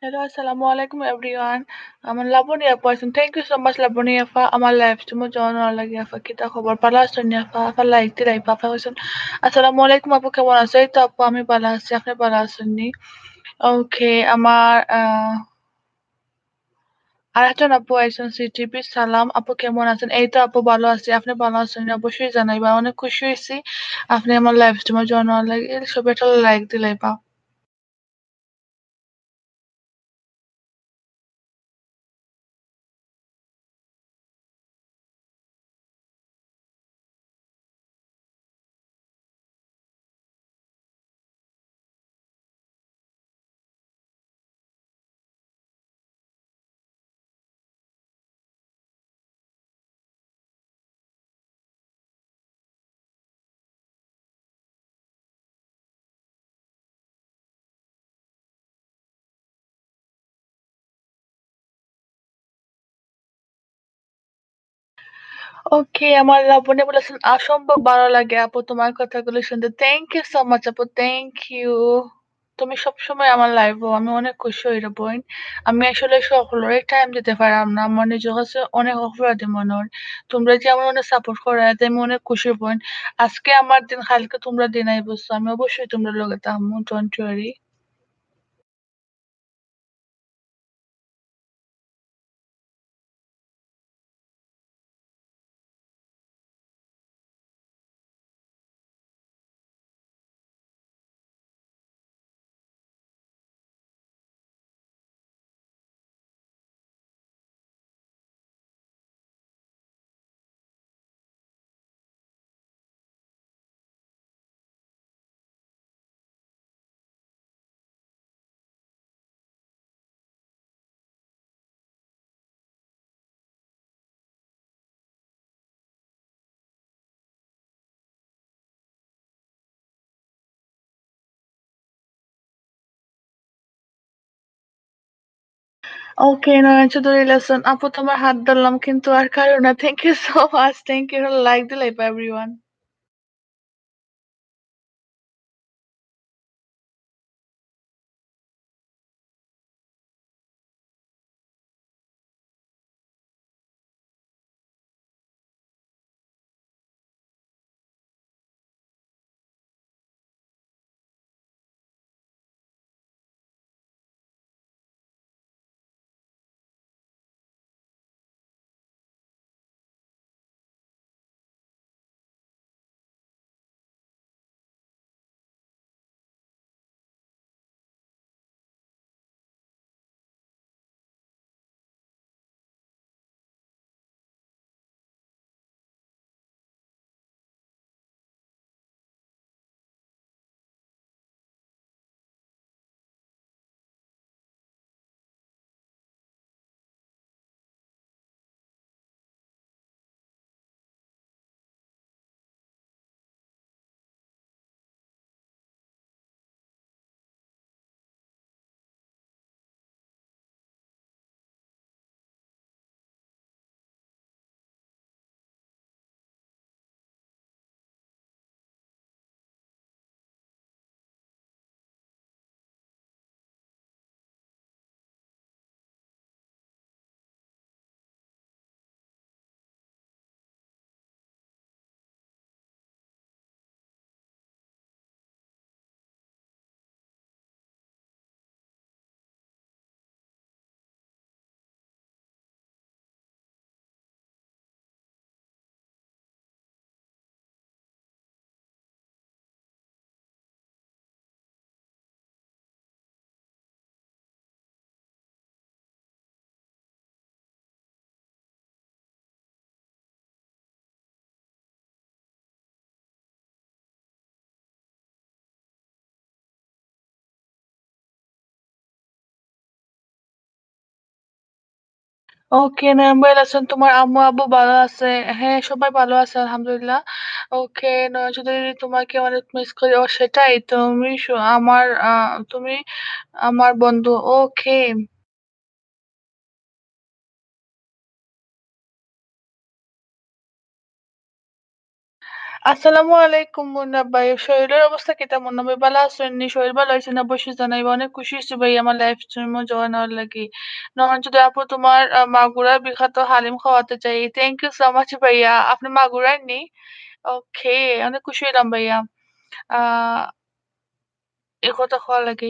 Hello, assalamu alaikum everyone. আমার লাবণী আপু আছেন। Thank you so much Laboni আপা আমার লাইভ স্ট্রিমে জয়েন হওয়ার লাগি আপা কিতা খবর ভালো আছেন নি আপা আপা লাইক দিলাই আপা হইছেন আসসালামু আলাইকুম আপু কেমন আছেন এই তো আপু আমি ভালো আছি আপনি ভালো আছেন নি ওকে আমার আরেকজন আপু আইছেন সিটিপি সালাম আপু কেমন আছেন এই তো আপু ভালো আছি আপনি ভালো আছেন নি? অবশ্যই জানাইবা অনেক খুশি হয়েছি আপনি আমার লাইভ স্ট্রিমে জয়েন হওয়ার লাগি সবাই একটা লাইক দিলাইবা ওকে, আমার লাবণ্য বলেছেন, "অসম্ভব ভালো লাগে আপু তোমার কথাগুলো শুনতে।" থ্যাংক ইউ সো মাচ আপু, থ্যাংক ইউ। তুমি সবসময় আমার লাইভও আমি অনেক খুশি হই রে বোন। আমি আসলে সকলের টাইম দিতে পারলাম না। আমার নিজের কাছে অনেক অপরাধী মনে হয়। তোমরা যে আমার অনেক সাপোর্ট করো এতে আমি অনেক খুশি বোন। আজকে আমার দিন কালকে তোমরা দিন আইবো। আমি অবশ্যই তোমরা লগে থাকবো। Don't worry. Okay, Nayan Chowdhury lesson. আপু তোমার হাত ধরলাম কিন্তু আর কারো না। Thank you so much. Thank you. Like দিলে এভরিওয়ান। ওকে, নাম্বার আছেন তোমার আম্মু আব্বু ভালো আছে? হ্যাঁ, সবাই ভালো আছে আলহামদুলিল্লাহ। ওকে, যদি তোমাকে অনেক মিস করি। ও সেটাই তুমি আমার বন্ধু। ওকে। আসসালামু আলাইকুম মুন্না ভাই। শরীরের অবস্থা কেতা মুন্না ভাই? বালা আছেননি? শরীর ভালো হইছে না? অবশ্যই জানাইবা। অনেক খুশি হইছি ভাই আমার লাইভ স্ট্রিমে জয়েন হওয়ার লাগি। নয়ন যদি আপু তোমার মাগুরার বিখ্যাত হালিম খাওয়াতে চাই। থ্যাংক ইউ সো মাচ ভাইয়া। আপনি মাগুরার নি? ওকে, অনেক খুশি হইলাম ভাইয়া। আ এই কথা খাওয়ার লাগি।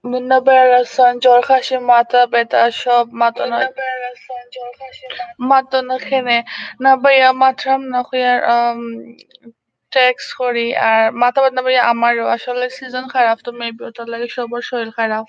মুন্নাভাইয়ের রাসন, জ্বর, কাশি, মাথা ব্যথা সব মাতনা মাতনা খেনে না ভাইয়া মাত্রাম না খুয়ার টেক্স করি আর মাথা ব্যথা ভাইয়া আমারও আসলে সিজন খারাপ তো মেবি ওটার লাগে সবার শরীর খারাপ।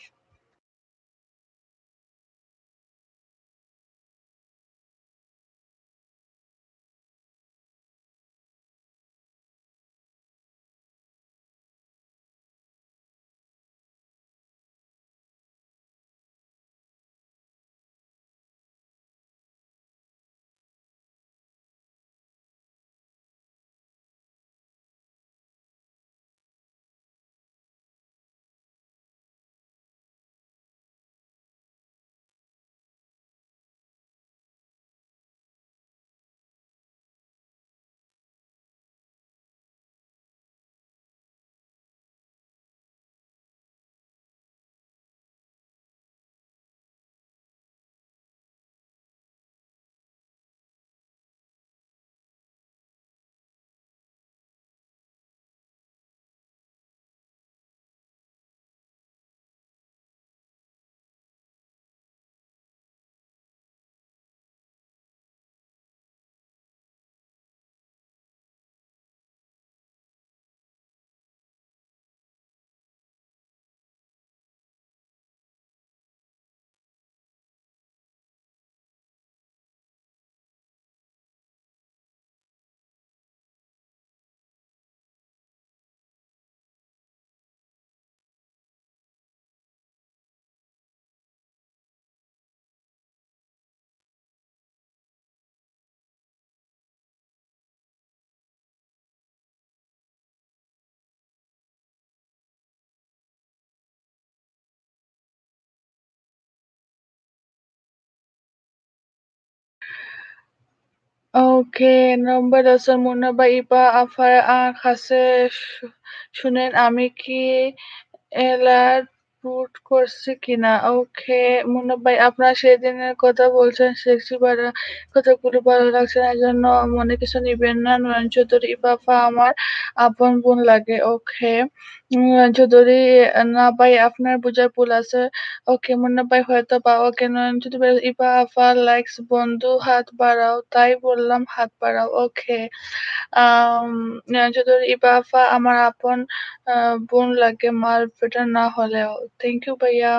ওকে, নম্বর 10 এর মুন্না ভাই ইপা আফার কাছে শুনেন আমি কি এলার্ট পুট করছি কিনা। ওকে মুন্না ভাই আপনার সেদিনের কথা বলছেন সেক্সি বাড়া কথাগুলো ভালো লাগছে না এজন্য মনে কিছু নিবেন না। নয়ন চৌধুরী ইপাফা আমার আপন বোন লাগে। ওকে নয়ন চৌধুরী না ভাই আপনার বোঝার ভুল আছে। ওকে মুন্না ভাই হয়তো বা ওকে নয়ন চৌধুরী ইপা আফা লাইকস বন্ধু হাত বাড়াও তাই বললাম হাত বাড়াও। ওকে আম নয়ন চৌধুরী ইপা আফা আমার আপন বোন লাগে মার পেটা না হলেও। থ্যাংক ইউ ভাইয়া।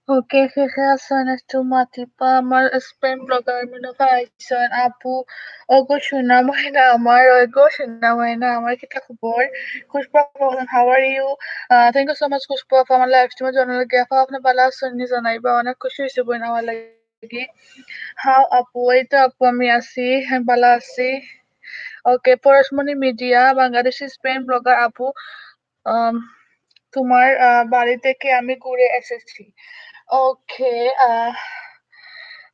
Oke, kekerasan cuma আমার স্প্যাম ব্লগার মনে পাইছেন আপু ওগো শোনা ময়না আমার ওগো শোনা ময়না আমার kita খবর খুশবা বলেন how are you thank you so much Khushba আমার লাইভ স্ট্রিমে জানার লাগে আপনি ভালো আছেন নি জানাইবা অনেক খুশি হয়েছে বোন আমার লাগি হাউ আপু এই তো আপু আমি আছি হ্যাঁ ভালো আছি ওকে পরশমণি মিডিয়া বাংলাদেশি স্পেন ব্লগার আপু আম, তোমার বাড়ি থেকে আমি ঘুরে এসেছি ওকে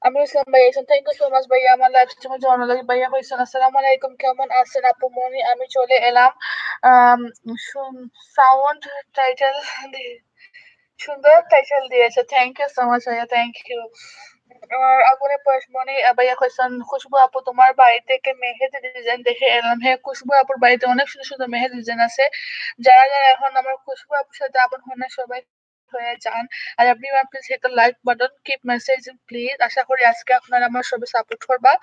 আমি ইসলাম ভাইয়া থ্যাংক ইউ সো মাচ ভাইয়া আমার লাইভ স্ট্রিমে জড়ানো লাগে ভাইয়া হয়েছেন আসসালামু আলাইকুম কেমন আছেন আপু মনি আমি চলে এলাম আম, সাউন্ড টাইটেল সুন্দর টাইটেল দিয়েছে থ্যাংক ইউ সো মাচ ভাইয়া থ্যাংক ইউ আর আগুনে পরশমণি ভাইয়া কোয়েশ্চেন খুশবু আপু তোমার বাড়ি থেকে মেহেদি ডিজাইন দেখে এলাম হ্যাঁ খুশবু আপুর বাড়িতে অনেক সুন্দর সুন্দর মেহেদি ডিজাইন আছে যারা যারা এখন আমার খুশবু আপুর সাথে আপন হন না সবাই হয়ে যান আর everyone please hit the like button keep messaging please আশা করি আজকে আপনারা আমার সবাই সাপোর্ট করবা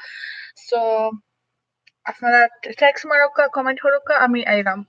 সো আপনারা টেক্সট মারুকা কমেন্ট করুকা আমি আইরাম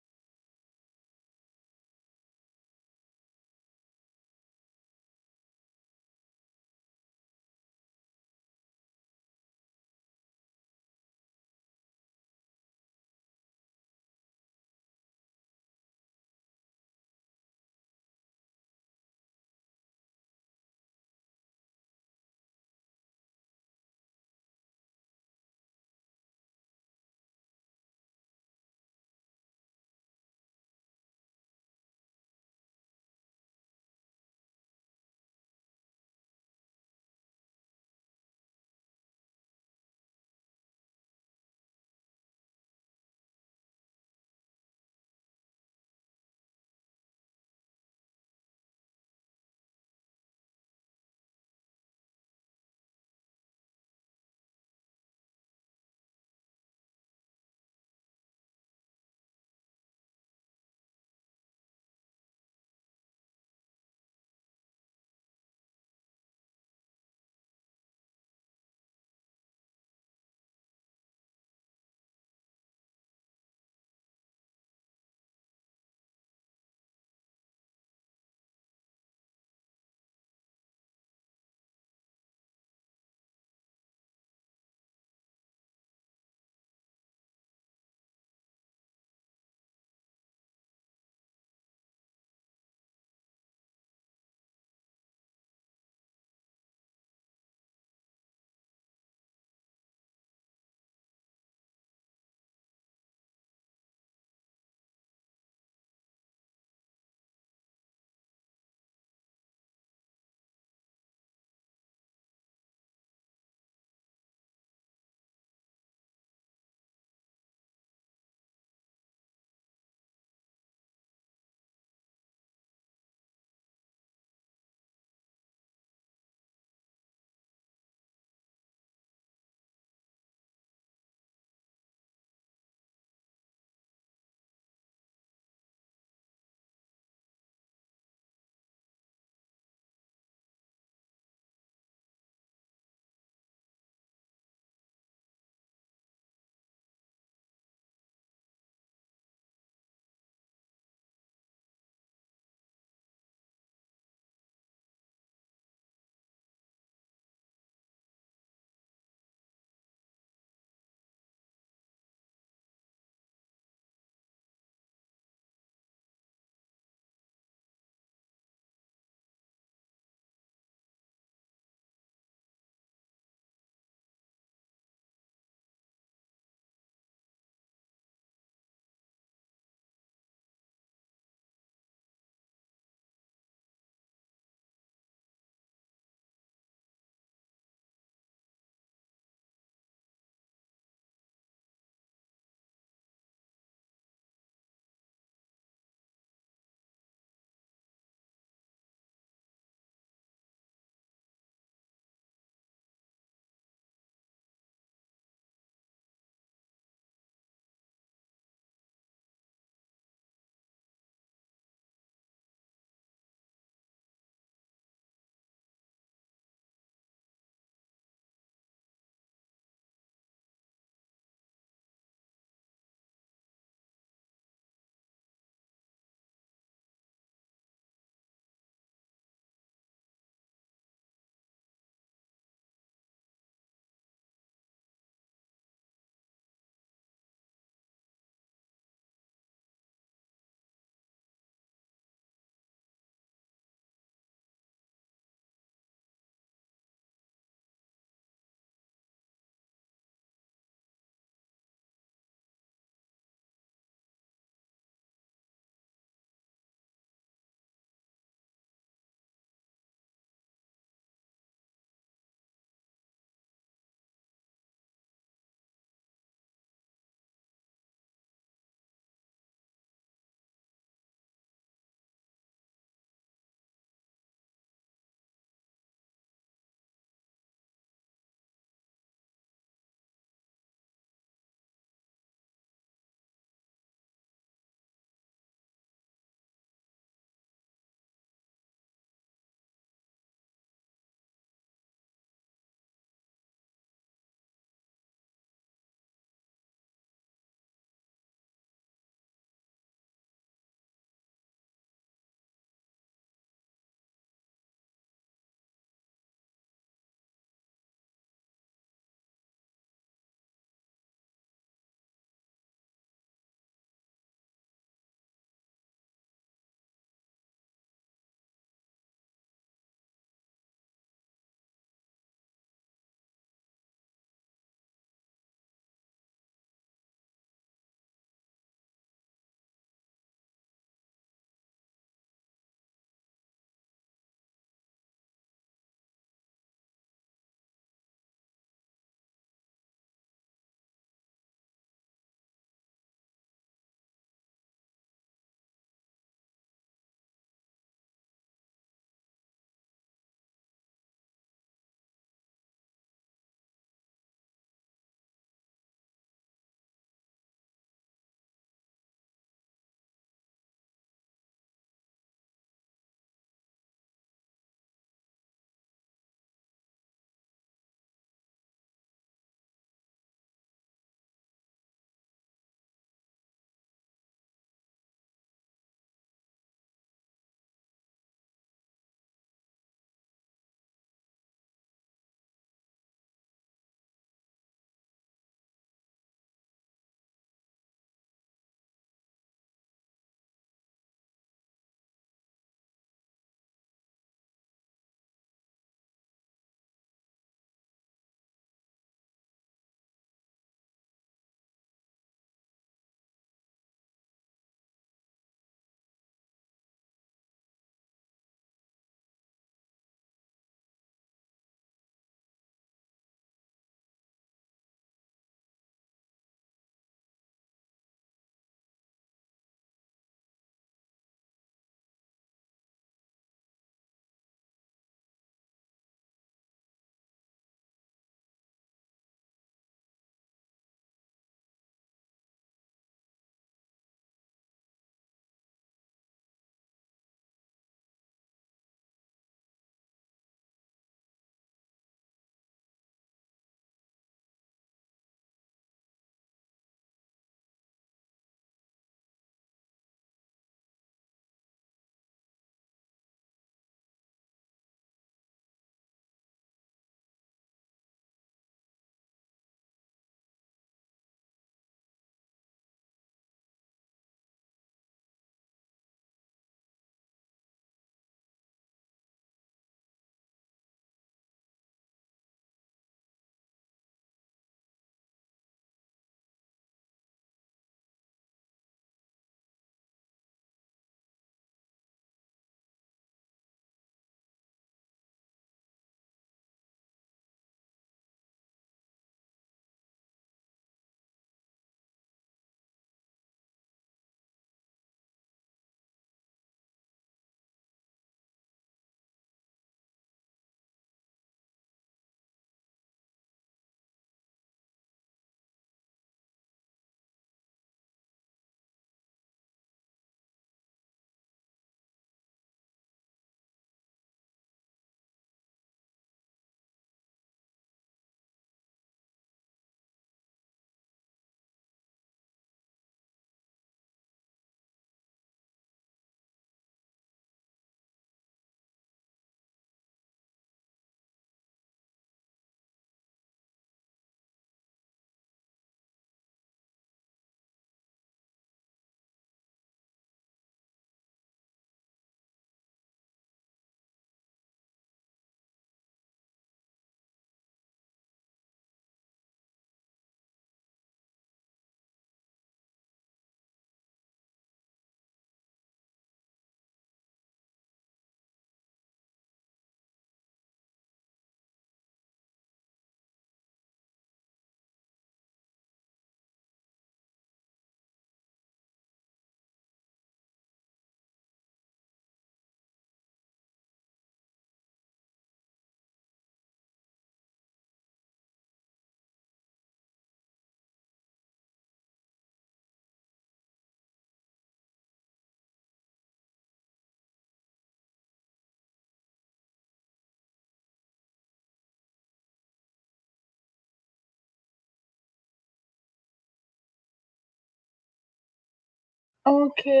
ওকে,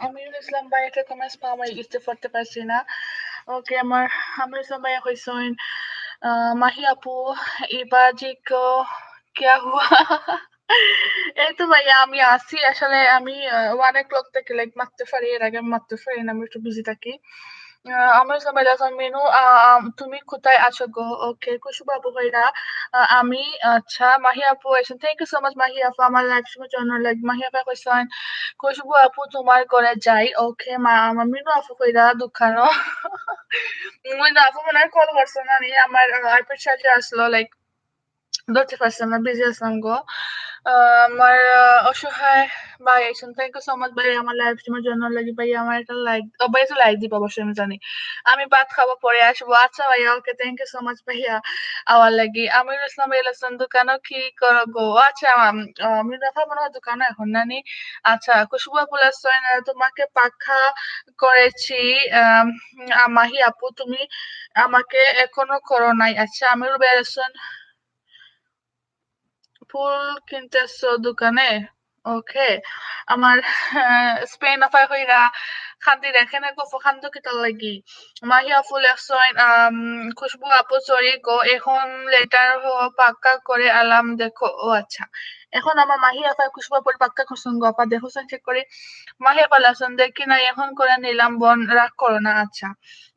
আমিরুল ইসলাম ভাই একটা কমেন্টস পাওয়া মই ইস্তে পড়তে পারছি না। ওকে, আমিরুল ইসলাম ভাইয়া কইসেন, মাহি আপু এবার যে ক্যা হুয়া? এই তো ভাইয়া আমি আছি। আসলে আমি 1 o'clock থেকে লাইক মারতে পারি। এর আগে আমি মারতে পারি না। আমি একটু বিজি থাকি। আমার সবাই এখন মেনু তুমি কোথায় আছো গো? ওকে, খুশবু আপু ভাইরা আমি আচ্ছা মাহি আপু আইছেন। Thank you so much Mahi আপু আমার লাইভ শোনার জন্য। লাইক মাহি আপা কইছেন, খুশবু আপু তোমার ঘরে যাই। ওকে, আমার মিনু আপু কইরা দুঃখানো। মিনু আপু মনে হয় কল করছে না নি আমার আইপ্যাড চার্জে আসলো লাইক ধরতে পারছিলাম না, বিজি আসলাম গো। আমার অসহায় ভাই আইছেন। থ্যাংক ইউ সো মাচ ভাই আমার লাইভ স্ট্রিমের জন্য লাগি ভাই আমার একটা লাইক ভাই তো লাইক দিব অবশ্যই আমি জানি। আমি ভাত খাবো পরে আসবো। আচ্ছা ভাইয়া okay thank you so much ভাইয়া আওয়ার লাগি। আমিরুল ইসলাম ভাই আছেন দোকানও কি করো গো? আচ্ছা আমিরুল আপা মনে হয় দোকানে এখন নানি। আচ্ছা খুশবু আপু আছেন তোমাকে পাখা করেছি আম মাহি আপু তুমি আমাকে এখনো করো নাই। আচ্ছা আমিরুল ভাই আছেন ফুল কিনতেছো দোকানে? ওকে। আমার স্পেন আফাই কইরা খান্তি দেখে না গো খান্দ কিতার লাগি। মাহিয়া ফুল একশন খুশবু আপু সরি গো এখন লেটার পাক্কা করে আলাম দেখো। ও আচ্ছা। এখন আমার মাহি আফাই খুশবু আপুর পাক্কা করছেন গো আপা দেখোছেন চেক করে। মাহিয়া পালাসন দেখি নাই এখন করে নিলাম বোন রাগ করো না আচ্ছা।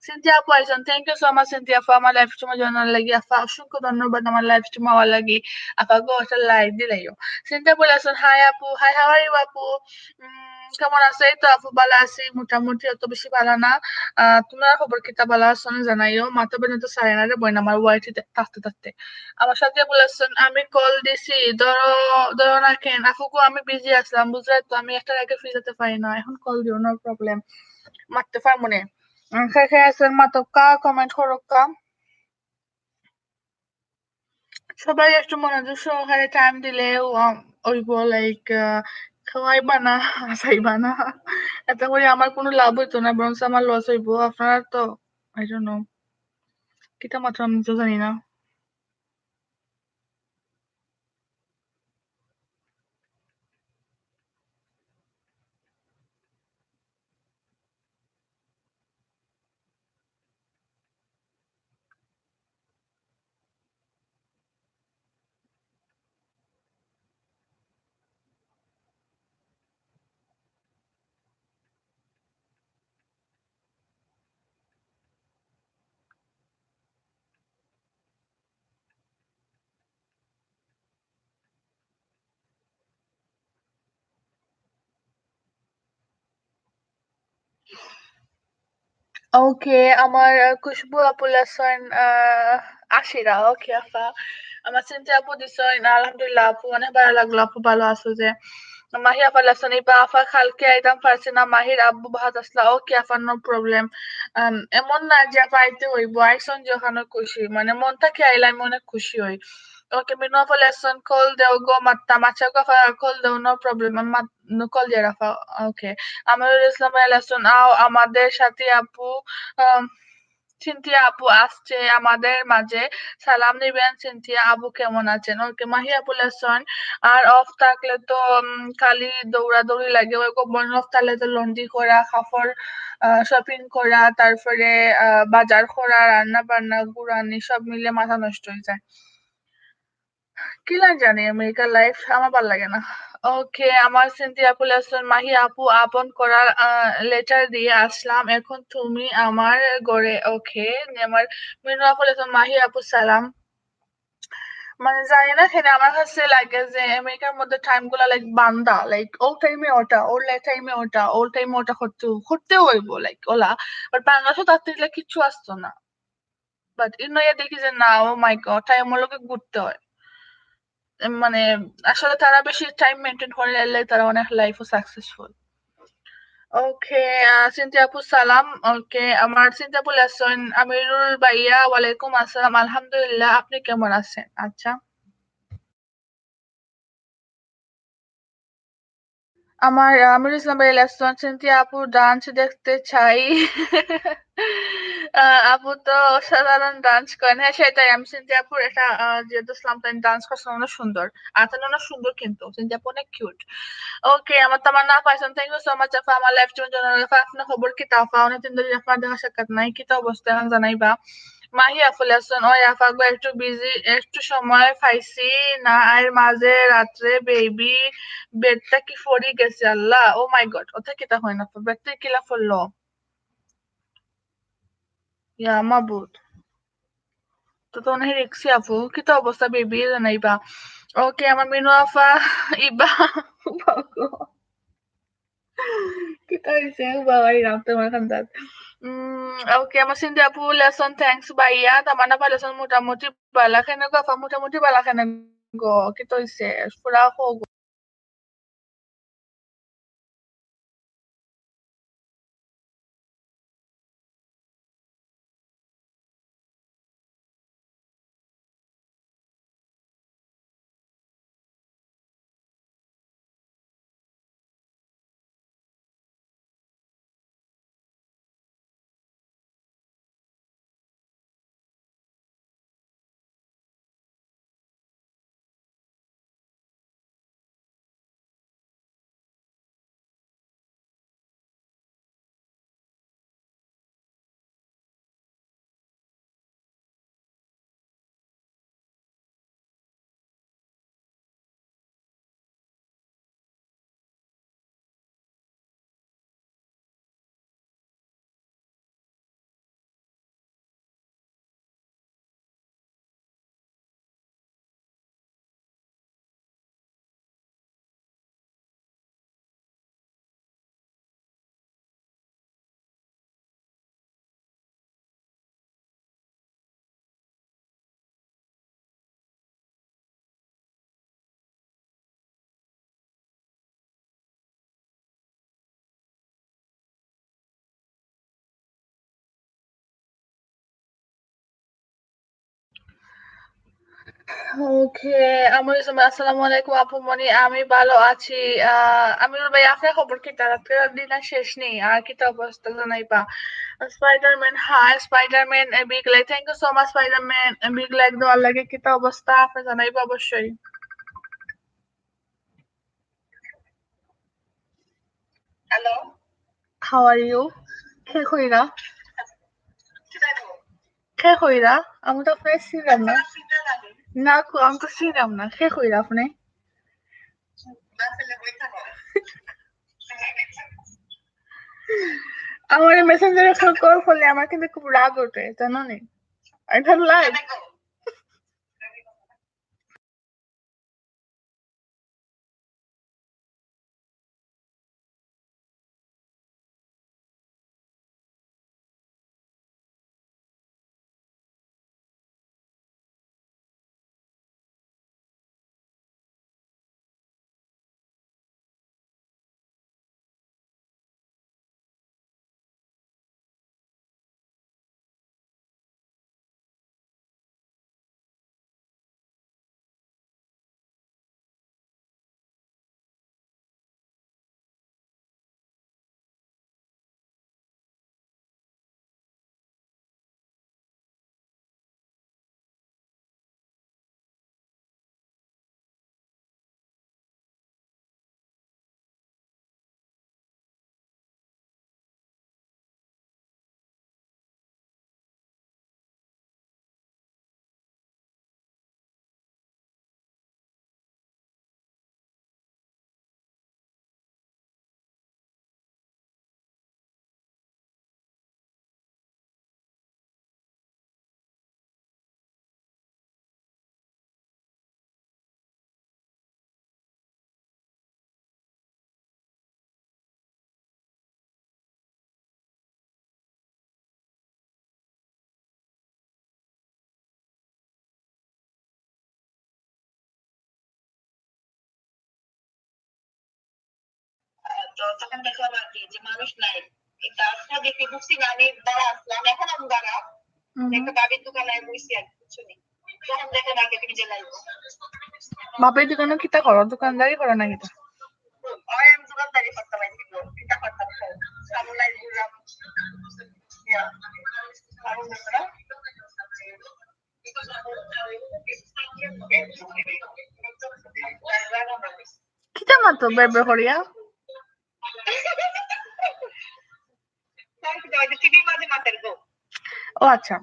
সিনথিয়া আপু আইসন thank you so much Cynthia আপু আমার লাইভ স্ট্রিমের জন্য লাগি আপা অসংখ্য ধন্যবাদ আমার লাইভ স্ট্রিম হওয়ার লাগি আপা গো একটা লাইক দিলাইও। সিনথিয়া বলেছেন হাই আপু হাই হাউ আর ইউ আপু কেমন আছে? এই তো আপু ভালো আছি মোটামুটি অত বেশি ভালো না। তোমার খবর কিতা ভালো আছো না জানাইও মাথা বেদনা তো সারে না রে বইন আমার ওয়াইটি থাকতে থাকতে। আমার সাথে বলেছেন আমি কল দিছি ধরো ধরো না কেন আপু গো আমি বিজি আসলাম বুঝলে তো আমি একটার আগে ফ্রি যেতে পারি না এখন কল দিও নো প্রবলেম মারতে পারবো না। খাই খাই আছেন মাতক্কা কমেন্ট করক্কা সবাই একটু মনোযোগ সহকারে টাইম দিলেও ওইব লাইক খাওয়াইবা না হাসাইবা না এতে করে আমার কোনো লাভ হইতো না বরং আমার লস হইব আপনারা তো আই ডোন্ট নো কিটা মাত্র আমি তো জানি না। ওকে, আমার খুশবু আপু লেসন আশিরা ওকে আপা আমার চিন্তা আপু দিছেন আলহামদুলিল্লাহ আপু অনেক ভালো লাগলো আপু ভালো আছো যে মাহি আপা লেসন ইবা আফা খালকে আইতাম পারছি না মাহির আব্বু বাহাত আসলা ওকে আপা নো প্রবলেম এমন না যে আপা আইতে হইব আইসন যখন খুশি মানে মন থেকে আইলে আমি অনেক খুশি হই। ওকে মিনু আপা লেসন কল দেও গো মাত্তা মাছা গো আপা কল দেও নো প্রবলেম কল দিয়ে রাখা ওকে। আমিরুল ইসলাম লেসন আও আমাদের সাথে আপু আম সিনথিয়া আপু আসছে আমাদের মাঝে। সালাম নিবেন সিনথিয়া আপু কেমন আছেন? ওকে মাহি আপু লেসন আর অফ থাকলে তো খালি দৌড়াদৌড়ি লাগে ওই বন অফ থাকলে তো লন্ড্রি করা কাপড় শপিং করা তারপরে বাজার করা রান্না বান্না গুড়ানি সব মিলে মাথা নষ্ট হয়ে যায়। কি না জানি আমেরিকার লাইফ আমার ভাল লাগে না। ওকে আমার সিনথিয়া আপু লেসন মাহি আপু আপন করার লেটার দিয়ে আসলাম এখন তুমি আমার গড়ে ওকে আমার মিনু আপু লেসন মাহি আপু সালাম মানে জানি না সেটা আমার কাছে লাগে যে আমেরিকার মধ্যে টাইম গুলা লাইক বান্দা লাইক ও টাইমে ওটা ওর টাইমে ওটা ওর টাইমে ওটা করতেও হইব লাইক ওলা বাট বাংলাদেশে তার থেকে কিচ্ছু আসতো না বাট ইন্ডিয়া দেখি যে না ও মাই গড টাইম ওগুলোকে ঘুরতে হয় মানে আসলে তারা বেশি টাইম মেনটেন করে এলে তারা অনেক লাইফও সাকসেসফুল। ওকে সিনথিয়া আপু সালাম ওকে আমার সিনথিয়া আপু লেসন আমিরুল ভাইয়া ওয়ালাইকুম আসসালাম আলহামদুলিল্লাহ আপনি কেমন আছেন? আচ্ছা আমার আমিরুল ইসলাম ভাই লেসন সিনথিয়া আপুর ডান্স দেখতে চাই আপু তো অসাধারণ ডান্স করেন। হ্যাঁ, সেটাই। আমি সিনথি আপুর একটা যেহেতু দেখলাম তাই ডান্স করছেন অনেক সুন্দর। আর তিনি অনেক সুন্দর কিন্তু। সিনথি আপু অনেক কিউট। ওকে, আমার tamanna পাইছেন। থ্যাংক ইউ সো মাচ আপা আমার লাইভ টিউন জন্য। আপনার খবর কি তাফা? অনেকদিন ধরে আপনার দেখা সাক্ষাৎ নাই। কি তো অবস্থা এখন জানাইবা। মাহি আপু লেসন ওই আপা গো একটু বিজি একটু সময় পাইছি না আর মাঝে রাত্রে বেবি বেডটা কি ফরি গেছে আল্লাহ ও মাই গড ওটা কিটা হয় না বেডটা কিলা ফরলো ইয়া মাবুদ তো তো অনেক রিক্সি আপু কি তো অবস্থা বেবি জানাইবা ওকে আমার মিনু আফা ইবা বাগো kita হইছে বাবাই রাম তোমার খান্দাত ওকে আমার সিন্ধু আপু লেসন থ্যাঙ্কস ভাইয়া তামান্না পা লেসন মোটামুটি বালা খেনে গো আপা মোটামুটি বালা খেনে গো কি তো হইছে পুরা হোক ওকে আমার আসসালামু আলাইকুম আপু মনি আমি ভালো আছি আমিনুল ভাই আপনার খবর কি রাত্রে ডিনার শেষ নেই আর কি তো অবস্থা জানাইবা Spiderman hi Spiderman big like thank you so much Spiderman big like দেওয়ার লাগে কি তো অবস্থা আপনি জানাইবা অবশ্যই হ্যালো হাউ আর ইউ কে কইরা কে কইরা আমি তো আপনার চিনলাম না না আমি তো চিনলাম না কে কইরা আপনি আমার মেসেঞ্জারে কল করলে আমার কিন্তু খুব রাগ ওঠে জানো নি এটা লাইভ তো তখন দেখলাম আর কি যে মানুষ নাই তারপর দেখে বুঝছি না আমি দাঁড়া আসলাম এখন আমি দাঁড়া একটা বাবির দোকানে বসছি আর কিছু নেই তখন দেখে না তুমি যে লাইব বাপের দোকানে কিতা করো দোকানদারি করো না কিতা আমি দোকানদারি করতাম কিতা করতাম আমি লাইভ ঘুরলাম কিতা মাতো বের হরিয়া ও আচ্ছা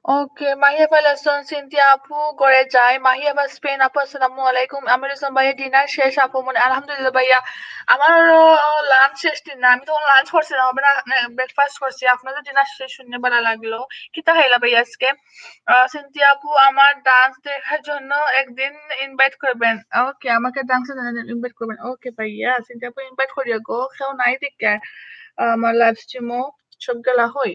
ওকে, মাহিয়া ফালাসন সিনথিয়া আপু করে যায়। মাহিয়া বা স্পেন আপু আসসালামু আলাইকুম। আমির হাসান ভাইয়া ডিনার শেষ আপু মানে আলহামদুলিল্লাহ ভাইয়া আমার লাঞ্চ শেষ না আমি তো লাঞ্চ করছি না হবে না ব্রেকফাস্ট করছি আপনাদের ডিনার শেষ শুনে ভালো লাগলো কিতা খাইলা ভাইয়া আজকে সিনথিয়া আপু আমার ডান্স দেখার জন্য একদিন ইনভাইট করবেন ওকে আমাকে ডান্সে ইনভাইট করবেন ওকে ভাইয়া সিনথিয়া আপু ইনভাইট করিয়া গো কেউ নাই দেখে আমার লাইভ স্ট্রিমও সব গেলা হই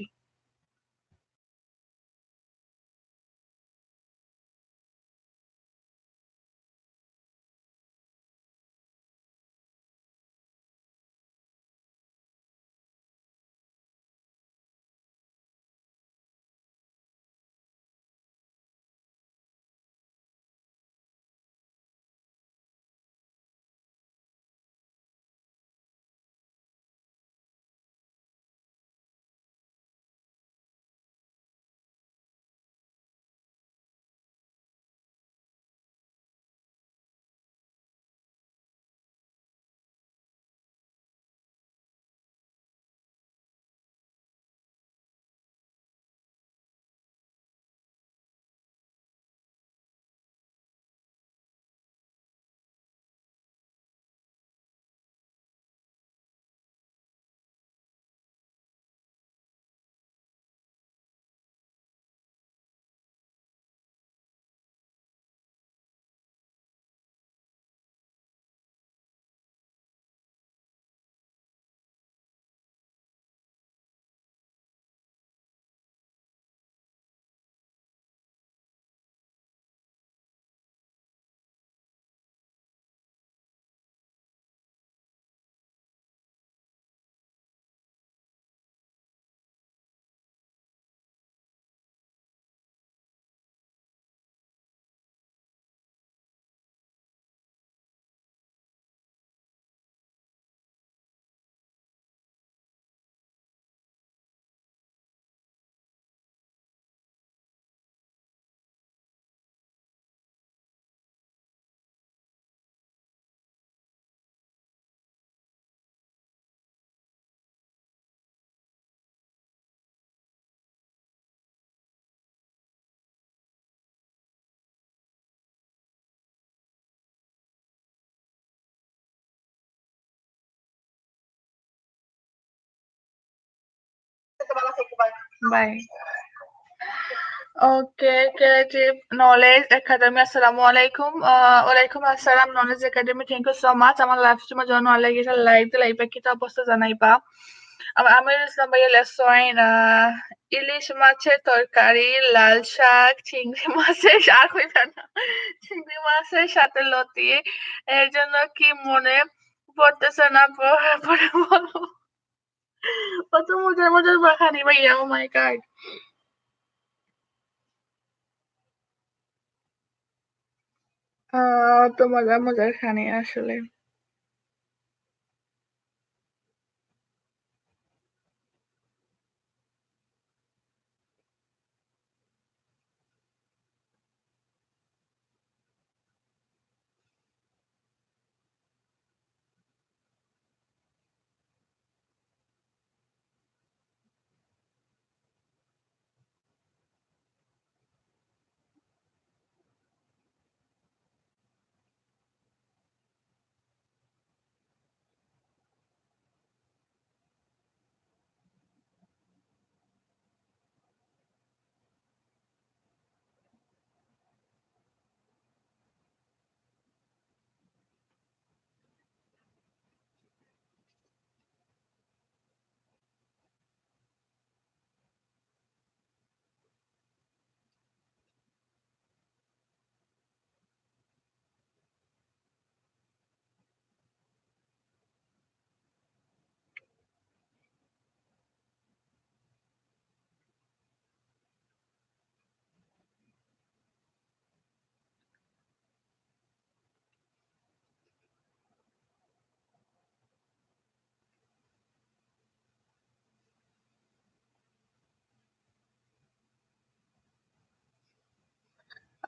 bye okay, creative knowledge academy আসসালামু আলাইকুম ওয়ালাইকুম আসসালাম knowledge academy thank you so much আমার লাইভ স্ট্রিমের জন্য অনলাইন লাইভ লাইভে কিতা অবস্থা জানাইবা আমির ইসলাম ভাইয়া লেসন ইলিশ মাছের তরকারি লাল শাক চিংড়ি মাছের শাক হইবে না চিংড়ি মাছের সাথে লতি এর জন্য কি মনে পড়তেছে না পরে বলো কত মজার মজার বাখানি ভাইয়া, ও মাই গড। তো মজার মজার খানি আসলে।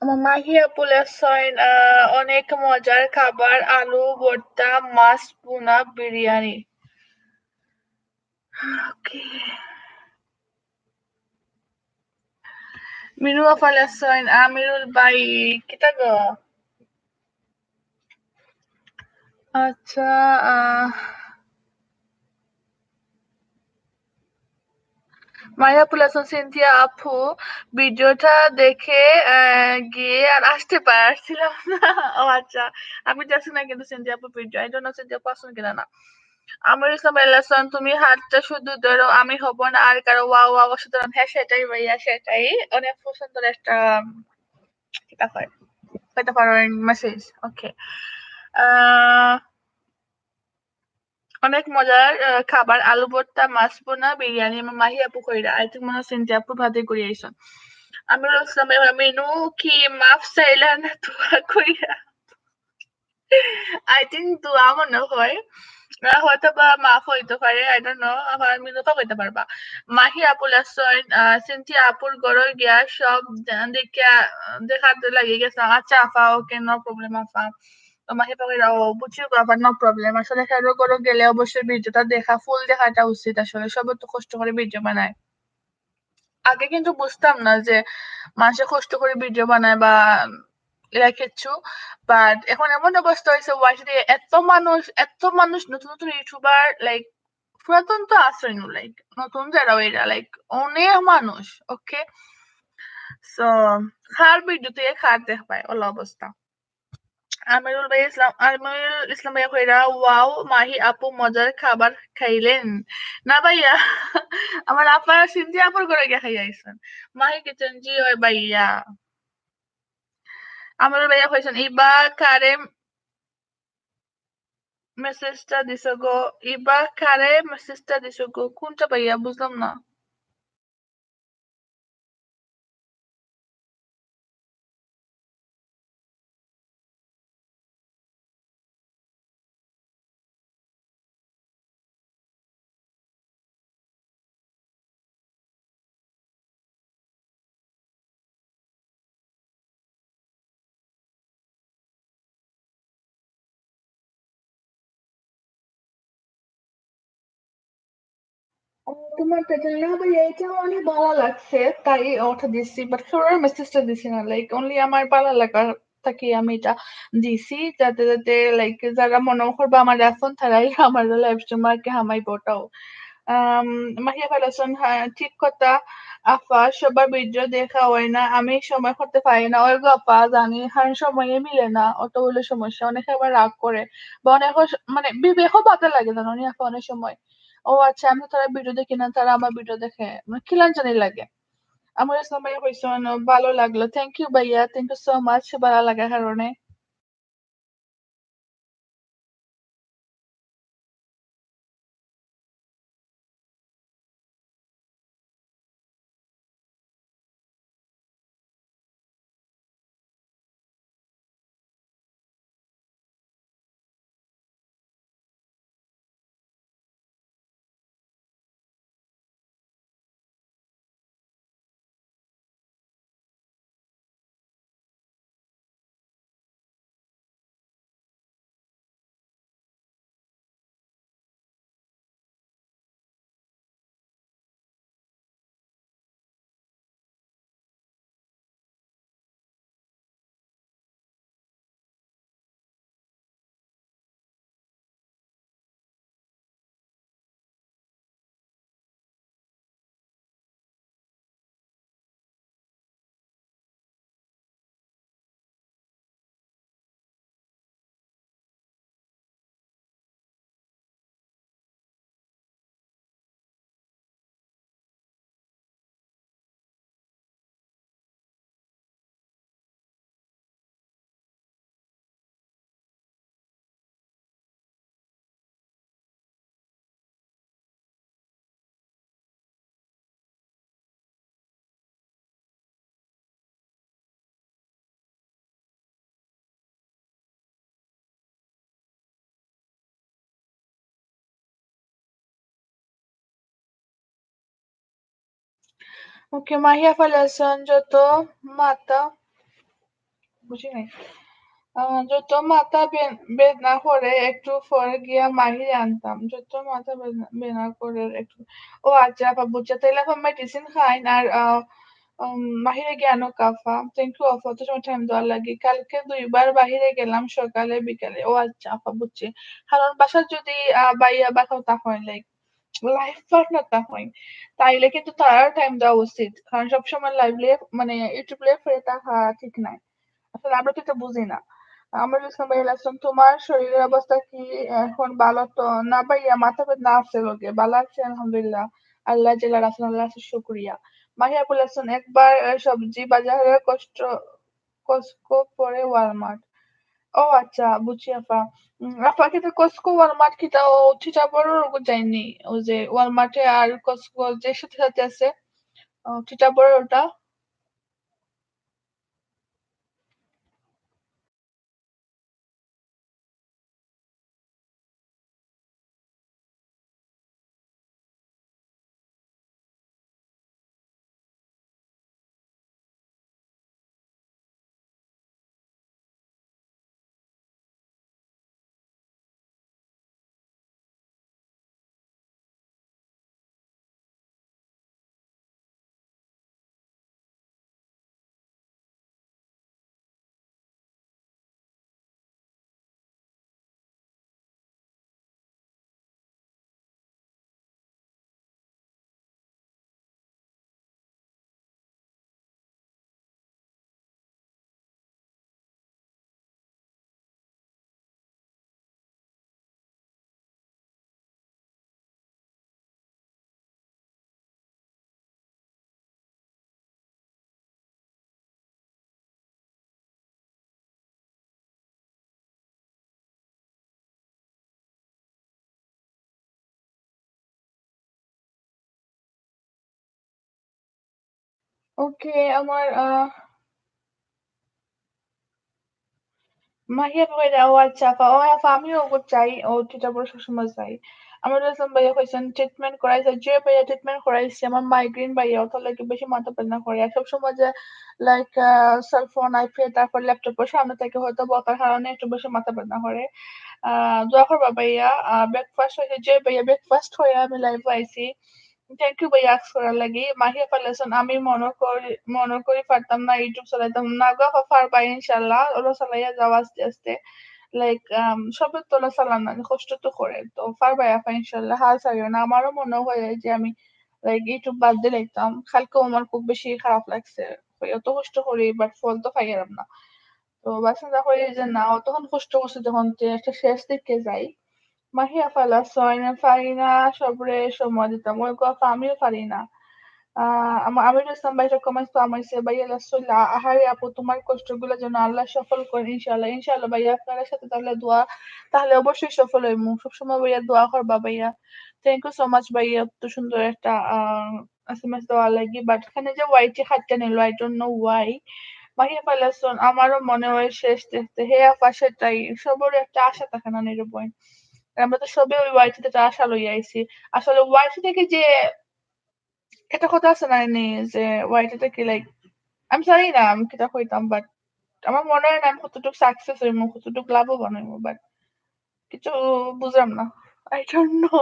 আমার মাহি আপু লেসন অনেক মজার খাবার, আলু ভর্তা, মাছ ভুনা, বিরিয়ানি। ওকে। মিনু আপা লেসন আমিরুল ভাই, কিতা গো? আচ্ছা, মাইরা পুলাসন সিনথিয়া আপু, ভিডিওটা দেখে গিয়ে আর আসতে পারছিলাম না। ও আচ্ছা, আমি দেখছি না কিন্তু সিনথিয়া আপু video, I don't know Sinthia আপু আসুন কিনা না। আমির ইসলাম এলাসন, তুমি হাতটা শুধু ধরো আমি হব না আর কারো ওয়াও ওয়াও সুতরাং। হ্যাঁ সেটাই ভাইয়া, সেটাই। অনেক সুন্দর একটা কিতা হয় কইতে পারো মেসেজ। ওকে। আহ অনেক মজার খাবার, আলু ভর্তা, মাছ ভুনা, বিরিয়ানি। আমার মাহি আপু কইরা, আই থিঙ্ক মনে হয় সিনথিয়া আপু ভাতে করে আইসন। আমিরুল ইসলাম এবার মেনু কি মাফ চাইলা না দোয়া কইরা? আই থিঙ্ক দোয়া মনে হয়। হয়তো বা মাফ হইতে পারে, আই ডোন্ট নো। আবার মিনুফা কইতে পারবা। মাহি আপু লেসন সিনথিয়া আপুর ঘরে গিয়া সব দেখিয়া দেখাতে লাগি গেছে। আচ্ছা আফা, ওকে, নো প্রবলেম আফা। তো মাহি আপা কইরা, ও বুঝছি গো আবার, নো প্রবলেম। আসলে কারো ঘরে গেলে অবশ্যই ভিডিওটা দেখা, ফুল দেখাটা উচিত আসলে। সবাই তো কষ্ট করে ভিডিও বানায়। আগে কিন্তু বুঝতাম না যে মানুষে কষ্ট করে ভিডিও বানায় বা এরা কিচ্ছু। বাট এখন এমন অবস্থা হয়েছে ওয়াইটি দিয়ে এত মানুষ নতুন নতুন ইউটিউবার লাইক পুরাতন তো আসেন লাইক নতুন যারা এরা লাইক অনেক মানুষ। ওকে। সো খার ভিডিওতে খার দেখ পায় ওলা অবস্থা। আমিরুল ইসলাম ভাইয়া কইরা, ওয়াও মাহি আপু মজার খাবার খাইলেন না ভাইয়া। আমার আপা সিনজি আপুর ঘরে গিয়া খাইয়া আইছেন। মাহি কিচেন, জি হয় ভাইয়া। আমিরুল ভাইয়া কইছেন, ইবা কারে মেসেজটা দিছো গো? ইবা কারে মেসেজটা দিছো গো? কোনটা ভাইয়া, বুঝলাম না। তোমার পেটের না ভাইয়া, এটাও অনেক ভালো লাগছে তাই ওটা দিছি, বাট সবার মেসেজটা দিছি না, লাইক অনলি আমার ভালো লাগা থাকি আমি এটা দিছি, যাতে যাতে লাইক যারা মনে করবে আমার এখন তারাই আমার লাইভ স্ট্রিম আর কি হামাই ওটাও। আম মাহিয়া ফালাসন, হ্যাঁ ঠিক কথা আপা, সবার ভিডিও দেখা হয় না, আমি সময় করতে পারি না। ওই গো আপা জানি, কারণ সময়ে মিলে না, অত হলো সমস্যা। অনেকে আবার রাগ করে বা অনেক মানে বিবেকও বাধা লাগে জানো নি আপা অনেক সময়। ও আচ্ছা, আমি তো তারা ভিডিও দেখি না, তারা আমার ভিডিও দেখে, মানে খিলান জানি লাগে। আমার ইসলাম ভাইয়া কইছেন ভালো লাগলো, থ্যাংক ইউ ভাইয়া, থ্যাংক ইউ সো মাচ ভালো লাগার কারণে। ওকে, মাহিয়া ফাউন্ডেশন যত মাথা বুঝি নাই। যত মাথা বেদনা করে একটু পরে গিয়া মাহিরে আনতাম। যত মাথা বেদনা করে একটু ও আচ্ছা আপা বুঝছি। তাইলে আপা মেডিসিন খাইন আর বাহিরে গিয়া আনো কাফা। থ্যাংক ইউ আপা অত সময় টাইম দেওয়ার লাগি। কালকে ২ বার বাহিরে গেলাম সকালে বিকালে। ও আচ্ছা আপা বুঝছি। কারণ বাসার যদি বাইয়া বা কেউ হয় লাইক লাইফ পার্টনার হয় তাইলে কিন্তু তারাও টাইম দেওয়া উচিত। কারণ সবসময় লাইভ লিয়ে মানে ইউটিউব লিয়ে ফিরে থাকা ঠিক নাই। আসলে আমরা তো এটা বুঝি না। আমরা ইসলাম ভাই আসলাম তোমার শরীরের অবস্থা কি এখন ভালো তো না ভাইয়া মাথা ব্যথা আছে লোকে ভালো আছে আলহামদুলিল্লাহ আল্লাহ জেলা রাসুল আল্লাহ শুক্রিয়া মাহিয়া বলেছেন একবার সবজি বাজারে কস্টকো পরে ওয়ালমার্ট ও আচ্ছা বুঝছি আপা আপা কিন্তু কস্টকো ওয়ালমার্ট কিটা ও ঠিটা বড় যায়নি ও যে ওয়ালমার্টে আর কস্টকো যে সাথে সাথে আছে ঠিটা বড় ওটা ওকে আমার মাহিয়া ভাইরা ও আচ্ছা আপা ও আপা আমিও ওকে চাই ও টিটা পরে সবসময় চাই আমার রসম ভাইয়া কইছেন ট্রিটমেন্ট করাইছে যে ভাইয়া ট্রিটমেন্ট করাইছে আমার মাইগ্রেন ভাইয়া ওটা লাগে বেশি মাথা বেদনা করে আর সবসময় যে লাইক সেলফোন আইপ্যাড তারপর ল্যাপটপের সামনে থেকে হয়তো বকার কারণে একটু বেশি মাথা বেদনা করে দোয়া করবা ভাইয়া ব্রেকফাস্ট হয়েছে যে ভাইয়া ব্রেকফাস্ট হয়ে আমি লাইভে আইছি থ্যাংক ইউ ভাইয়া আক্স করার লাগি মাহিয়া ফালেছেন আমি মনে করি পারতাম না ইউটিউব চালাইতাম না গো পারবা ইনশাল্লাহ ওরা চালাইয়া যাও আস্তে আস্তে লাইক সবের তোলা চালান না কষ্ট তো করে তো পারবা আপা ইনশাল্লাহ হাল ছাড়িও না আমারও মনে হয় যে আমি লাইক ইউটিউব বাদ দিয়ে লাইতাম কালকেও আমার খুব বেশি খারাপ লাগছে এত কষ্ট করি বাট ফল তো পাইয়ালাম না তো বাসা করি যে না তখন কষ্ট করছে যখন যে একটা শেষ দিকে যাই মাহিয়া ফালাসয় না পারি না সবরে সময় দিতাম ওই কথা আমিও পারি না আমিরুল ইসলাম ভাইটা কমেন্টস পামাইছে ভাইয়া রাসূলুল্লাহ আহারে আপু তোমার কষ্টগুলো যেন আল্লাহ সফল করে ইনশাআল্লাহ ইনশাআল্লাহ ভাইয়া আপনার সাথে তাহলে দোয়া তাহলে অবশ্যই সফল হইমু সবসময় ভাইয়া দোয়া করবা ভাইয়া থ্যাংক ইউ সো মাচ ভাইয়া এত সুন্দর একটা এসএমএস দেওয়ার লাগি বাট এখানে যে ওয়াইটি হাতটা নিল I don't know why Mahiya ফালাসন আমারও মনে হয় শেষ দেখতে হে আপা সেটাই সবার একটা আশা থাকে না নিরূপণ আমরা তো সবে ওই ওয়াইটি থেকে আশা লইয়া আইছি আসলে ওয়াইটি থেকে যে একটা কথা আছে না নি যে ওয়াইটিতে কি লাইক আমি জানি না আমি কিতা কইতাম বাট আমার মনে হয় না আমি কতটুকু সাকসেস হইমু কতটুকু লাভবান হইমু বাট কিছু বুঝলাম না আই ডোন্ট নো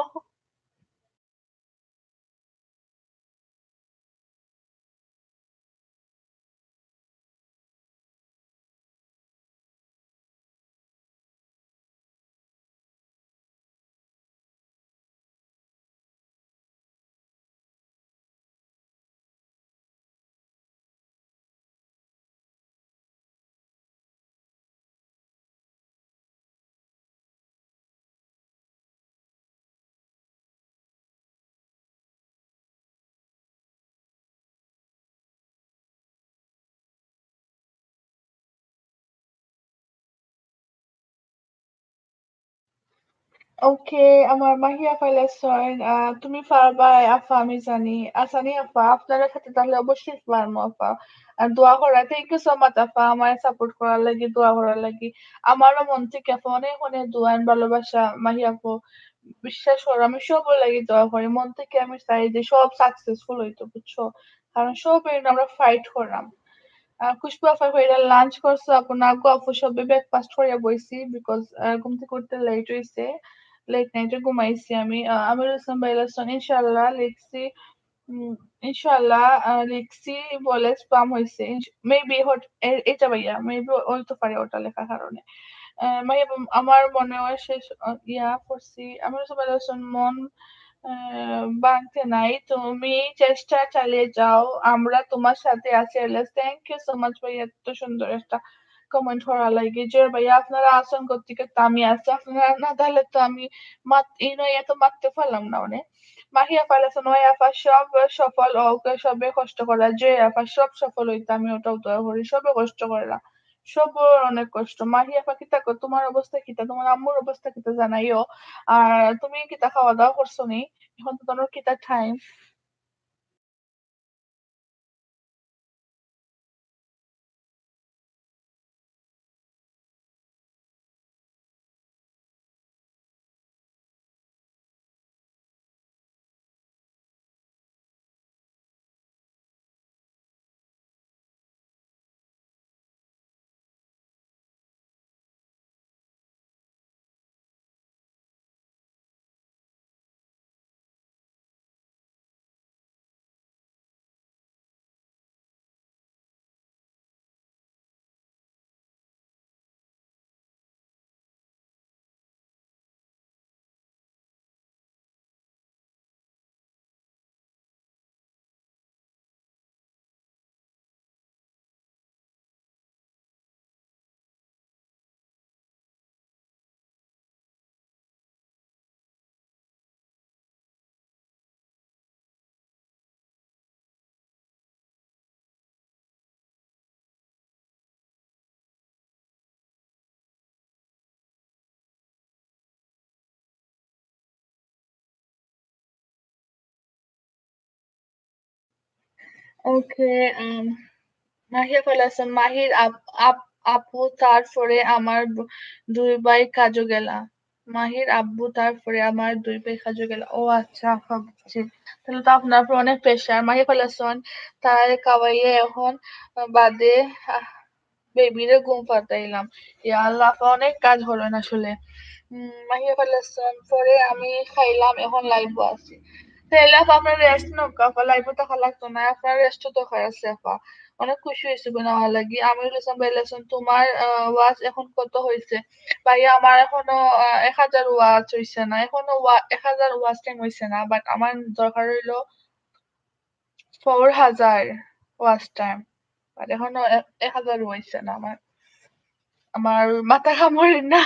ওকে আমার মাহিয়া ফাইলাসন তুমি পারবা আপা আমি জানি আসানি আপা আপনার সাথে তাহলে অবশ্যই পারবো আপা আর দোয়া করা থ্যাংক ইউ সো মাচ আপা আমার সাপোর্ট করার লাগি দোয়া করার লাগি আমারও মন থেকে আপা অনেক অনেক দোয়া and ভালোবাসা মাহিয়া আপু বিশ্বাস করো আমি সবার লাগি দোয়া করি মন থেকে আমি চাই যে সব সাকসেসফুল হইতো বুঝছো কারণ সবে আমরা ফাইট করলাম। খুশবু আপা কইরা লাঞ্চ করছে আপু না গো আপু সবে ব্রেকফাস্ট কইরা বইছি বিকজ ঘুম থেকে উঠতে লেট হইছে। লেট নাইটে ঘুমাইছি আমি। আমিরুল ইসলাম বাইলাসন ইনশাআল্লাহ লিখছি উম ইনশাআল্লাহ লিখছি বলে স্পাম হইছে। মেবি এটা ভাইয়া মেবি হইতে পারে ওটা লেখার কারণে। ভাইয়া আমার মনে হয় শেষ ইয়া করছি। আমিরুল ইসলাম বাইলাসন মন ভাঙতে নাই। তুমি চেষ্টা চালিয়ে যাও। আমরা তোমার সাথে আছি Elias. Thank you so much ভাইয়া এত সুন্দর একটা কমেন্ট করার লাগি। যে ভাইয়া আপনারা আছেন কোত্থেকে তো আমি আছি। আপনারা না তাহলে তো আমি এই নয় এত মারতে পারলাম না মানে। মাহিয়া ফাইলাসন ওই আফা সব সফল হোক সবে কষ্ট করা যে আফা সব সফল হইতে আমি ওটাও দোয়া করি সবে কষ্ট করা সবর অনেক কষ্ট মাহিয়া আপা কিতা কর তোমার অবস্থা কিতা তোমার আম্মুর অবস্থা কিতা জানাইও আর তুমি কিতা খাওয়া দাওয়া করছো নি এখন তো তোমার কিতা টাইম ওকে মাহিয়া ফাইলাসন মাহির আপু তারপরে আমার দুই ভাই কাজু গেলা মাহির আব্বু তারপরে আমার দুই ভাই কাজু গেলা ও আচ্ছা আপা বুঝছি তাহলে তো আপনার উপর অনেক প্রেশার মাহিয়া ফাইলাসন তার কাওয়াইয়ে এখন বাদে বেবিরে ঘুম পাড়াইলাম। ইয়া আল্লাহ! আপা অনেক কাজ হলেন আসলে। মাহিয়া ফাইলাসন পরে আমি খাইলাম এখন লাইভও আছি। তাইলে আপা আপনার রেস্ট নক আপা লাইভও থাকা লাগতো না। আপনার রেস্টও দরকার আছে আপা। অনেক খুশি হইছি নেওয়ার লাগি। আমিরুল ইসলাম বাইলাসন তোমার ওয়াচ এখন কত হইছে? ভাইয়া আমার এখনো ১,০০০ ওয়াচ হইছে না। এখনো ১,০০০ ওয়াচ টাইম হইছে না। বাট আমার দরকার হইলো ৪,০০০ ওয়াচ টাইম। বাট এখনো ১,০০০ হইছে না আমার। আমার মাথা কামড়ে না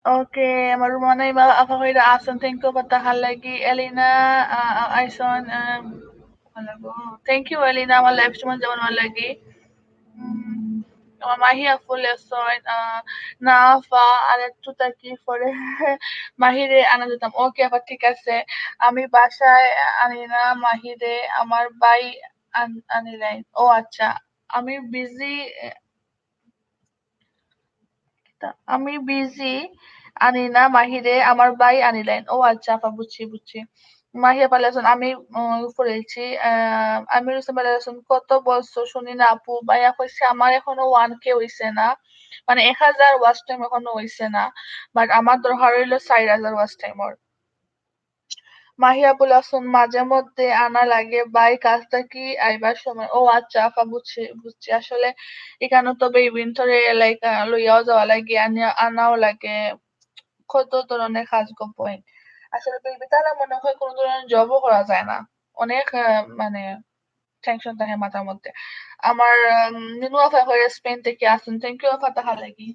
Okay, marumana ba ako kay daason thank you patahal lagi Elina Aison alago. Thank you Elina my live cuman zaman lagi. Mm, mahia full son না ফা আর একটু তাকি পরে মাহিরে আনা যেতাম ওকে আপা ঠিক আছে আমি বাসায় আনি না মাহিরে আমার ভাই আনিলেন ও আচ্ছা আমি বিজি আমি বিজি আনি না মাহিরে আমার ভাই আনিলেন ও আচ্ছা আপা বুঝছি বুঝছি মাহিয়া পালাসন আমি পড়েছি আমির হোসেন পালাসন কত বছর শুনি না আপু ভাইয়া কইছে আমার এখনো 1K হইছে না মানে 1000 ওয়াচ টাইম এখনো হইছে না বাট আমার দরকার হইলো 4000 ওয়াচ টাইমর মাহিয়া বলাসন মাঝে মধ্যে আনা লাগে ভাই কাজটা কি আইবার সময় ও আচ্ছা আপা বুঝছি বুঝছি আসলে এখানে তো বেবিন ধরে লাইক লইয়াও যাওয়া লাগে আনাও লাগে কত ধরনের কাজ পয়েন্ট আসলে বেবি তারা মনে হয় কোনো ধরনের জবও করা যায় না অনেক মানে টেনশন থাকে মাথার মধ্যে আমার নিনু আফা হয়ে স্পেন থেকে আসুন থ্যাংক ইউ আফা তাহা লাগি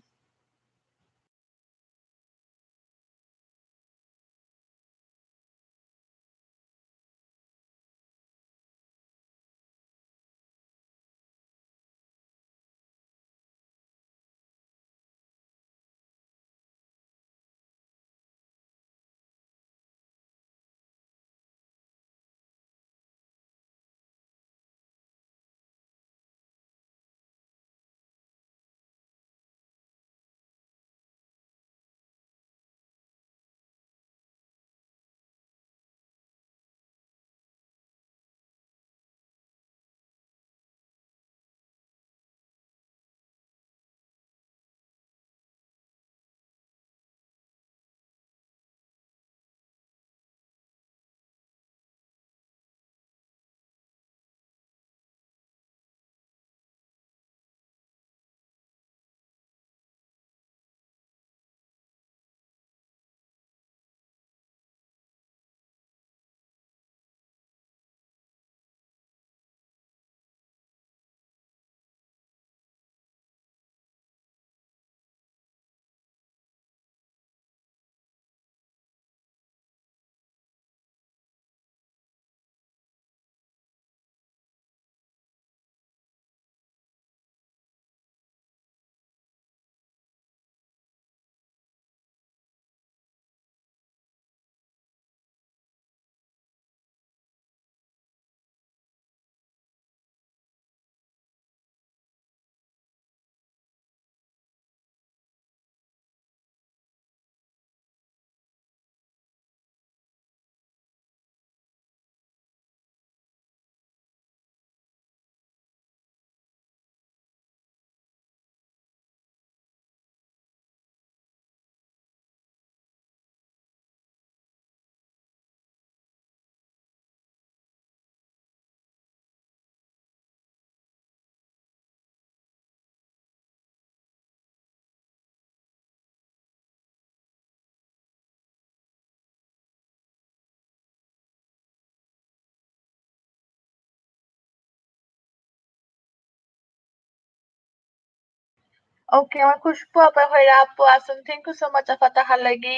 ওকে আমার খুশবু আপা হইরা আপু আছেন থ্যাংক ইউ সো মাচ আফা তাহার লাগি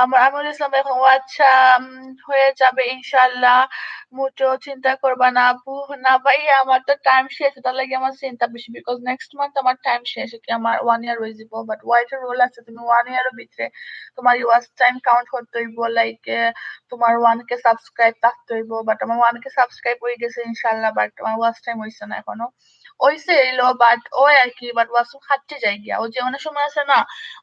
আমার আমিরুল ইসলাম এখন ও আচ্ছা হয়ে যাবে ইনশাল্লাহ মুটো চিন্তা করবা না আপু না ভাইয়া আমার তো টাইম শেষ তার লাগে আমার চিন্তা বেশি বিকজ নেক্সট মান্থ আমার টাইম শেষ কি আমার 1 ইয়ার হয়ে যাব বাট হোয়াইট রোল আছে তুমি 1 ইয়ারের ভিতরে তোমার ওয়াচ টাইম কাউন্ট করতে হইব লাইক তোমার 1K সাবস্ক্রাইব থাকতে হইব বাট আমার 1K সাবস্ক্রাইব হয়ে গেছে ইনশাল্লাহ বাট আমার ওয়াচ টাইম হইছে না এখনো হইছে এলো বাট ওই আরকি বাট ওয়াসু খাচ্ছে যাই গিয়া। ওই যে অনেক সময় আছে না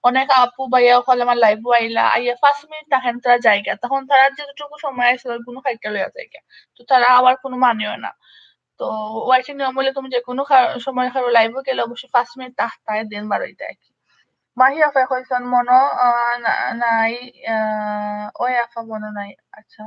অনেক আপু ভাইয়া হল আমার লাইভ আইলা আইয়া 5 মিনিট থাকেন তারা জায়গা তখন তারা যেটুকু সময় আছে ওইগুলো খাইতে লইয়া জায়গা তো তারা আবার কোনো মানেও না তো ওয়াইটিং নিয়ম হলে তুমি যে কোনো সময় কারো লাইভে গেলে অবশ্যই 5 মিনিট তাহতায় দেন বারোইতে আর কি মাহি আফা কইসন মনো নাই ওই আফা মনো নাই আচ্ছা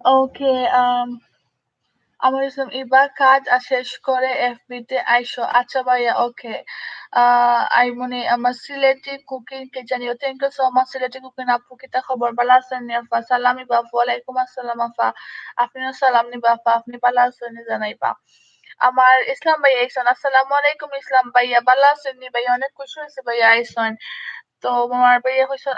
Okay, আমার ইসলাম এবার কাজ শেষ করে এফবিতে আইসো। আচ্ছা ভাইয়া, ওকে। আই মানে আমার সিলেটি কুকিং কে জানিও। Thank you so much Sylheti cooking আপু, কিতা খবর? বালা আছেন নি আপা? সালামি বাপু, ওয়ালাইকুম আসসালাম আপা। আপনিও সালাম নিবা আপা, আপনি বালা আছেন নি জানাইবা। আমার ইসলাম ভাইয়া আইসন। আসসালামু আলাইকুম ইসলাম ভাইয়া, বালা আছেন নি ভাইয়া? অনেক খুশি হয়েছে ভাইয়া আইসন। তো আমার ভাইয়া হইসন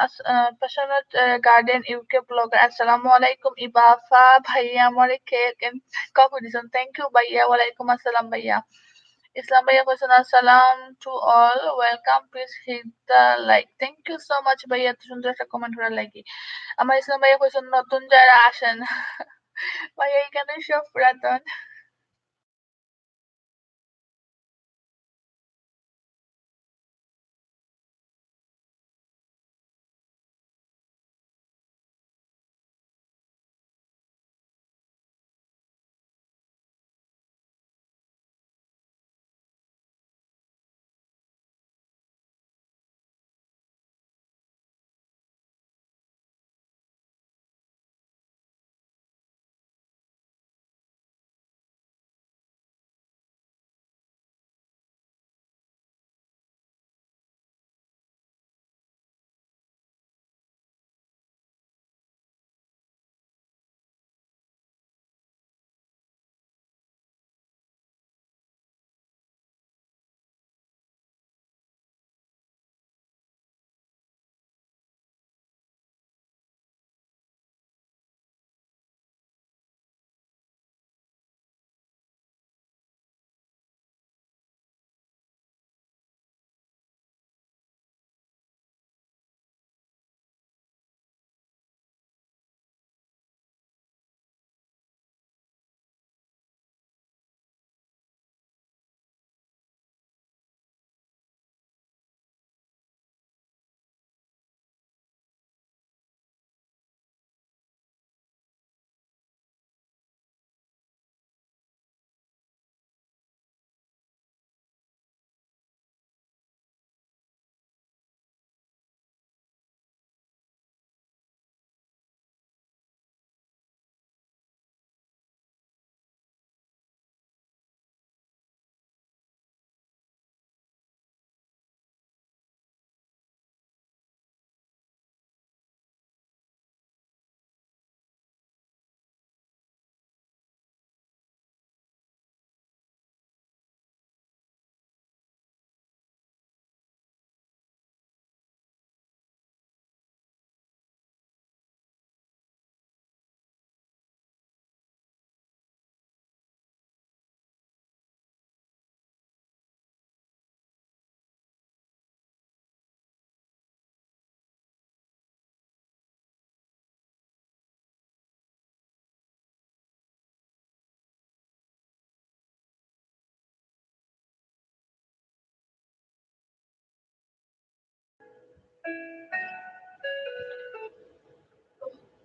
প্যাশনেট গার্ডেন ইউকে ব্লগার। আসসালামু আলাইকুম ইবা আফা, ভাইয়া আমারে কেক এন্ড কফি দিছেন। থ্যাংক ইউ ভাইয়া, ওয়ালাইকুম আসসালাম ভাইয়া। ইসলাম ভাইয়া কইছেন আসসালাম to all, welcome, please hit the like. Thank you so much ভাইয়া, এত সুন্দর একটা কমেন্ট করার লাগি। আমার ইসলাম ভাইয়া কইছেন নতুন যারা আসেন ভাইয়া এখানে সব পুরাতন।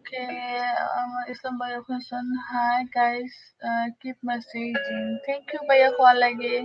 Okay, Islam Bhaiya question. Hi guys, keep messaging. Thank you Bhaiya call lagi.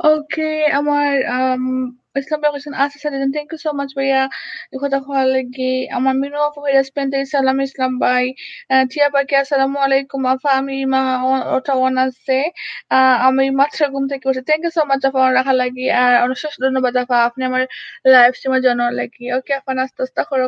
Okay, আমার Islam question আছে sir thank you so much ভাইয়া এই কথা কওয়ার লাগি আমার মিনু আপু ভাইয়া স্পেন্ড সালাম ইসলাম ভাই টিয়া পাখি আসসালামু আলাইকুম আফা আমি মা ওটা ওয়ান আছে আমি মাত্র ঘুম থেকে উঠে থ্যাংক ইউ সো মাচ আফা আমার রাখা লাগি আর অনেক ধন্যবাদ আফা আপনি আমার লাইভ স্ট্রিমের জন্য লাগি ওকে আফা নাস্তা টাস্তা করো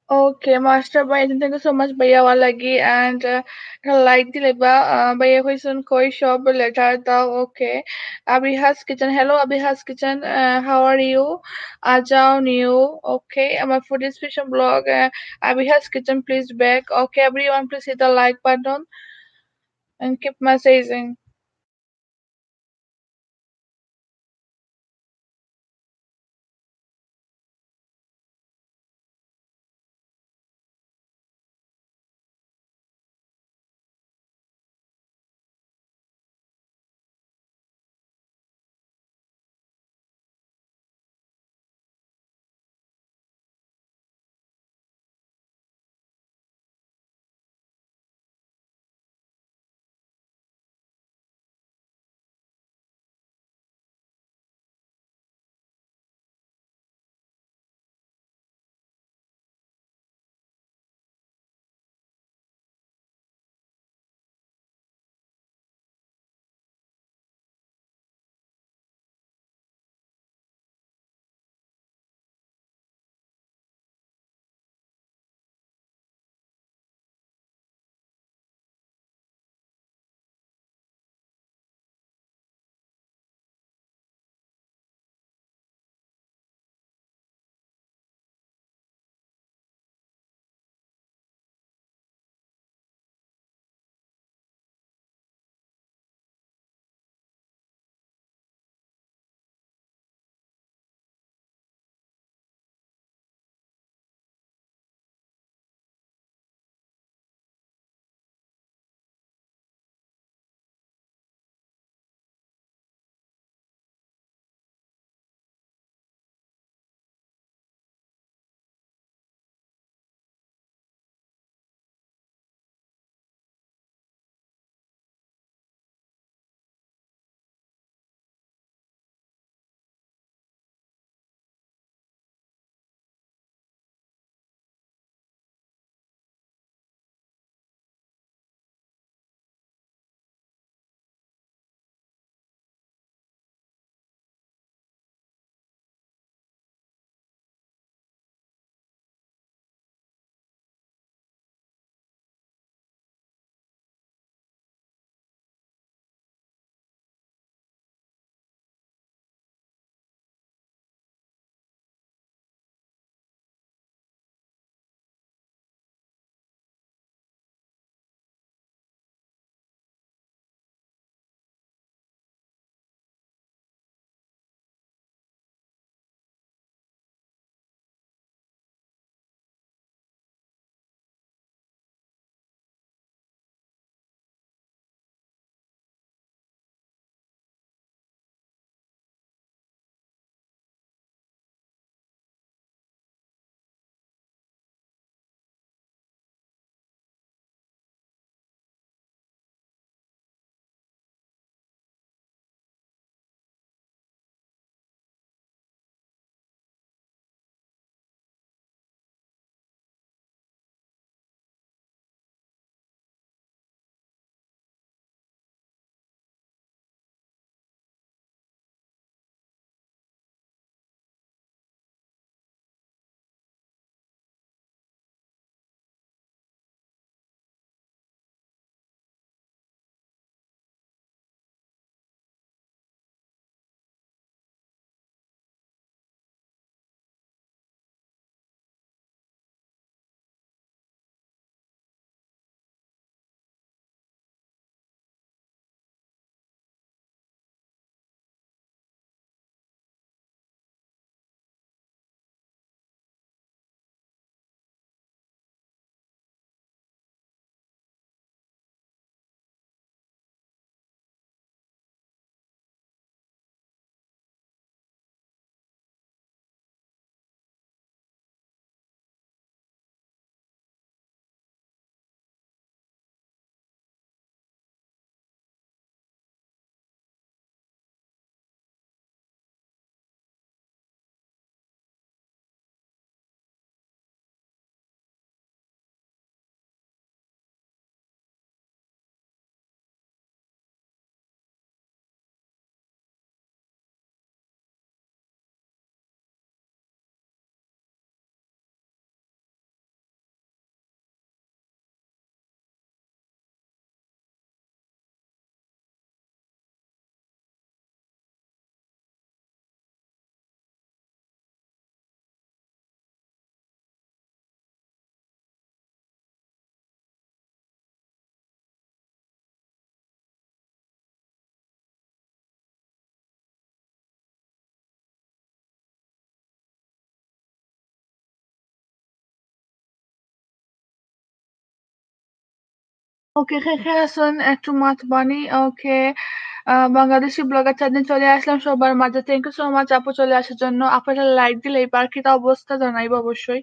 Okay, Master Bhai, thank you so much, Bhaiya Walagi, and like the leba, Bhaiya question koi shop letter tao. Okay, Abhiha's kitchen. Hello, Abhiha's kitchen. How are you? Ajao new. Okay, my food is fiction blog. Abhiha's kitchen, please back. Okay, everyone, please hit the like button and keep messaging. ওকে, খেয়ে আসুন একটু মাছ বানি। ওকে। Bangladeshi blogger ৪ দিন চলে আসলাম সবার মাঝে। Thank you so much আপু চলে আসার জন্য। আপনারা লাইক দিলে এই পাখিটা অবস্থা জানাইবো অবশ্যই।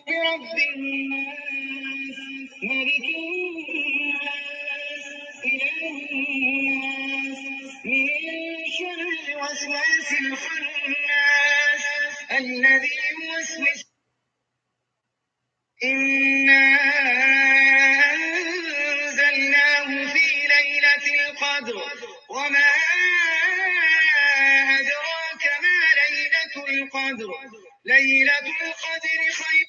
برب الناس ملك الناس إله الناس من شر الوسواس الخناس الذي يوسوس إنا أنزلناه في ليلة القدر وما أدراك ما ليلة القدر ليلة القدر خير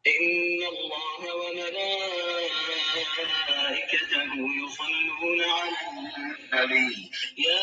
إن الله وملائكته يصلون على النبي يا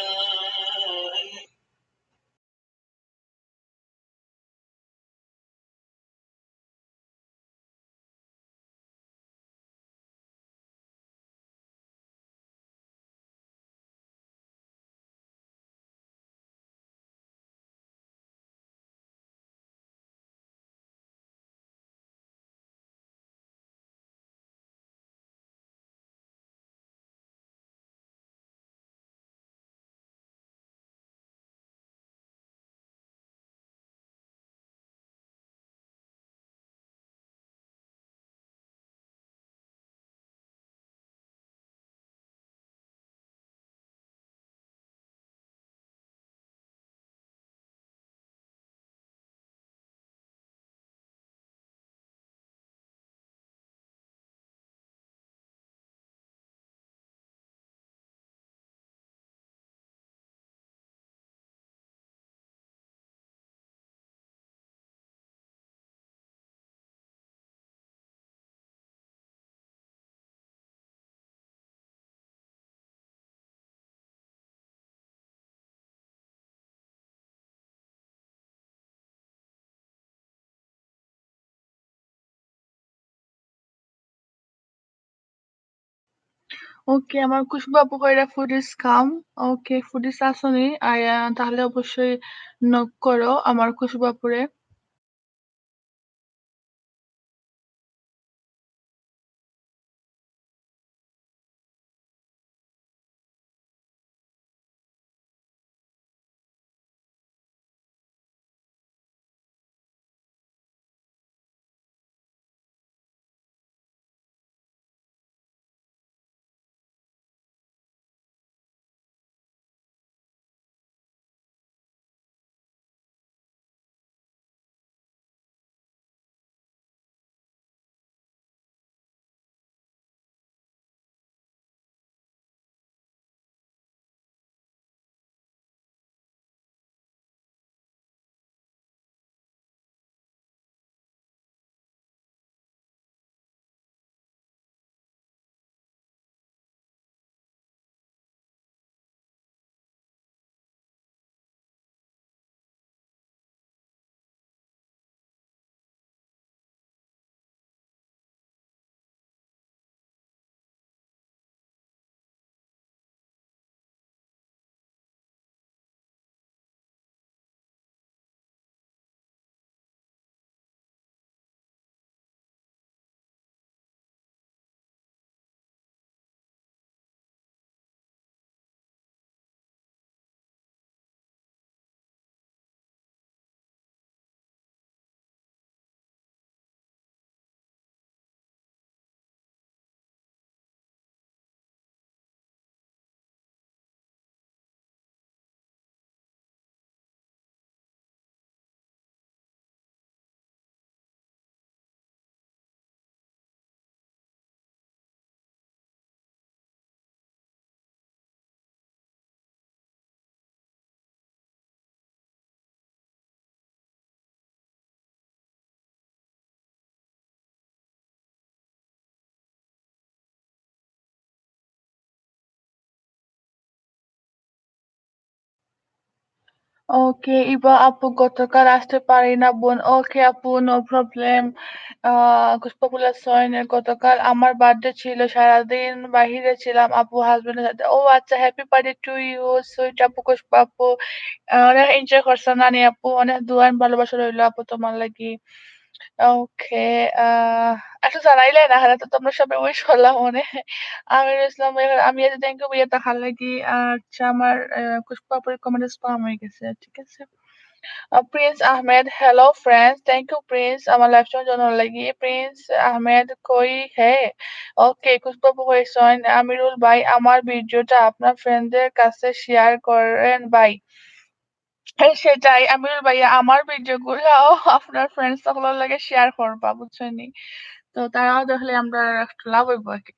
ওকে, আমার খুশবু আপু কইরা ফুডিজ কাম। ওকে, ফুডিজ আসনি? তাহলে অবশ্যই নক করো আমার খুশবু আপুরে। ওকে, ইবা আপু গতকাল আসতে পারি না বোন। ওকে আপু, নো প্রবলেম। পুষ্পকুলাসয়নের গতকাল আমার বার্থডে ছিল, সারাদিন বাহিরে ছিলাম আপু হাজবেন্ডের সাথে। ও আচ্ছা, happy birthday to you sweet আপু পুষ্পা আপু। অনেক এনজয় করছো নানি আপু, অনেক দোয়ান ভালোবাসা রইলো আপু তোমার লাগি। ওকে, একটু জানাইলে না হলে তো তোমরা সবাই উইশ করলাম মনে। আমির ইসলাম আমি আজ থ্যাংক ইউ ভাইয়া তাহার লাগি। আচ্ছা, আমার পুষ্পা আপুর কমেন্ট স্পাম হয়ে গেছে, ঠিক আছে। Prince Ahmed, hello friends, thank you Prince আমার লাইভ জন্য লাগি। প্রিন্স আহমেদ কই হে? ওকে, পুষ্পা আপু কইছেন আমিরুল ভাই আমার ভিডিওটা আপনার ফ্রেন্ডদের কাছে শেয়ার করেন ভাই। হ্যাঁ, সেটাই আমিরুল ভাইয়া, আমার ভিডিও গুলাও আপনার ফ্রেন্ডস সকলের লাগে শেয়ার করবা বুঝছনি। তো তারাও দেখলে আমরা একটু লাভ হইব আরকি।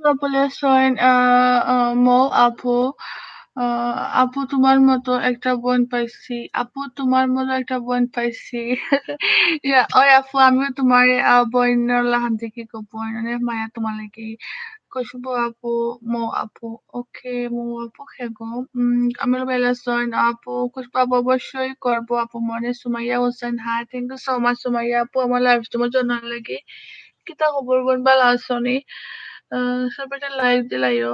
পপুলেশন মৌ আপু আপু তোমার মতো একটা বোন পাইছি। আপু তোমার মতো একটা বোন পাইছি। ওই আপু আমিও তোমার বইনের লাহান থেকে বোন অনেক মায়া তোমার লাগি। Kushbu Apo, Mo Apo, okay, Mo Apo খেগো আমি বেলাসন আপু খুশবু আপু অবশ্যই করবো আপু মনে Sumaiya Hossain hi thank you so much Sumaiya আপু আমার লাইভ তোমার জন্য লাগে কিতা খবর বোন বালা আসনি সবাই লাইভ দিলাইও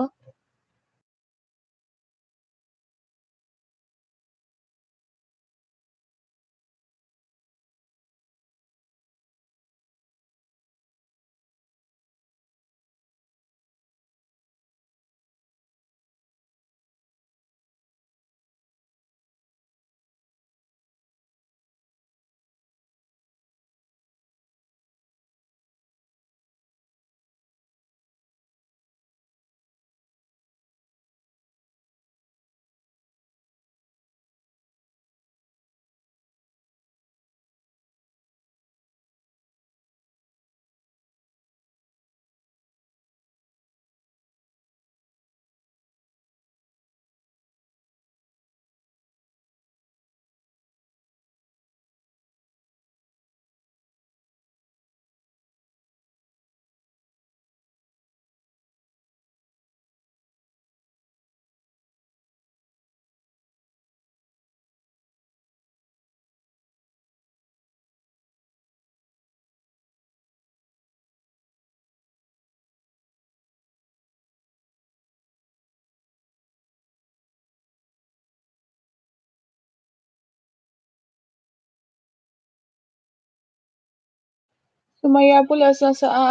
সুমাইয়া আপু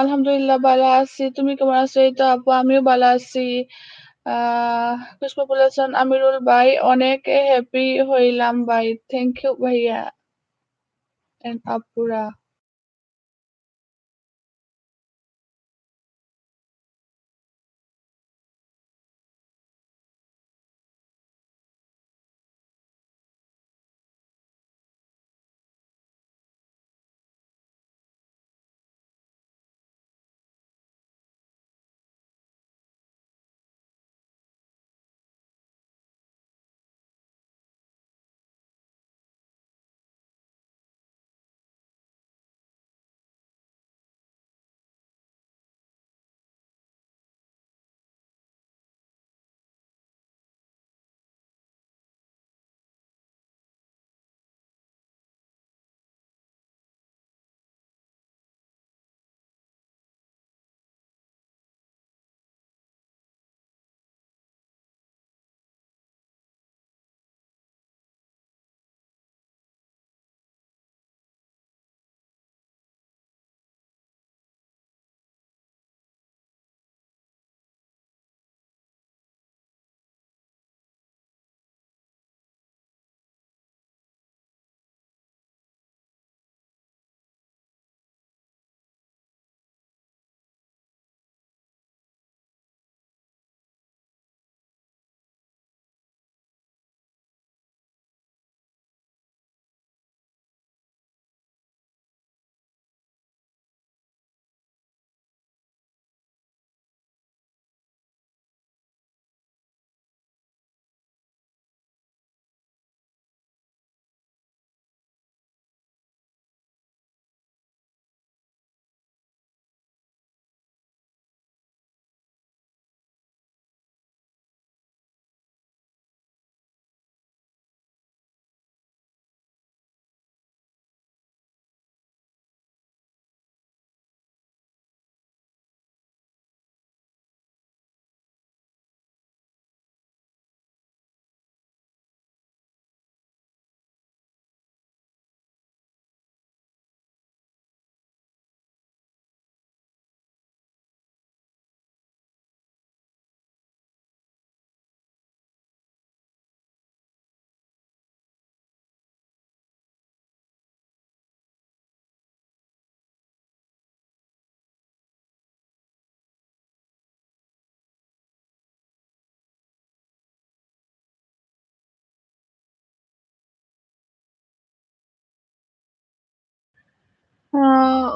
আলহামদুলিল্লাহ ভালো আছি তুমি কেমন আছো এই তো আপু আমিও ভালো আছি পুষ্পা বলেছেন আমিরুল ভাই অনেক হ্যাপি হইলাম ভাই থ্যাংক ইউ ভাইয়া এন্ড আপুরা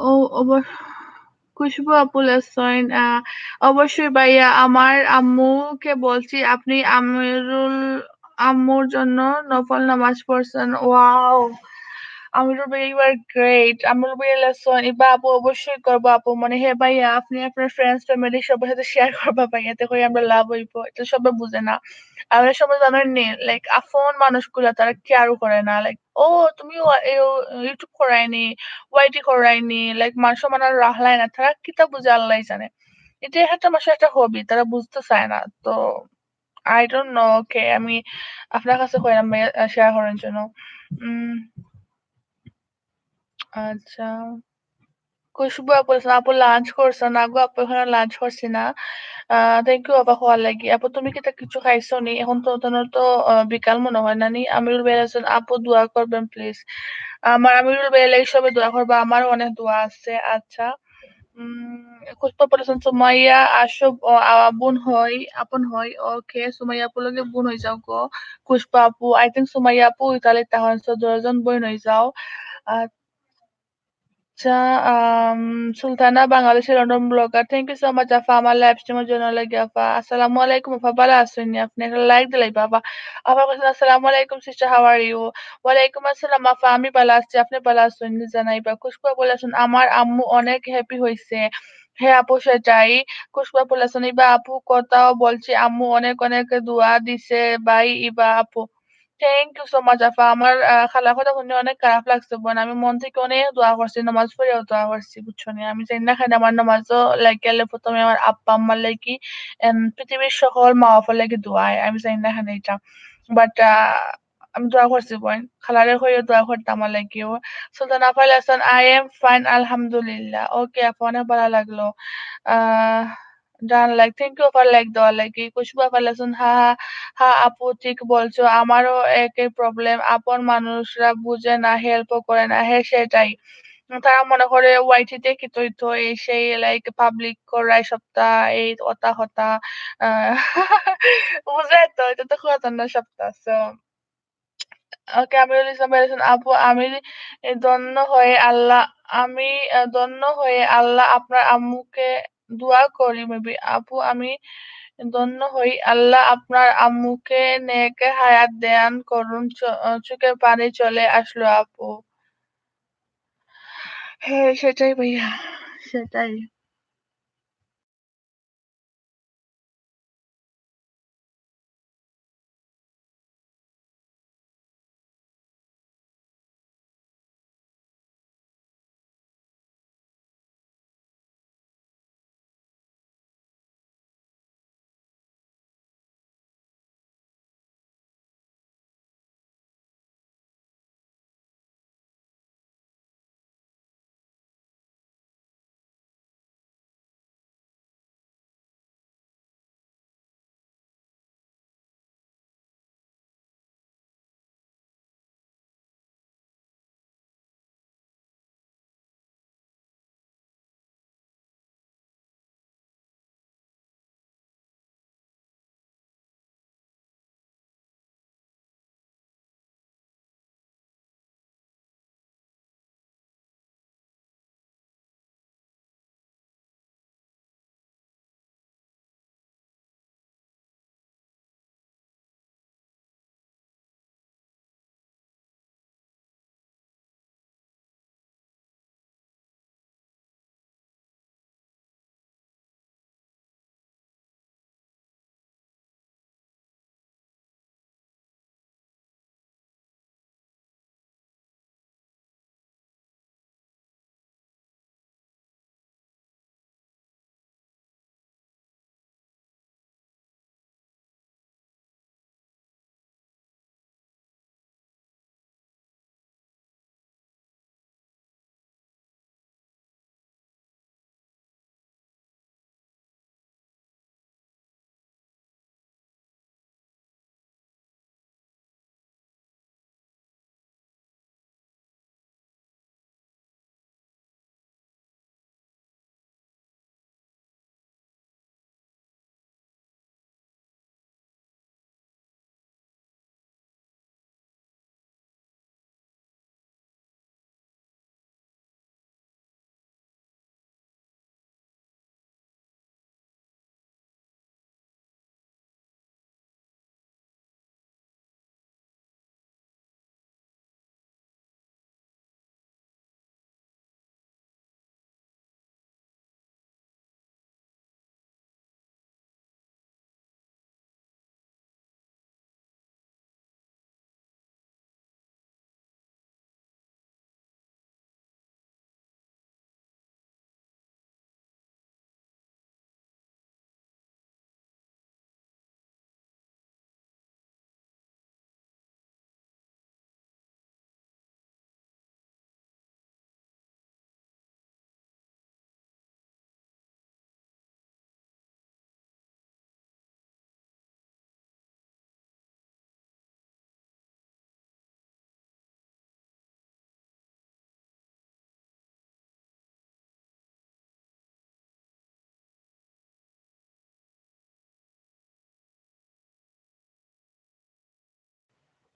ও অবশ্য খুশবু আপু লেসন অবশ্যই ভাইয়া আমার আম্মুকে বলছি আপনি আম্মুর জন্য নফল নামাজ পড়ছেন। ওয়াও! আমিরুল ভাইয়া ইউ আর গ্রেট। আমিরুল ভাইয়া লেসন এবার আপু অবশ্যই করবো আপু। মানে হে ভাইয়া আপনি আপনার ফ্রেন্ডস ফ্যামিলি সবার সাথে শেয়ার করবা ভাইয়া। এতে করে আমরা লাভ হইব। এটা সবাই বুঝে না। আমরা সবাই জানেননি লাইক আফন মানুষগুলা তারা কেয়ারও করে না। লাইক ও তুমি ইউটিউব করায়নি, ওয়াইটি করায়নি, লাইক মানুষ মানে রাহলাই না। তারা কিতা বুঝে আল্লাহ জানে। এটা একটা মানুষের একটা হবি। তারা বুঝতে চায় না। তো আই ডোন্ট নো ওকে আমি আপনার কাছে কইলাম ভাইয়া শেয়ার করার জন্য। উম আচ্ছা। খুশবু আপু বলছেন, আপু লাঞ্চ করছো না গো? আপু এখনো লাঞ্চ করছি না। থ্যাংক ইউ আপা খোয়ার লাগি। আপু তুমি কি তা কিছু খাইছো নি? এখন তো তোমার তো বিকাল মনে হয় না নি? আমিরুল ভাই আছেন, আপু দোয়া করবেন প্লিজ। আমার আমিরুল ভাইয়ের লাগি সবাই দোয়া করবা। আমারও অনেক দোয়া আছে। আচ্ছা। খুশবু বলেছেন সুমাইয়া আসো বোন হই, আপন হই। ওকে সুমাইয়া আপুর লগে বোন হই যাও গো। খুশবু আপু আই থিংক সুমাইয়া আপু ইতালিতে তাহলে তো ২ জন বোন হই যাও। আচ্ছা, সুলতানা বাংলাদেশের London blogger. Thank you so much আফা আমার লাইভ স্ট্রিমের জন্য লাগি আফা। আসসালামু আলাইকুম আফা ভালো আছেন নি আপনি? একটা লাইক দিলাই বাবা। আফা বলছেন আসসালামু আলাইকুম সিস্টার হাউ আর ইউ? ওয়ালাইকুম আসসালাম আফা আমি ভালো আছি। আপনি ভালো আছেন নি জানাইবা। খুশবু বলেছেন আমার আম্মু অনেক হ্যাপি হইছে। হ্যাঁ আপু সেটাই। খুশবু বলেছেন ইবা আপু কথাও বলছি আম্মু অনেক অনেক দোয়া দিছে বাই ইবা আপু। থ্যাংক ইউ সো মাচ আফা। আমার খালার কথা শুনে অনেক খারাপ লাগছে বোন। আমি মন থেকে অনেক দোয়া করছি। নামাজ পড়েও দোয়া করছি বুঝছো নি? আমি জানি না খালি আমার নামাজও লাইক গেলে ১ম এ আমার আব্বা-আম্মার লাগি পৃথিবীর সকল মা-বাবার লাগি দোয়া হয়। আমি জানি না খালি এটা। বাট আমি দোয়া করছি বোন। খালারে কইও দোয়া করতে আমার লাগিও। সুলতানা আফা লেসন I am fine আলহামদুলিল্লাহ। ওকে আপু অনেক ভালো লাগলো। আহ ডান like thank you Apa like দেওয়ার লাগি। খুশবু আফা লেসন হ্যাঁ আপু ঠিক বলছো। আমারও একই প্রবলেম। আপন মানুষরা বুঝে না, হেল্পও করে না। হ্যাঁ, সেটাই। তারা মনে করে ওয়াইটিতে কি তথ্য এই সেই লাইক পাবলিক করায় সপ্তাহ এই অতা হতা আ বুঝাই তো এটা তো খোয়াতান্ন সপ্তাহ। সো ওকে আমিরুল ইসলাম বলেছেন, আপু আমি ধন্য হয়ে আল্লাহ আমি ধন্য হয়ে আল্লাহ আপনার আম্মুকে দোয়া করি মেবি আপু আমি ধন্য হই আল্লাহ আপনার আম্মুকে নেক হায়াত দান করুন। চোখের পানি চলে আসলো আপু। হ্যাঁ, সেটাই ভাইয়া, সেটাই।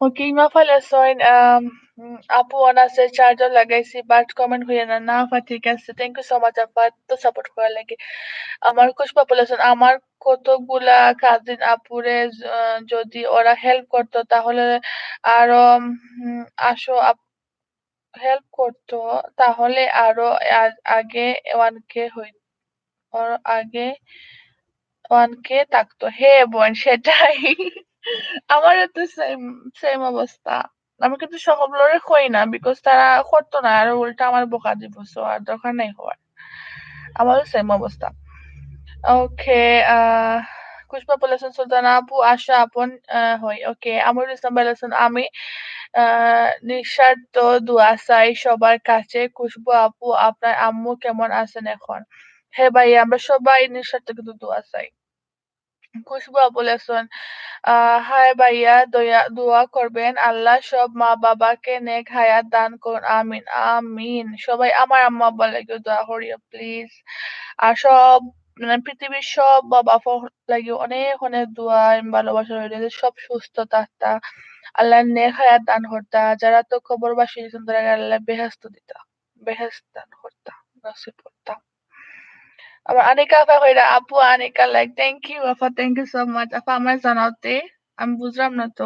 Okay, nga pala son, আপু আছে চার্জার লাগাইছি বাট কমেন্ট হইয়া না না আপা ঠিক আছে থ্যাংক ইউ সো মাচ আপা তো সাপোর্ট করার লাগে আমার কোচ পপুলেশন আমার কতগুলা কাজিন আপুরে যদি ওরা হেল্প করতো তাহলে আরো উম, আসো হেল্প করতো তাহলে আরো আগে 1K হই ওর আগে 1K থাকতো হে বোন সেটাই আমারও তো সেম সেম অবস্থা আমি কিন্তু সকলের কই না বিকজ তারা করতো না আর উল্টা আমার বকা দিব সো আর দরকার নাই হওয়ার আমারও সেম অবস্থা ওকে কুচবা বলেছেন সুলতানা আপু আশা আপন হই ওকে আমরুল ইসলাম বলেছেন আমি নিঃস্বার্থ দোয়া চাই সবার কাছে খুশবু আপু আপনার আম্মু কেমন আছেন এখন হ্যাঁ ভাই আমরা সবাই নিঃস্বার্থ কিন্তু দোয়া চাই খুশবু আপু বলেছেন হায় ভাইয়া দোয়া করবেন আল্লাহ সব মা বাবাকে নেক হায়াত দান করুন আমিন আমিন সবাই আমার আম্মা আব্বার লাগে দোয়া করিও প্লিজ আর সব মানে পৃথিবীর সব বাবা লাগে অনেক অনেক দোয়া ভালোবাসা রইল যে সব সুস্থ থাকতা আল্লাহ নেক হায়াত দান করতা যারা তো কবরবাসী হয়েছেন তারা আল্লাহ বেহেস্ত দিতা বেহেস্ত দান করতা নসিব করতা আবার আনিকা আপা কইরা আপু আনিকা লাইক থ্যাংক ইউ আপা থ্যাংক ইউ সো মাচ আপা আমার জানাতে আমি বুঝলাম না তো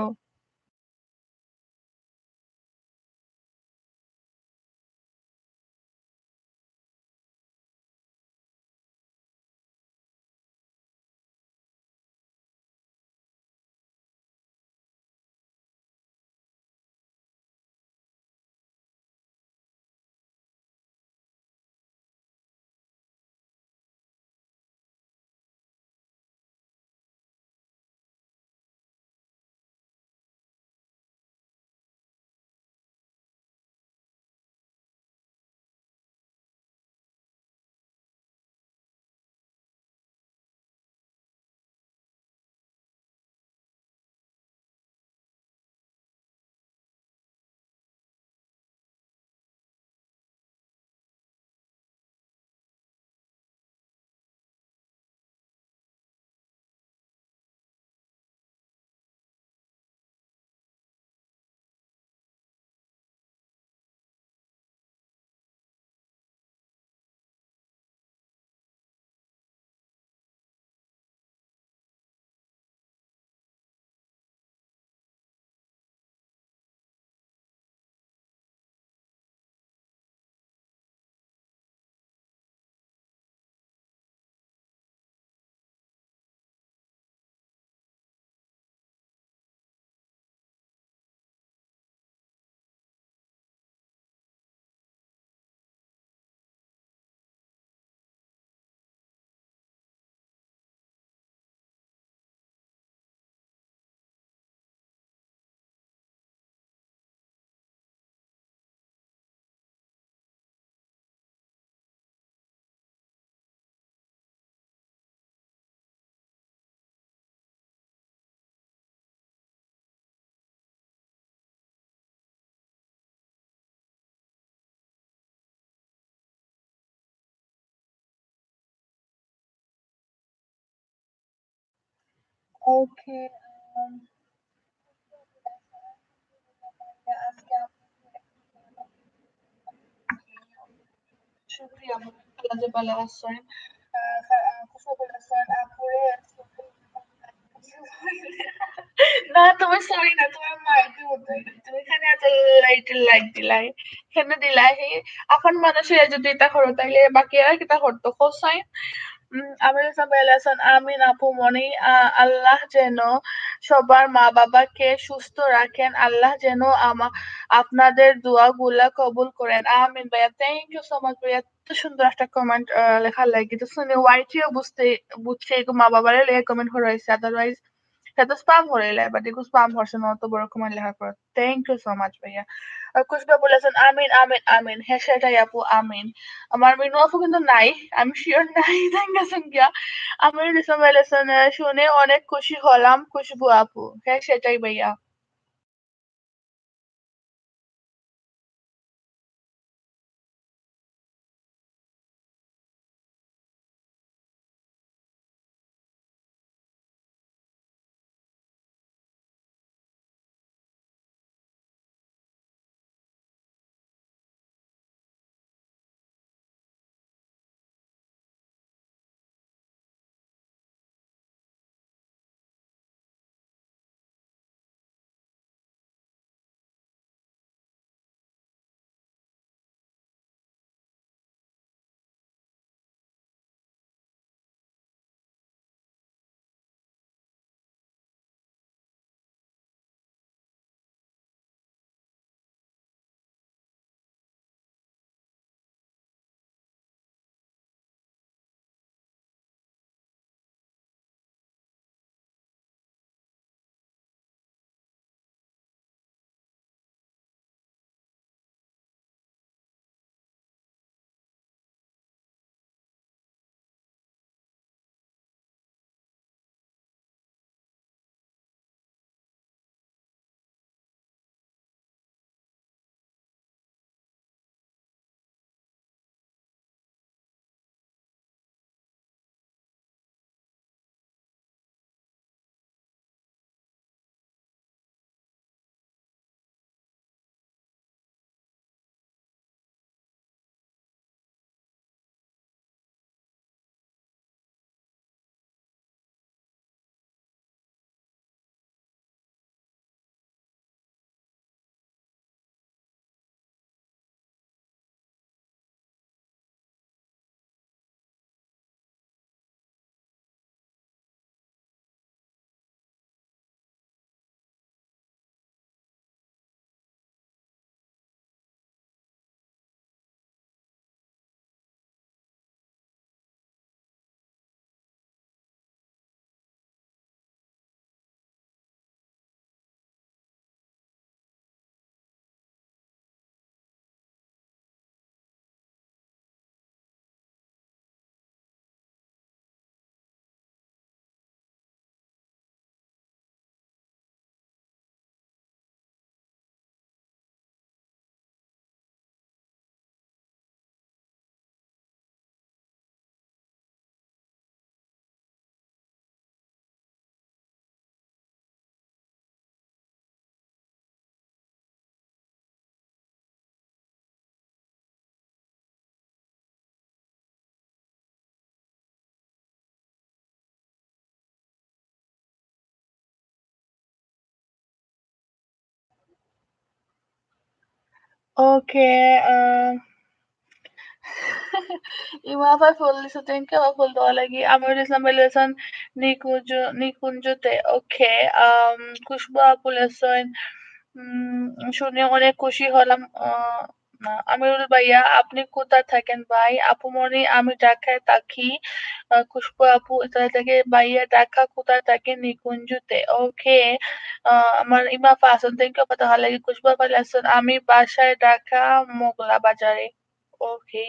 ওকে আজকে শুক্রিয়া আল্লাহ যে ভালো আছেন কুশল বলেছেন আপুরে না তুমি সরি না তোমার মাইতে হতো তুমি এখানে এত লাইট দিলাই এখানে দিলাই এখন মানুষের যদি এটা করো তাইলে বাকি আর কিতা করতো কোসাই আমির সাহেব আছেন আমিন আপু মনি আল্লাহ যেন সবার মা বাবাকে সুস্থ রাখেন আল্লাহ যেন আপনাদের দোয়াগুলা কবুল করেন আমিন ভাইয়া থ্যাংক ইউ সো মাচ ভাইয়া এত সুন্দর একটা কমেন্ট লেখার লাগে তো শুনে ওয়াইটিও বুঝছে এরকম মা বাবারে লেগে কমেন্ট করে রয়েছে আদারওয়াইজ সেটা স্পাম হলে বাট এগুলো স্পাম হচ্ছে না অত বড় কমেন্ট লেখার পর থ্যাংক ইউ সো মাচ ভাইয়া আর কুশবা বলেছেন আমিন আমিন আমিন হ্যাঁ সেটাই আপু আমিন আমার মিনু আপু কিন্তু নাই আমি শিওর নাই দেখা সংখ্যা আমি রিসমাইলেশন শুনে অনেক খুশি হলাম খুশবু আপু হ্যাঁ সেটাই ভাইয়া Okay, Imafay Fultolagi, Amurism lesson, Nikunjute, okay, Kushba Puleson, শুনে অনেক খুশি হলাম। আমিরুল ভাইয়া আপনি কোথায় থাকেন ভাই? আপু মনি আমি ঢাকায় থাকি। খুশবু আপু ইতালি থেকে ভাইয়া ঢাকা কোথায় থাকেন? নিকুঞ্জতে। ওকে। আমার ইমাফা হাসান থ্যাংক ইউ আপা তাহলে খুশবু আপা লেসন আমি বাসায় ঢাকা মোগলা বাজারে। ওকে।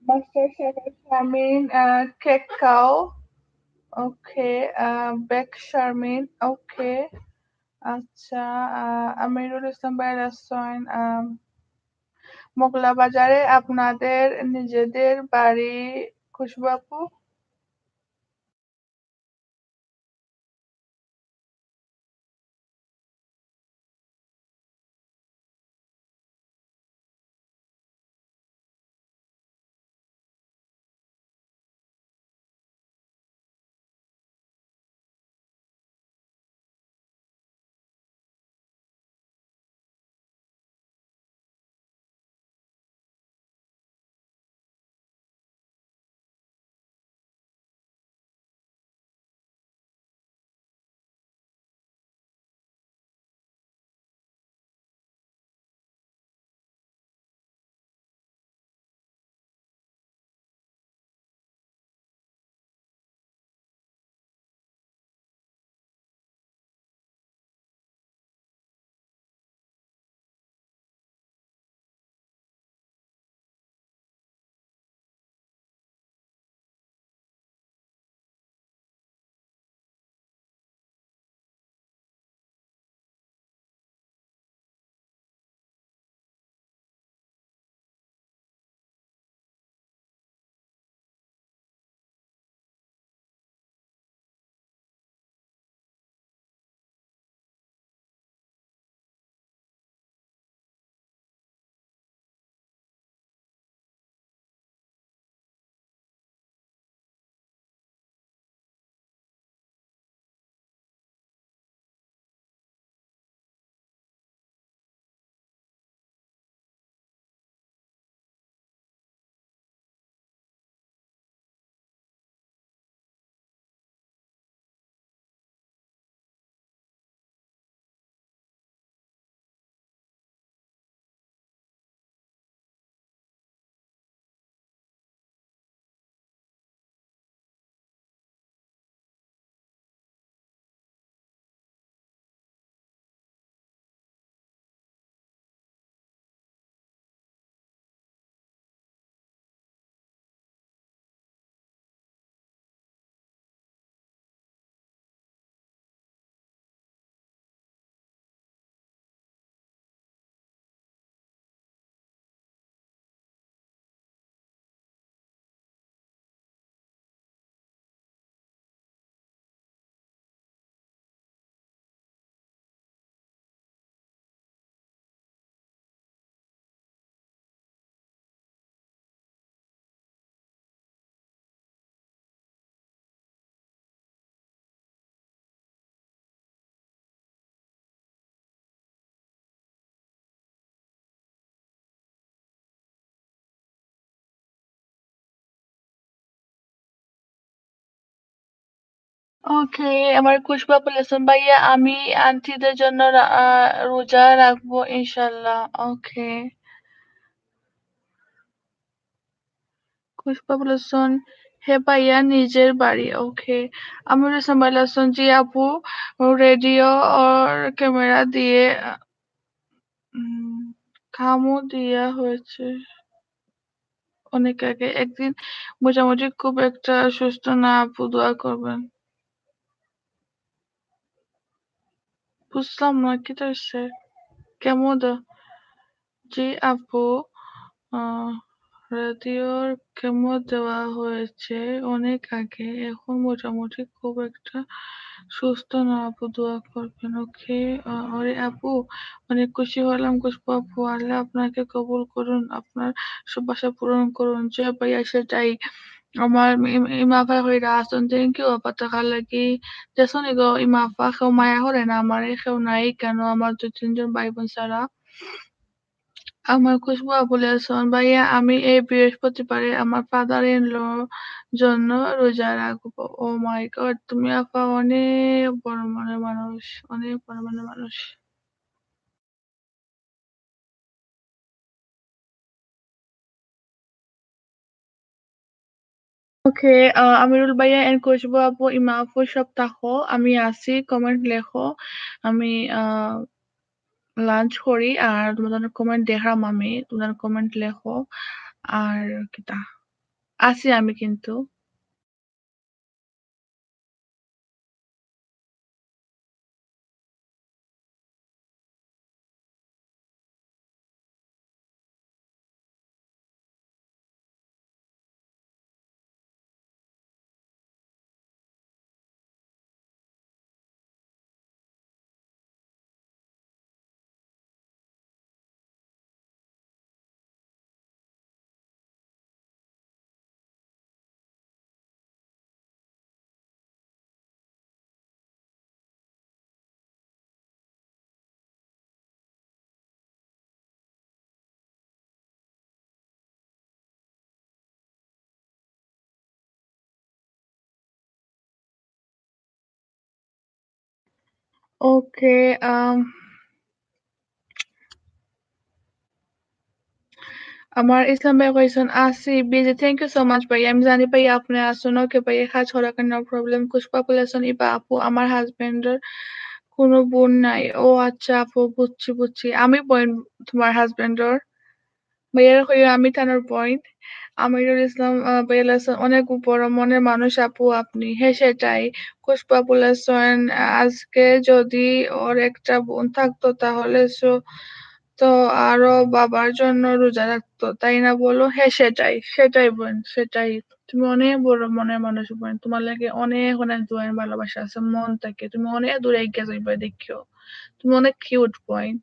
Master Chef Charmin, Cacao, okay, Beck Charmin, okay, আচ্ছা, আমিরুল ইসলাম ভাই রেস্টুরেন্ট, মোগলা বাজারে আপনাদের নিজেদের বাড়ি খুশবু আপু? ওকে, আমার খুশবা বলেছেন, ভাইয়া আমি আন্টিদের জন্য রোজা রাখবো ইনশাল্লাহ। ওকে। খুশবা বলেছেন, হে ভাইয়া নিজের বাড়ি। ওকে। আমির হোসেন বলেছেন, জি আপু রেডিও ওর ক্যামেরা দিয়ে উম, খামু দিয়া হয়েছে অনেক আগে। একদিন মোটামুটি খুব একটা সুস্থ না আপু, দোয়া করবেন। বুঝলাম না কি হচ্ছে। কেমন? জি আপু আহ রেডিওর কেমো দেওয়া হয়েছে অনেক আগে। এখন মোটামুটি খুব একটা সুস্থ না আপু, দোয়া করবেন। ওকে। আরে আপু অনেক খুশি হলাম খুশবু আপু, আল্লাহ আপনাকে কবুল করুন, আপনার সব আশা পূরণ করুন। জয় ভাইয়া সেটাই। আমার ইমাফা হইরা আসুন, থ্যাংক ইউ আপা থাকার লাগি। দেশন গো ইমাফা কেউ মায়া হরে না, আমার কেউ নাই কেন, আমার 2-3 জন ভাই বোন ছাড়া। আমার খুশবু আপু বলেছেন, ভাইয়া আমি এই বৃহস্পতিবারে আমার ফাদার ইন ল জন্য রোজা রাখবো। ও মাই গড, তুমি আপা অনেক বড় মনের মানুষ, অনেক বড় মনের মানুষ। ওকে। আমিরুল ভাইয়া এন্ড খুশবু আপু ইমা আপু সব থাকো, আমি আছি, কমেন্ট লেখো। আমি লাঞ্চ করি আর তোমাদের কমেন্ট দেখাম, আমি তোমাদের কমেন্ট লেখো। আর কিতা আছি আমি কিন্তু। ওকে। আম আমার ইসলাম ভাই কইছেন আছি busy, thank you so much ভাই, আমি জানি ভাই আপনি আছেন। ওকে ভাই কাজ করার নো প্রবলেম। পুষ্পা বলেছেন, ইবা আপু আমার হাজবেন্ডের কোনো বোন নাই। ও আচ্ছা আপু, বুঝছি বুঝছি, আমি বোন তোমার হাজবেন্ডর। ভাইয়ার কইও আমি তানোর বোন। আমিরুল ইসলাম ভাইয়া বলেছেন, অনেক বড় মনের মানুষ আপু আপনি। হ্যাঁ সেটাই। পুষ্পা বলেছেন, আজকে যদি ওর একটা বোন থাকতো তাহলে তো আরো বাবার জন্য রোজা রাখতো, তাই না বলো? হ্যাঁ সেটাই, সেটাই বোন, সেটাই। তুমি অনেক বড় মনের মানুষ বোন, তোমার লাগে অনেক অনেক দোয়ার ভালোবাসা আছে মন থেকে, তুমি অনেক দূরে এগিয়ে যাইবা দেখিও। তুমি অনেক কিউট বোন।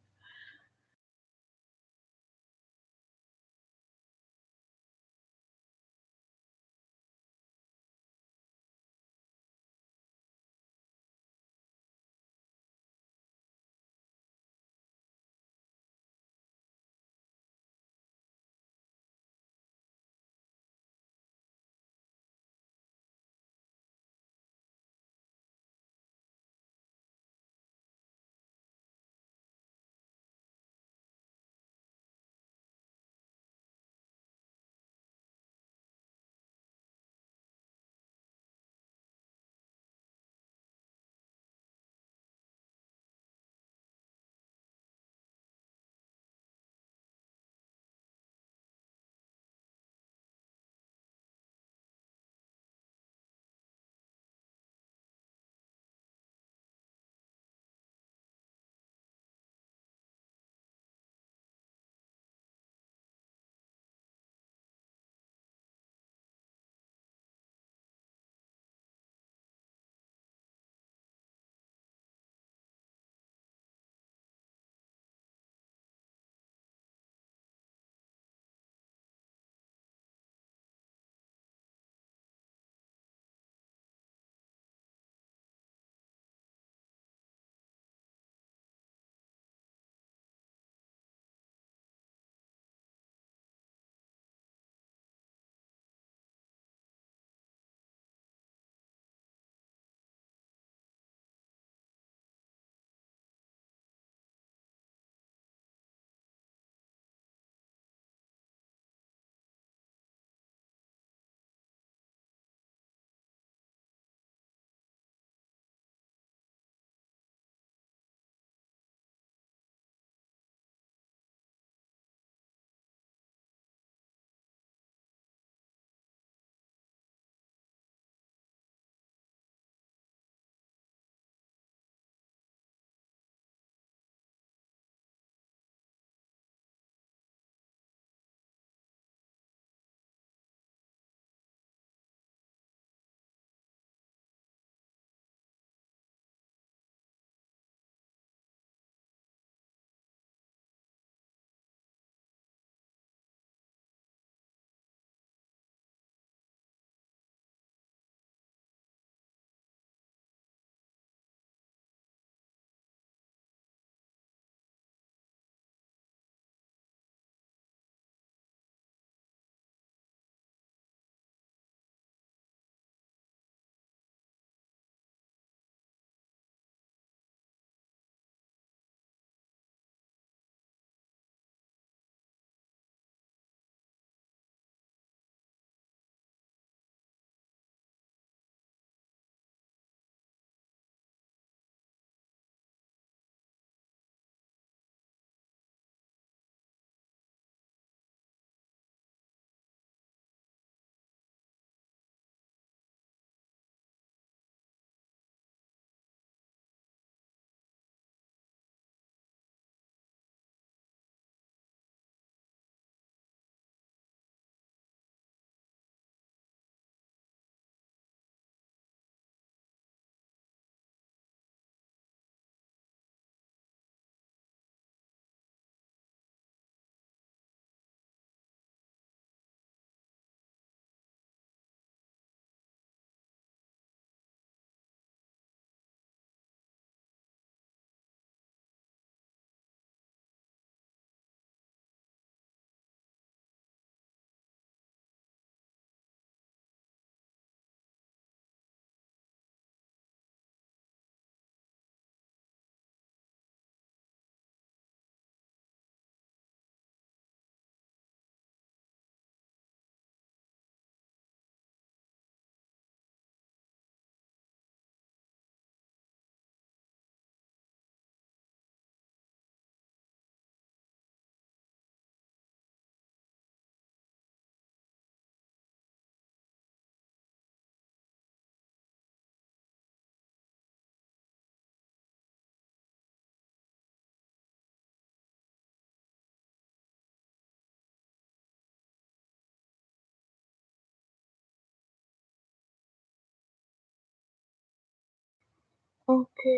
Oke,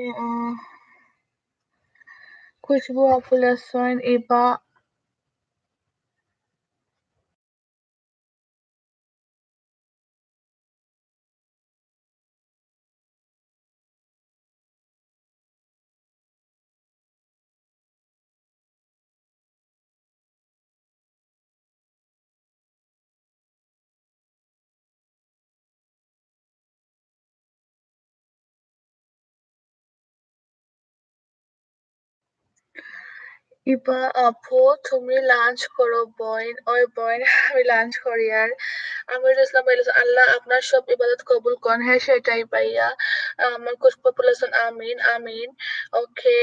खुशबू population iba iba আপু তুমি লাঞ্চ করো বইন ওই বইন আমি লাঞ্চ করি আর আমিরুল ইসলাম বলেছে আল্লাহ আপনার সব ইবাদত কবুল করেন হ্যাঁ সেটাই ভাইয়া আমার কুশপা বলেছেন আমিন আমিন ওকে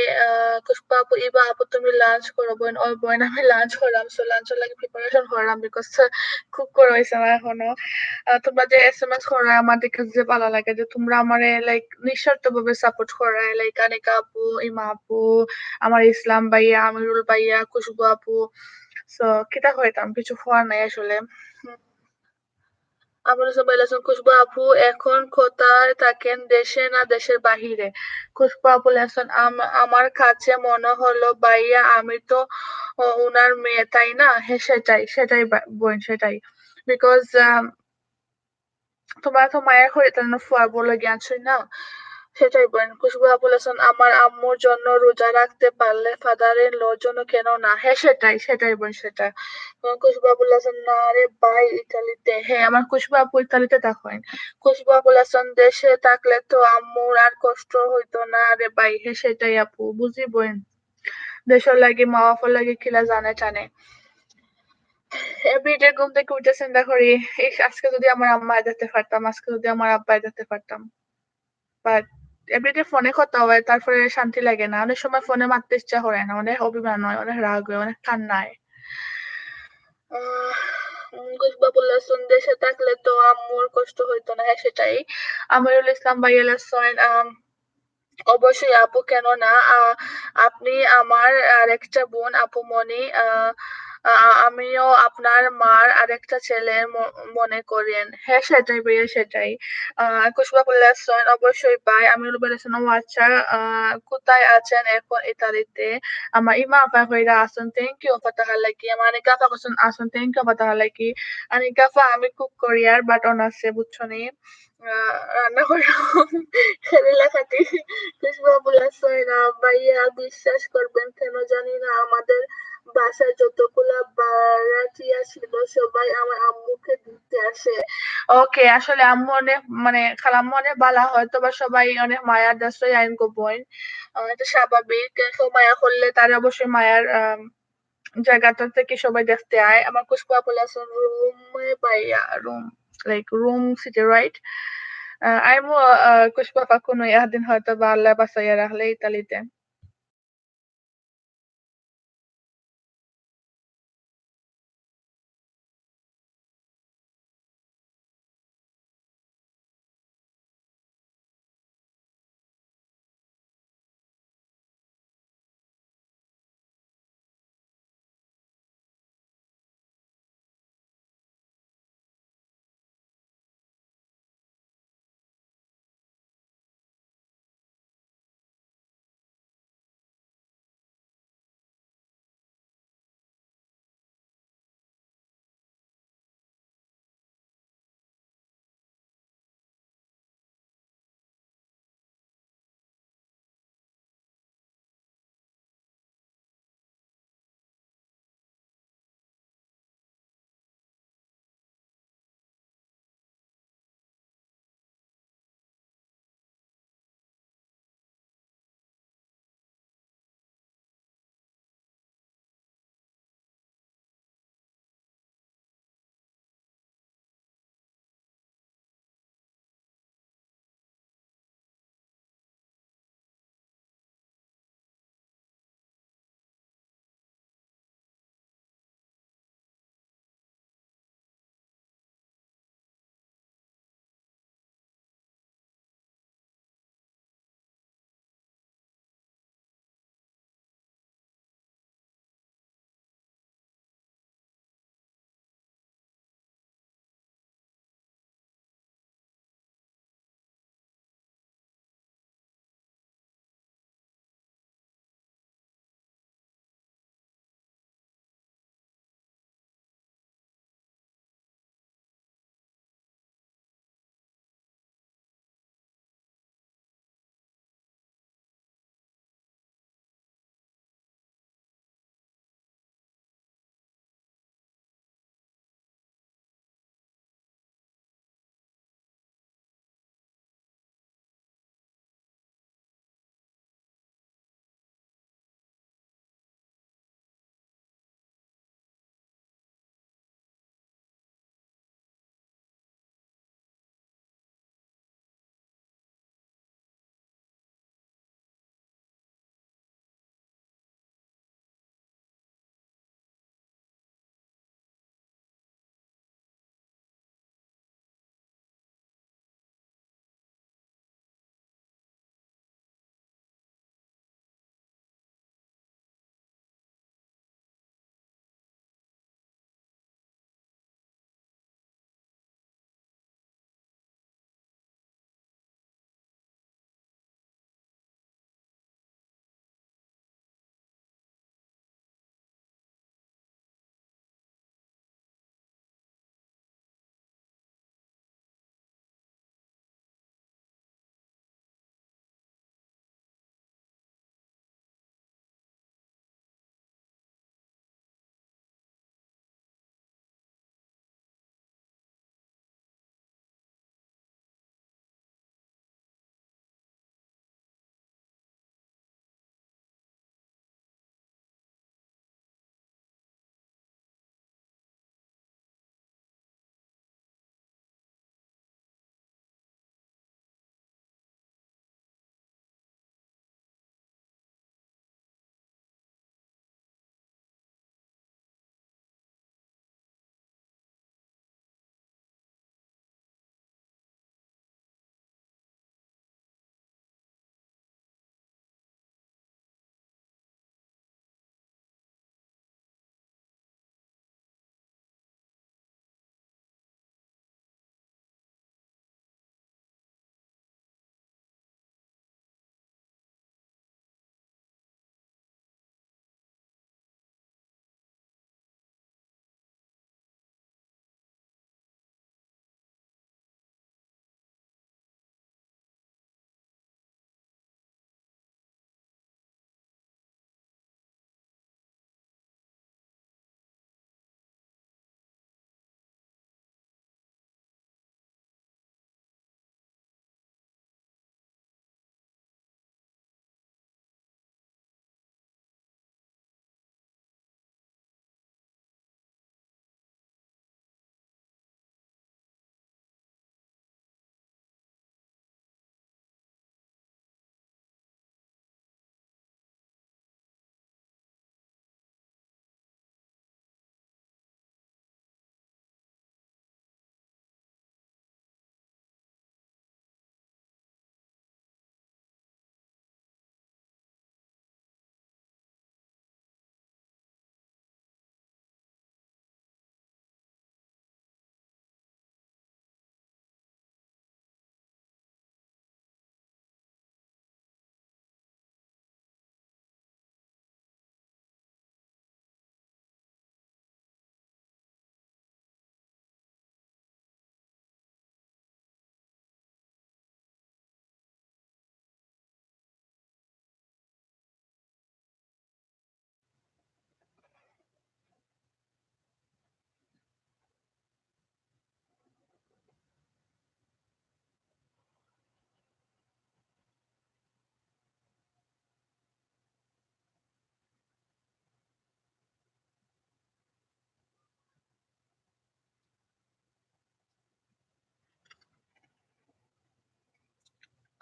কুশপা আপু ইবা আপু তুমি লাঞ্চ করো বইন ওই বইন আমি লাঞ্চ করলাম সো লাঞ্চের লাগে প্রিপারেশন করলাম বিকজ কুক করা হয়েছে আমার এখনো তোমরা যে এসএমএস করা আমার দেখে যে ভালো লাগে যে তোমরা আমারে লাইক নিঃস্বার্থ ভাবে সাপোর্ট করা লাইক আনিকা আপু ইমা আপু আমার ইসলাম ভাইয়া আমিরুল ভাইয়া খুশবু আপু সো কিতা হইতাম কিছু হওয়ার নাই আসলে আবুল হাসান বলেছেন খুশবু আপু এখন কোথায় থাকেন দেশে না দেশের বাহিরে খুশবু আপু বলেছেন আমার কাছে মনে হলো ভাইয়া আমি তো উনার মেয়ে তাই না হ্যাঁ সেটাই সেটাই বোন সেটাই বিকজ তোমার তো মায়ের হইতে না ফুয়া বলে গেছে না সেটাই বোন খুশবু আপু বলেছেন আমার আম্মুর জন্য রোজা রাখতে পারলে ফাদার ইন লর জন্য কেন না হ্যাঁ সেটাই সেটাই বোন সেটাই খুশবু আপু বলেছেন না রে ভাই ইতালিতে হ্যাঁ আমার খুশবু আপু ইতালিতে থাকেন খুশবু আপু বলেছেন দেশে থাকলে তো আম্মুর আর কষ্ট হইতো না রে ভাই হ্যাঁ সেটাই আপু বুঝি বোন দেশের লাগে মা বাবার লাগে খিলা জানে টানে এভরিডে ঘুম থেকে উঠে চিন্তা করি ইস আজকে যদি আমার আম্মা যেতে পারতাম আজকে যদি আমার আব্বা যেতে পারতাম বাট এভরিডে ফোনে কথা হয় তারপরে শান্তি লাগে না অনেক সময় ফোনে মারতে ইচ্ছা করে না অনেক অভিমান হয় অনেক রাগ হয় অনেক কান্নায় গুসবাবুল্লাহ দেশে থাকলে তো আম্মুর কষ্ট হইতো না হ্যাঁ সেটাই আমিরুল ইসলাম ভাইয়া লেসন অবশ্যই আপু কেন না আপনি আমার আরেকটা বোন আপু মনি আমিও আপনার মার আরেকটা ছেলে মনে করেন হ্যাঁ সেটাই ভাইয়া সেটাই কুশবা বলেছেন অবশ্যই পাই আমি বলেছেন ও আচ্ছা কোথায় আছেন এখন ইতালিতে আমার ইমা আপা হইরা আসুন থ্যাংক ইউ ফাতাহা লাগি আমার অনেক আপা কোসুন আসুন থ্যাংক ইউ ফাতাহা লাগি অনেক আপা আমি কুক করি আর বাট অন আছে বুঝছো নি রান্না করে খেলে খাতি খুশবা বলেছেন ভাইয়া বিশ্বাস করবেন কেন জানি না আমাদের বাসায় যতগুলা বারাটিয়া ছিল সবাই আমার আম্মুকে দিতে আসে ওকে আসলে আম্মু অনেক মানে খালাম্মু অনেক বালা হয়তো বা সবাই অনেক মায়ার দাসই আইন গোপন এটা স্বাভাবিক কেউ মায়া করলে তার অবশ্যই মায়ার জায়গাটা থেকে সবাই দেখতে আয় আমার কুশবা বলেছেন রুমে পাইয়া room like room city right IMO Kushba কোনো একদিন হয়তো বা আল্লাহ বাসাইয়া রাখলে ইতালিতে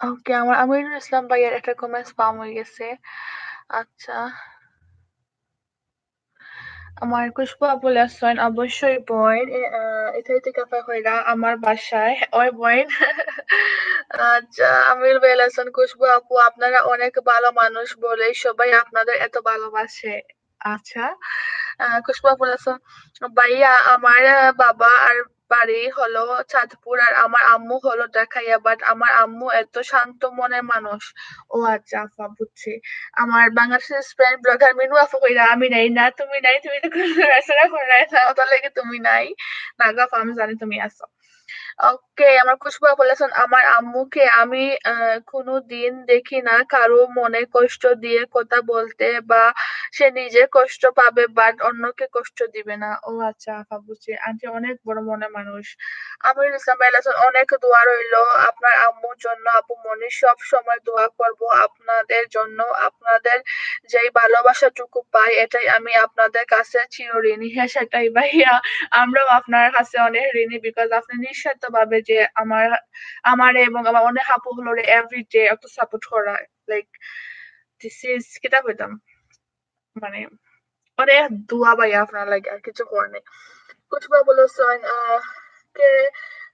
ওকে, আমার আমিরুল ইসলাম ভাইয়ার একটা কমেন্ট স্পাম হয়ে গেছে। আচ্ছা। আমার খুশবু আপু লেসন অবশ্যই বইন ইথাইতে কাফা কইরা আমার বাসায় ওই বইন। আচ্ছা, আমির ভাই লেসন খুশবু আপু আপনারা অনেক ভালো মানুষ বলেই সবাই আপনাদের এত ভালোবাসে। আচ্ছা। খুশবু আপু লেসন ভাইয়া আমার বাবা আর বাড়ি হলো চাঁদপুর আর আমার আম্মু হলো ঢাকাইয়া বাট আমার আম্মু এত শান্ত মনের মানুষ। ও আচ্ছা আফা বুঝছি। আমার বাংলাদেশের স্পেন ব্লগার মিনু আপু কইরা আমি নাই না তুমি নাই তুমি তো কোনো রেসরা করাই না ওটার লাগে তুমি নাই না গো আপা, আমি জানি তুমি আছো। ওকে, আমার খুশবু আপু বলেছেন আমার আম্মুকে আমি কোনোদিন দেখি না কারো মনে কষ্ট দিয়ে কথা বলতে বা সে নিজে কষ্ট পাবে বাট অন্যকে কষ্ট দিবে না। ও আচ্ছা আপা বুঝছি, আন্টি অনেক বড় মনের মানুষ। আমিরুল ইসলাম ভাই বলেছেন অনেক দোয়া রইলো আপনার আম্মুর জন্য আপু মনে সব সময় দোয়া করব আপনাদের জন্য। আপনাদের যেই ভালোবাসাটুকু পাই এটাই আমি আপনাদের কাছে চিরঋণী। হ্যাঁ সেটাই ভাইয়া, আমরাও আপনার কাছে অনেক ঋণী বিকজ আপনি নিঃস্বার্থভাবে যে আমারে এবং আমার অনেক আপু হলোরে এভরিডে এত সাপোর্ট করা। লাইক দিস ইজ কিতা কইতাম, মানে অনেক দোয়া ভাইয়া আপনার লাগে, আর কিছু করার নেই। পুষ্পা বলেছেন কে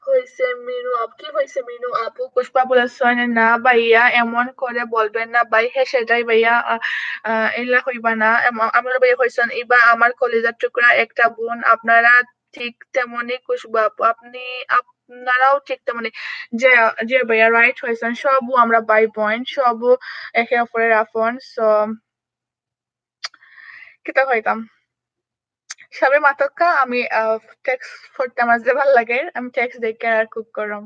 হইছে মিনু আপু, কি হইছে মিনু আপু? পুষ্পা বলেছেন না ভাইয়া এমন করে বলবেন না ভাই। হ্যাঁ সেটাই ভাইয়া, এলা হইবা না। আমার ভাইয়া কইছেন ইবা আমার কলিজার টুকরা একটা বোন। আপনারা ঠিক তেমনি খুশবু আপু আপনি আপনারাও ঠিক তেমনি। যে যে ভাইয়া রাইট হয়েছেন, সবও আমরা ভাই বোন, সবও একে অপরের আপন। সো কিতা কইতাম, সবে মাতক্কা আমি টেক্সট করতে আমার যে ভাল লাগে আমি টেক্সট দেখে আর কুক করম।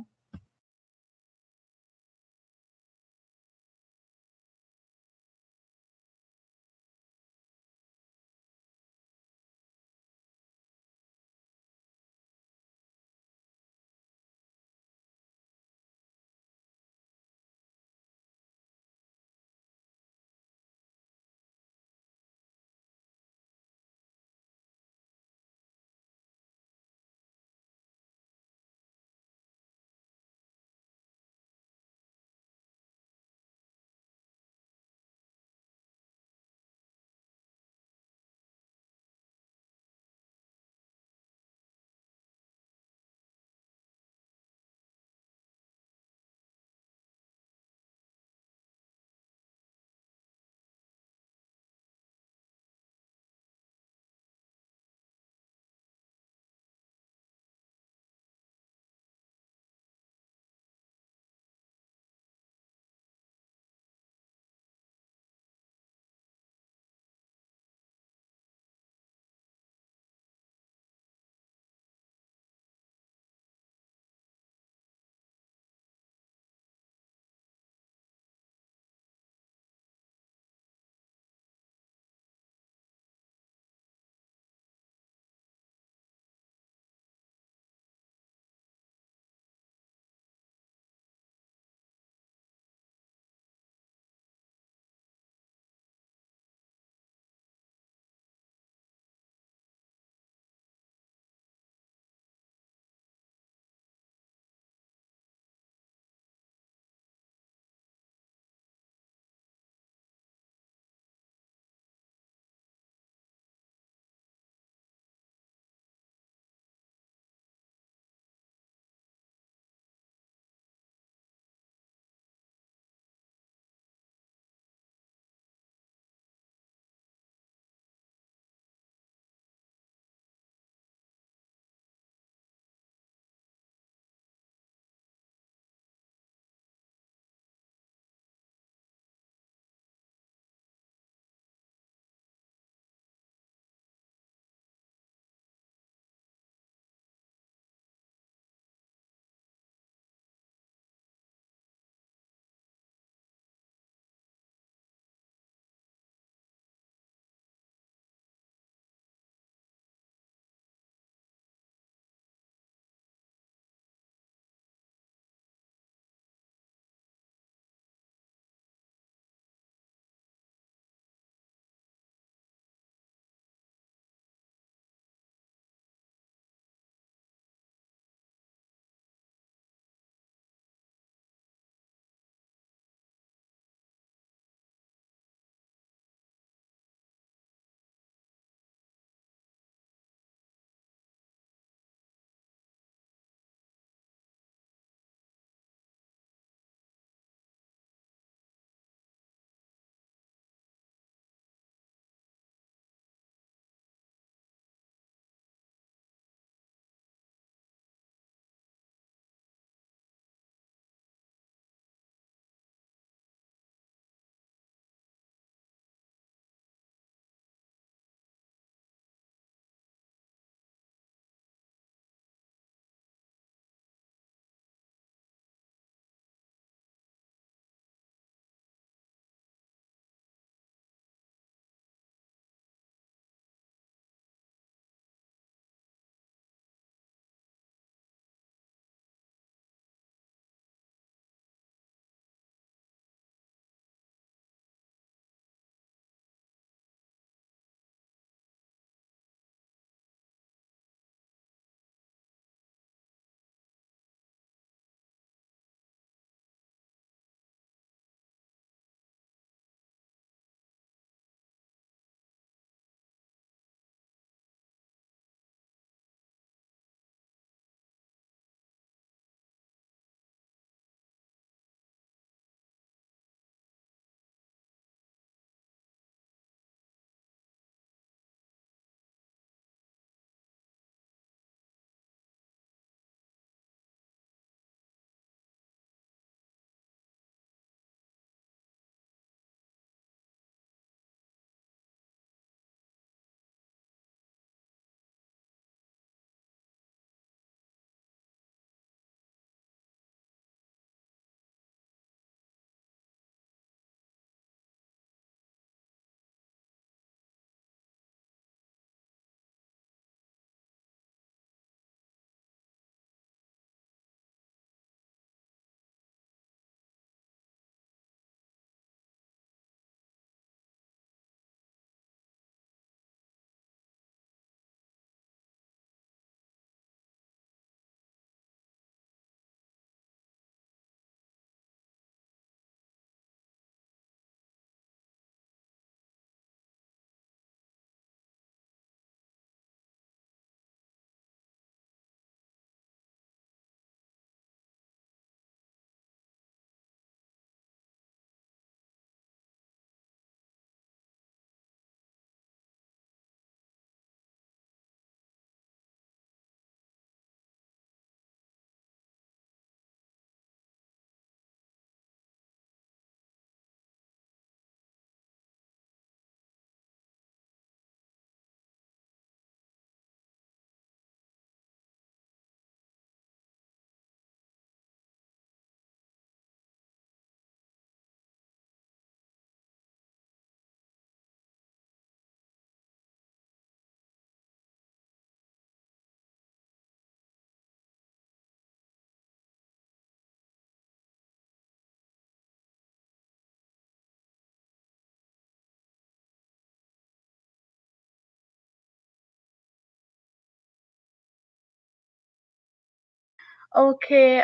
Okay,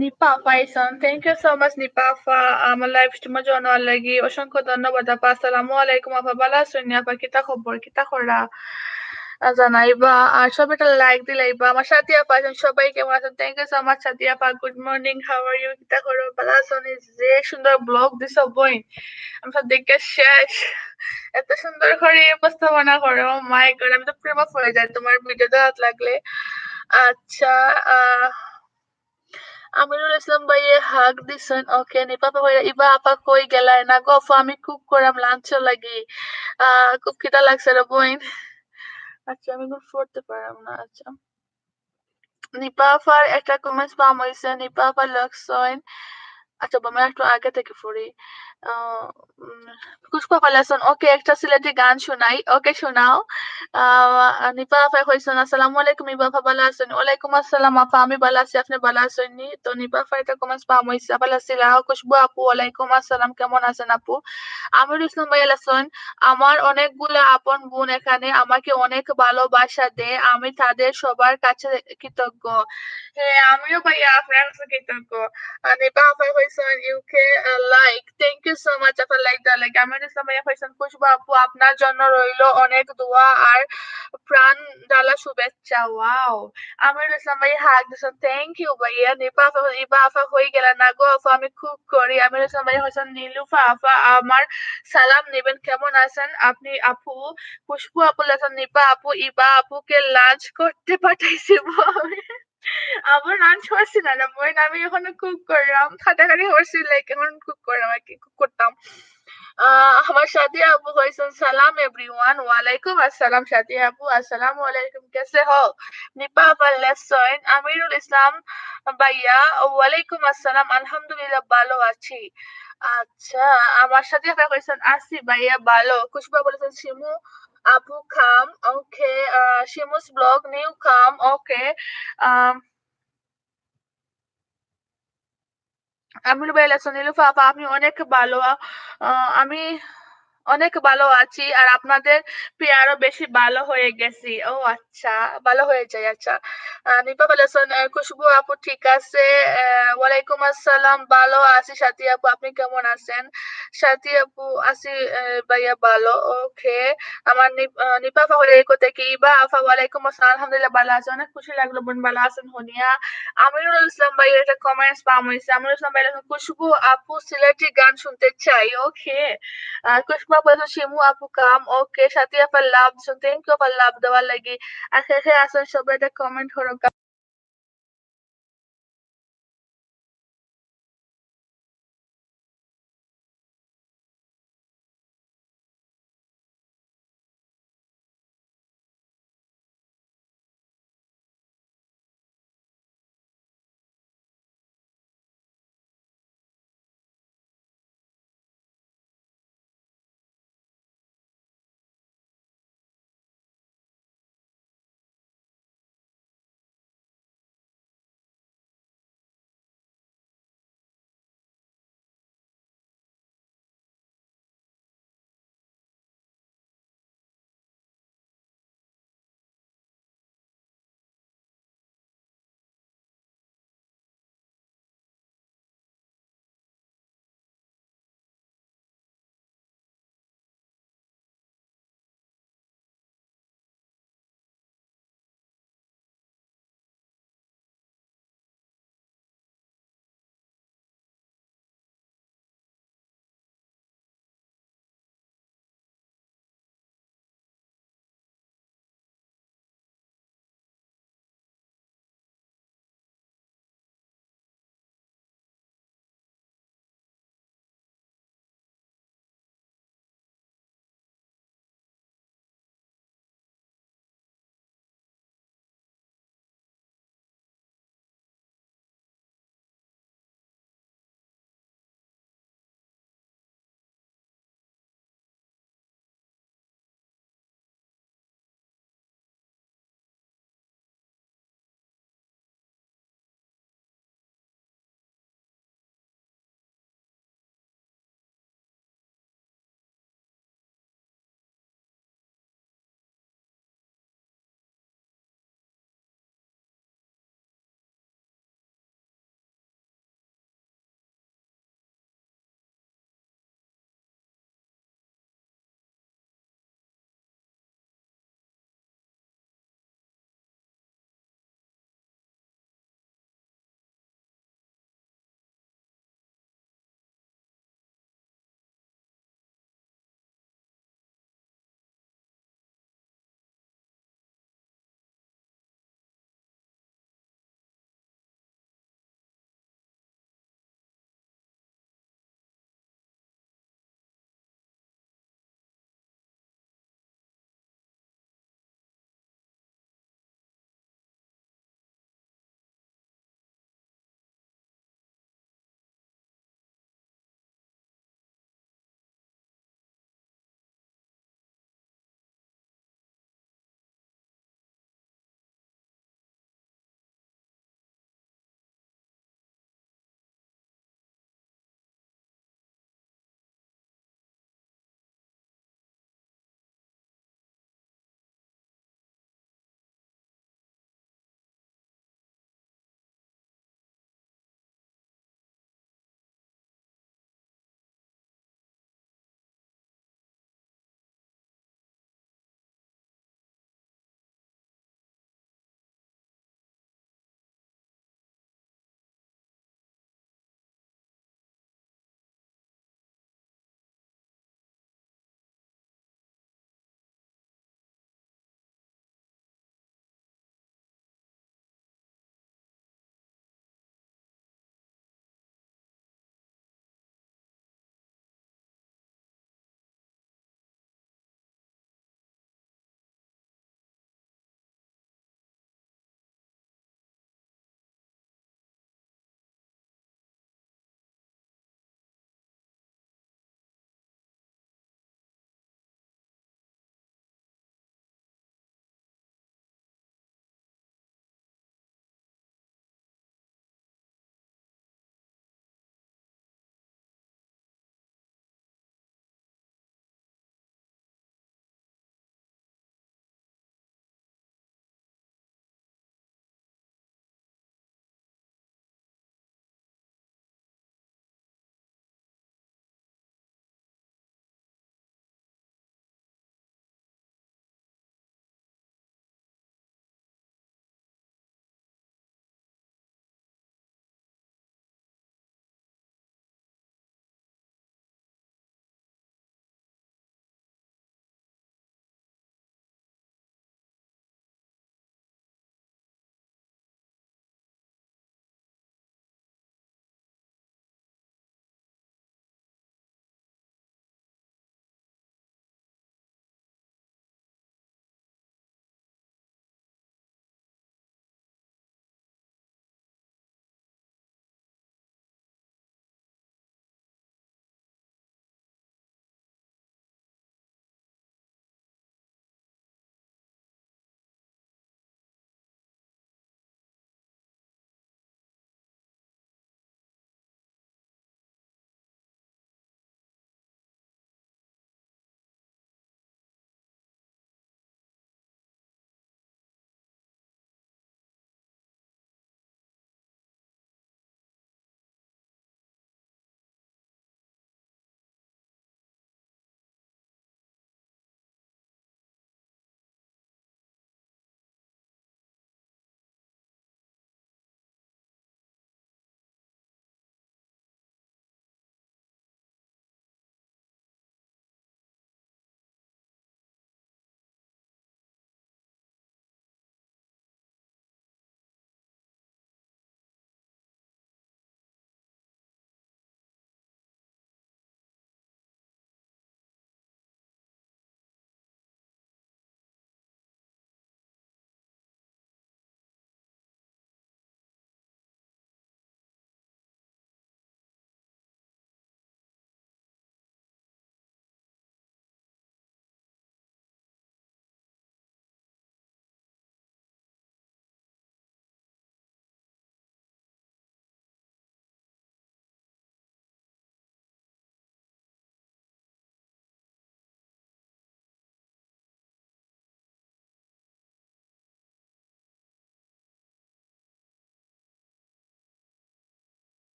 নিপা পাইছন। Thank you so much Nipa আপা আমার লাইভ স্ট্রিমে জানার লাগি। অসংখ্য ধন্যবাদ আপা। আসসালামু আলাইকুম আপা। ভালো আছেন নি আপা? কিতা খবর? কিতা করা? জানাইবা। আর সবাই একটা লাইক দিলাইবা। আমার সাথী আপা আছেন। সবাই কেমন আছেন? Thank you so much Sathi আপা। Good morning. How are you? কিতা করো? ভালো আছেন? যে সুন্দর ব্লগ দিছ বইন। আমি সব দেখে শেষ। এত সুন্দর করে উপস্থাপনা করো। মাই গড, আমি তো প্রেমে পড়ে যাই তোমার ভিডিও দেখাত লাগলে। আচ্ছা, আহ আমিনুল ইসলাম ভাইয়ে হাক দিছেন। ওকে, নিপাপা ভাইয়া ইবা আপা কই গেলাই না গো আপা, আমি কুক করাম লাঞ্চ লাগি। খুব খিদা লাগছে রে বইন। আচ্ছা, আমি এখন পড়তে পারলাম না। আচ্ছা, নিপা আপার একটা কমেন্টস পাম হইছে। নিপা আপা লাগছেন। আচ্ছা, আমি একটু আগে থেকে পড়ি। আহ, উম, পুষ্পা পালাসন। ওকে, একটা সিলেটি গান শোনাই। ওকে, শোনাও। নিপা আপা কইছেন আসসালামু আলাইকুম নিপা আপা ভালো আছেন? ওয়ালাইকুম আসসালাম আপা, আমি ভালো আছি। আপনি ভালো আছেন নি? তো নিপা আপা একটা কমেন্টস পাম হইছে। ভালো আছি রাহ। খুশবু আপু ওয়ালাইকুম আসসালাম, কেমন আছেন আপু? আমিরুল ইসলাম ভাই আছেন। আমার অনেকগুলো আপন বোন এখানে আমাকে অনেক ভালোবাসা দেয়, আমি তাদের সবার কাছে কৃতজ্ঞ। হ্যাঁ, আমিও ভাইয়া আপনার কাছে কৃতজ্ঞ। নিপা আপা হয়েছেন UK like. Thank you so much আপা লাইক দেওয়ার লাগে। আমিরুল ইসলাম ভাইয়া হয়েছেন খুশবু আপু আপনার জন্য রইলো অনেক দোয়া আর প্রাণ ঢালা শুভেচ্ছা। ওয়াও, আমিরুল ইসলাম ভাই হাক দিছেন। থ্যাংক ইউ ভাইয়া। নিপা আপা ইবা আপা হয়ে গেল না গো আপা, আমি খুব করি। আমিরুল ইসলাম ভাইয়া হয়েছেন নীলুফা আপা আমার সালাম নেবেন, কেমন আছেন আপনি আপু? খুশবু আপু লেখেন নিপা আপু ইবা আপুকে লাঞ্চ করতে পাঠাইছি বলে। আমার লাঞ্চ করছি না না বই, আমি এখনো কুক করলাম, খাটাখাটি করছি, লাইক এখন কুক করলাম আর কি, কুক করতাম। আমার সাথী আপু কইছেন সালাম এভরিওয়ান। ওয়ালাইকুম আসসালাম সাথী আপু। আসসালামু আলাইকুম, কেসে হো? নিপা আপা লেসন। আমিরুল ইসলাম ভাইয়া ওয়ালাইকুম আসসালাম, আলহামদুলিল্লাহ ভালো আছি। আচ্ছা, আমার সাথে আপা কইছেন আছি ভাইয়া ভালো। খুশবা বলেছেন শিমু আপু খাম। ওকে, শিমুস ব্লগ নিউ খাম। ওকে, আম আমিরুল ভাই লেসন। নীলুফা আপা আপনি অনেক ভালো। আমি অনেক ভালো আছি আর আপনাদের পেয়ে আরো বেশি ভালো হয়ে গেছি। ও আচ্ছা, ভালো হয়ে যায়। আচ্ছা, নিপা বলেছেন খুশবু আপু ঠিক আছে। ওয়ালাইকুম আসসালাম, ভালো আছি সাথী আপু, আপনি কেমন আছেন? সাথী আপু আছি ভাইয়া ভালো। ওকে, আমার নিপা আপা হলে কোথায় কি ইবা আফা ওয়ালাইকুম আসসালাম, আলহামদুলিল্লাহ ভালো আছে। অনেক খুশি লাগলো বোন ভালো আছেন হনিয়া। আমিরুল ইসলাম ভাই একটা কমেন্টস পাম হয়েছে। আমিরুল ইসলাম ভাই লেখেন, খুশবু আপু সিলেটি গান শুনতে চাই। ওকে, খুশবু আপু লেখেন শিমু আপু কাম। ওকে, সাথী আপা লাভ দিছেন। থ্যাংক ইউ আপা লাভ দেওয়ার লাগি। আর শেষে আসেন সবাই একটা কমেন্ট করো।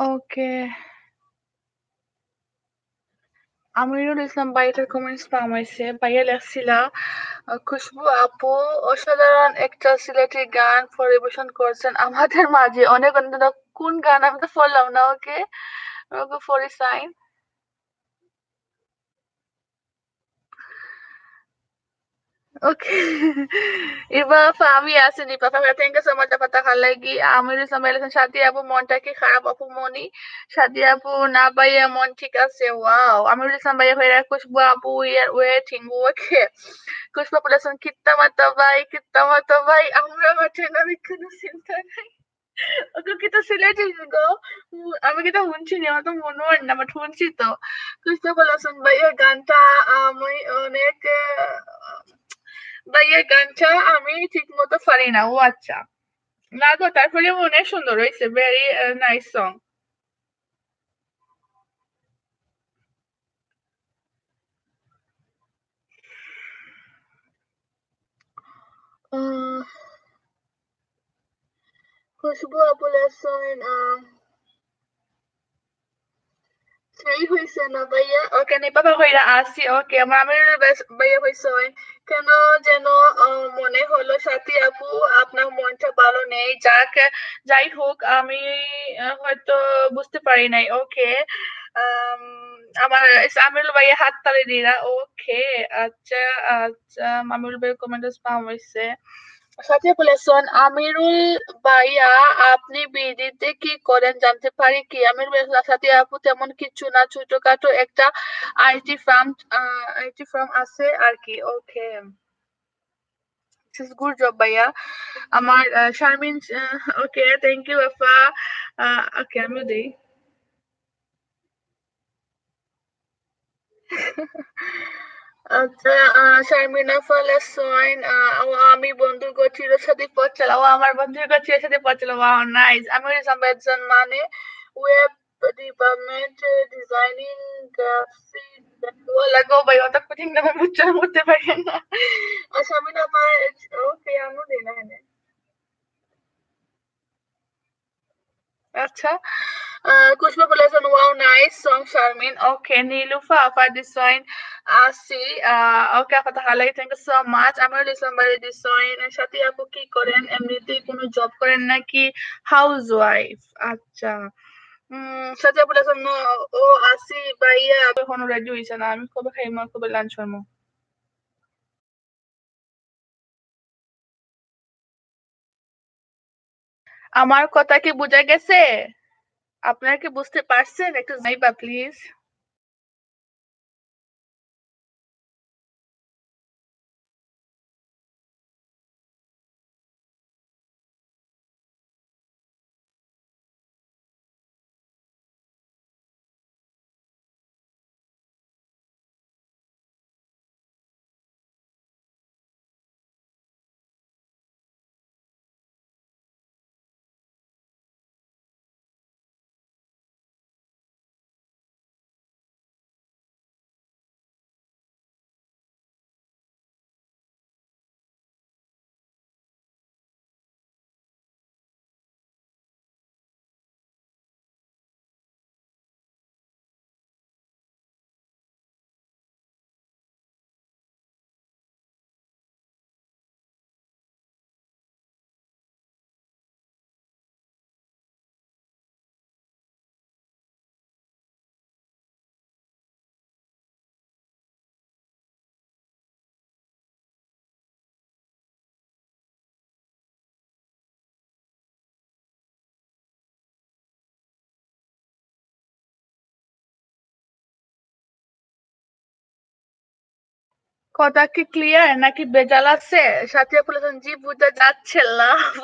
ওকে। আমিরুল ইসলাম ভাইয়াটার কমেন্টস পাওয়া হইছে। ভাইয়া লেখছিলা খুশবু আপু অসাধারণ একটা সিলেটি গান পরিবেশন করছেন আমাদের মাঝে। অনেক অনেক কোন গান আমি তো পড়লাম না okay. Okay for sign. Oke. Iba Fahmi asini Papa thank you so much dapat lagi Amir sama Elisan সাথে আপু মনটা কি খারাপ আপু মনি সাথে আপু না ভাইয়া মন ঠিক আছে ওয়াও আমির ইসলাম ভাইয়া ভাইয়া খুশবু আপু we are waiting ওকে খুশবু বলেছেন কিত্তা মাতা ভাই আমরা মাঠে নামে কোনো চিন্তা নাই ওকে কি তো সিলেটি গো আমি কি তো শুনছি না আমার তো মনে হয় না বাট শুনছি তো খুশবু বলেছেন ভাইয়া গানটা আমি অনেক ভাইয়া গানটা আমি ঠিকমতো পারি না। ও আচ্ছা। না গো তারপরে অনেক সুন্দর হয়েছে। Very nice song. Ah Khushbu আপু লেসন সেই হইছে না ভাইয়া ওকে নি বাবা কইরা আসি ওকে আমার আমির ভাইয়া হইছে কেন যেন মনে হলো সাথী আপু আপনার মনটা ভালো নেই যাক যাই হোক আমি হয়তো বুঝতে পারি নাই ওকে আমার আমিরুল ভাইয়া হাত তালি দিরা ওকে আচ্ছা আচ্ছা আমিরুল ভাইয়ের কমেন্টস পাওয়া হইছে সাথে বলেছেন আমিরুল ভাইয়া আপনি বিডিতে কি করেন জানতে পারি কি আমির ভাইয়ার সাথে আপু তেমন কিছু না ছোটখাটো একটা আইটি ফার্ম আইটি ফার্ম আছে আর কি ওকে গুড জব ভাইয়া আমার শারমিন ওকে থ্যাংক ইউ আফা ওকে আমিও দেই আচ্ছা শারমিনা ফালাসওয়াইন আমি বন্ধুর চির সাথে পথ চালাও আমার বন্ধুর চির সাথে পথ চালাও ওয়াও নাইস আমি একজন মানে ওয়েব ডিপার্টমেন্ট ডিজাইনিং গ্রাফিক লাগো ভাই অত কঠিন নাম আমি উচ্চারণ করতে পারি না শারমিনা আমার ওকে আমি দিই না আচ্ছা খুশবু বলেছেন ওয়াও নাইস সং শারমিন ওকে নীলুফা আফা ডিসাইন আসি ওকে আপা তাহলে thank you so much Amirul Islam বাড়ি ডিসাইন এর সাথে আপু কি করেন এমনিতেই কোনো জব করেন নাকি হাউস ওয়াইফ আচ্ছা সাথে বলেছেন ও আসি ভাইয়া এখনো রেডি হয়েছে না আমি কবে খাইমা কবে লাঞ্চ করবো আমার কথা কি বোঝা গেছে আপনারা কি বুঝতে পারছেন একটু জানাইবা প্লিজ কথা কি ক্লিয়ার নাকি ভেজাল আছে? সাথীরা বলেছেন জি বুঝা যাচ্ছে লাভ।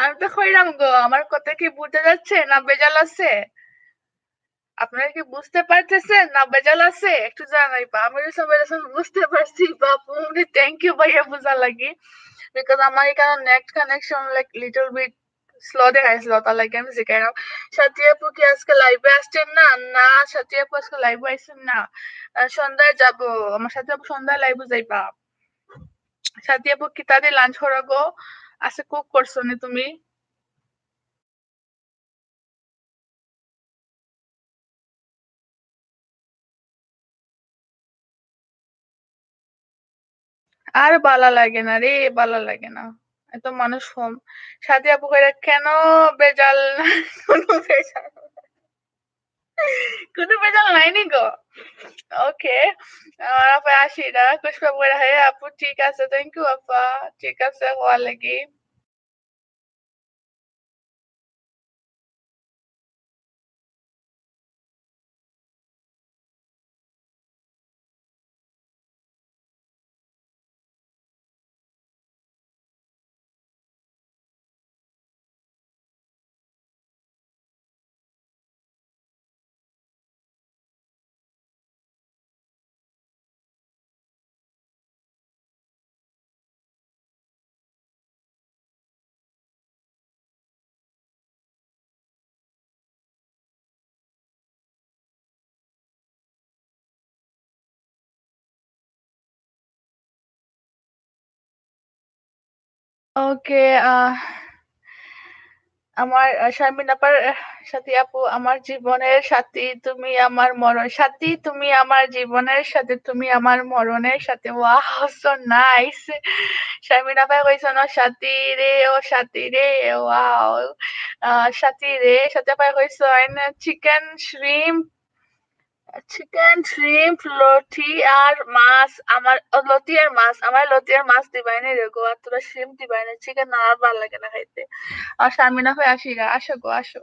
আমি তো কইরাম গো আমার কথা কি বুঝা যাচ্ছে না ভেজাল আছে? আপনারা কি বুঝতে পারতেছেন না ভেজাল আছে? একটু জানাইবা। আমিরুল বলেছেন বুঝতে পারছি বাপু থ্যাংক ইউ ভাইয়া বুঝার লাগি। বিকজ আমার এখানে net connection like little bit slow দেখাইছিল তার লাগে আমি জিজ্ঞাসা সাথী আপু কি আজকে লাইভে আসছেন না না সাথী আপু আজকে লাইভে আসছেন না সন্ধ্যায় যাব আমার সাথে আপু সন্ধ্যায় লাইভে যাইবা সাথী আপু কি তাদের লাঞ্চ করাগো আজকে কুক করছো নি তুমি আর বালা লাগে না রে, বালা লাগে না। এত মানুষ কম। সাথী আপু কইরা কেন বেজাল কোনো বেজাল কোনো বেজাল নাই নি গো। ওকে। আপা আসি না। পুষ্পা কইরা হে আপু ঠিক আছে। থ্যাংক ইউ আপা। ঠিক আছে হওয়ার লাগি। ওকে, আমার শারমিন আপার সাথী আপু আমার জীবনের সাথী তুমি আমার মরণ সাথী তুমি আমার জীবনের সাথে তুমি আমার মরণের সাথে ওয়াও সো নাইস শারমিন আপা কইছো না সাথী রে ও সাথী রে ওয়াও সাথী রে সাথী আপা কইছো চিকেন শ্রিম্প লতি আর মাছ আমার লতি আর মাছ আমার লতি আর মাছ দিবাই না রে গো আর তোরা শ্রিম্প দিবাই না চিকেন না আর ভালো লাগে না খাইতে আর শারমিনা ভাই আসিরা আসো গো আসো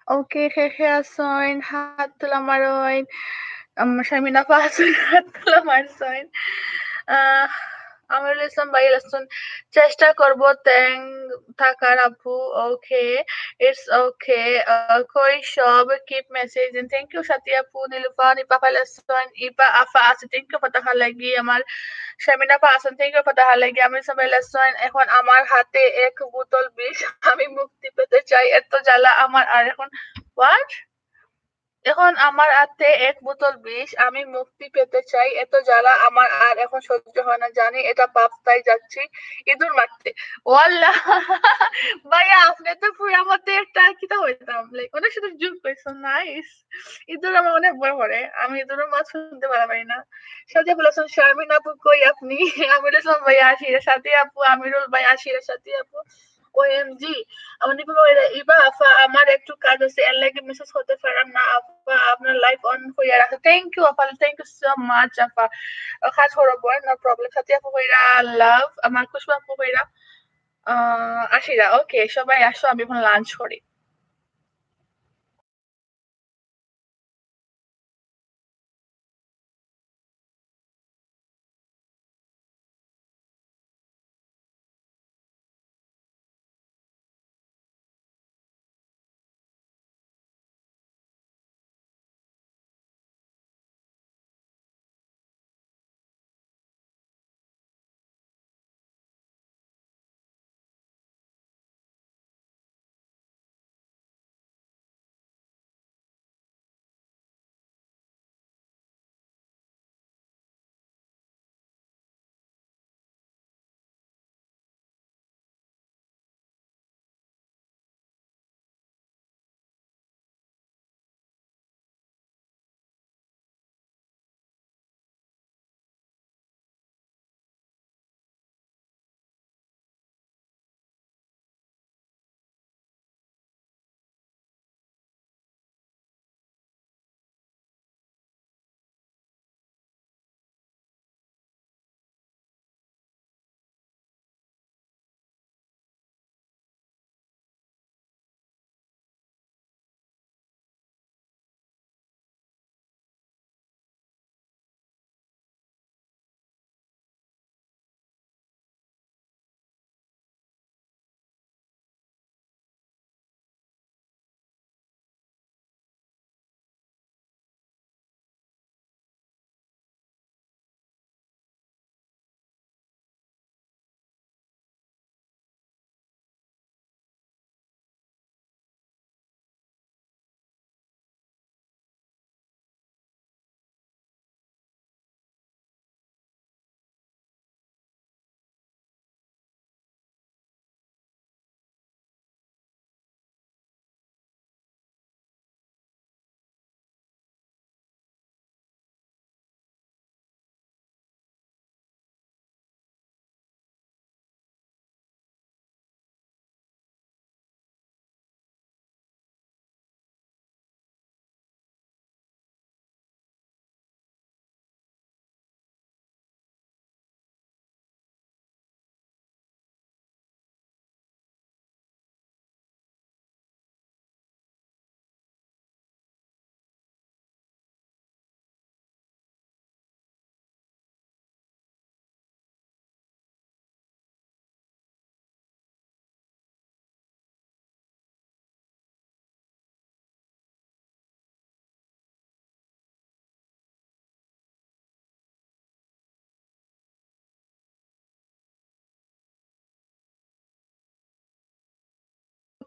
Okay, Heheasoin, Hatulamaroin, Shamina Fasun, Hatulamarsoin. আহ আমিরুল ইসলাম ভাই লিসন চেষ্টা করব থাকার আপু ওকে ইটস ওকে কই সব keep message and thank you Sathi আপু নীলুফা নিপা লিসন ইপা আফা আছে থ্যাংক ইউ ফতাহা লাগি আমার শামিনা আপা আছেন থ্যাংক ইউ ফতাহা লাগি আমি সবাই লিসন এখন আমার হাতে এক বোতল বিষ আমি মুক্তি পেতে চাই এত জ্বালা আমার আর এখন হোয়াট এখন আমার হাতে এক বোতল বিষ আমি মুক্তি পেতে চাই এত জ্বালা আমার আর এখন সহ্য হয় না জানি এটা পাপ তাই যাচ্ছি ইঁদুর মারতে ওয়াল্লাহ ভাইয়া আপনি তো পুরা মতে একটা কিতা হইতাম লাইক অনেক সাথে জুক পাইছো নাইস ইঁদুর আমার অনেক ভয় করে আমি ইঁদুরের মাছ শুনতে পারি না সাথে বলেছেন শারমিন আপু কই আপনি আমির ইসলাম ভাই আশির সাথে আপু আমিরুল ভাই আশির সাথে আপু ওএমজি আমি বলবো ইবা আফা আমার একটু কাজ আছে এর লাগে মেসেজ করতে পারলাম না আপা আপনার লাইভ অন হইয়া রাখো থ্যাংক ইউ আপা থ্যাংক ইউ সো মাচ আপা কাজ করবো নো প্রবলেম সাথে আপু হইরা লাভ আমার খুশবু আপু হইরা আশিরা ওকে সবাই আসো আমি এখন লাঞ্চ করি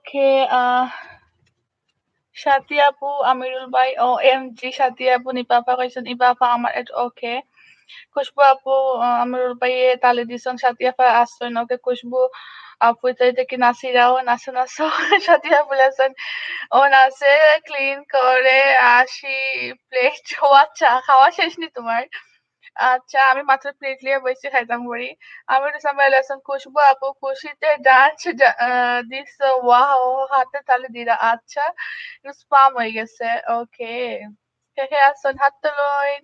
ওকে সাথী আপু আমিরুল ভাই ও এম জি সাথী আপু নিপা আপা কইছেন ইবা আপা আমার এট ওকে খুশবু আপু আমিরুল ভাই তালে দিছেন সাথী আপা আসছেন ওকে খুশবু আপু এটা কি নাসিরাও নাচো নাচো সাথী আপু লেছেন ও নাচে ক্লিন করে আসি প্লেট ও আচ্ছা খাওয়া শেষ নি তোমার আচ্ছা আমি মাত্র প্লেট লিয়ে বসে খাইতাম করি আমি ডিসেম্বর লেসন খুশবু আপু খুশিতে ডান্স দিস ওয়াও হাতে তালি দিলা আচ্ছা স্পাম হয়ে গেছে ওকে কে কে আসছেন হাত তুলুন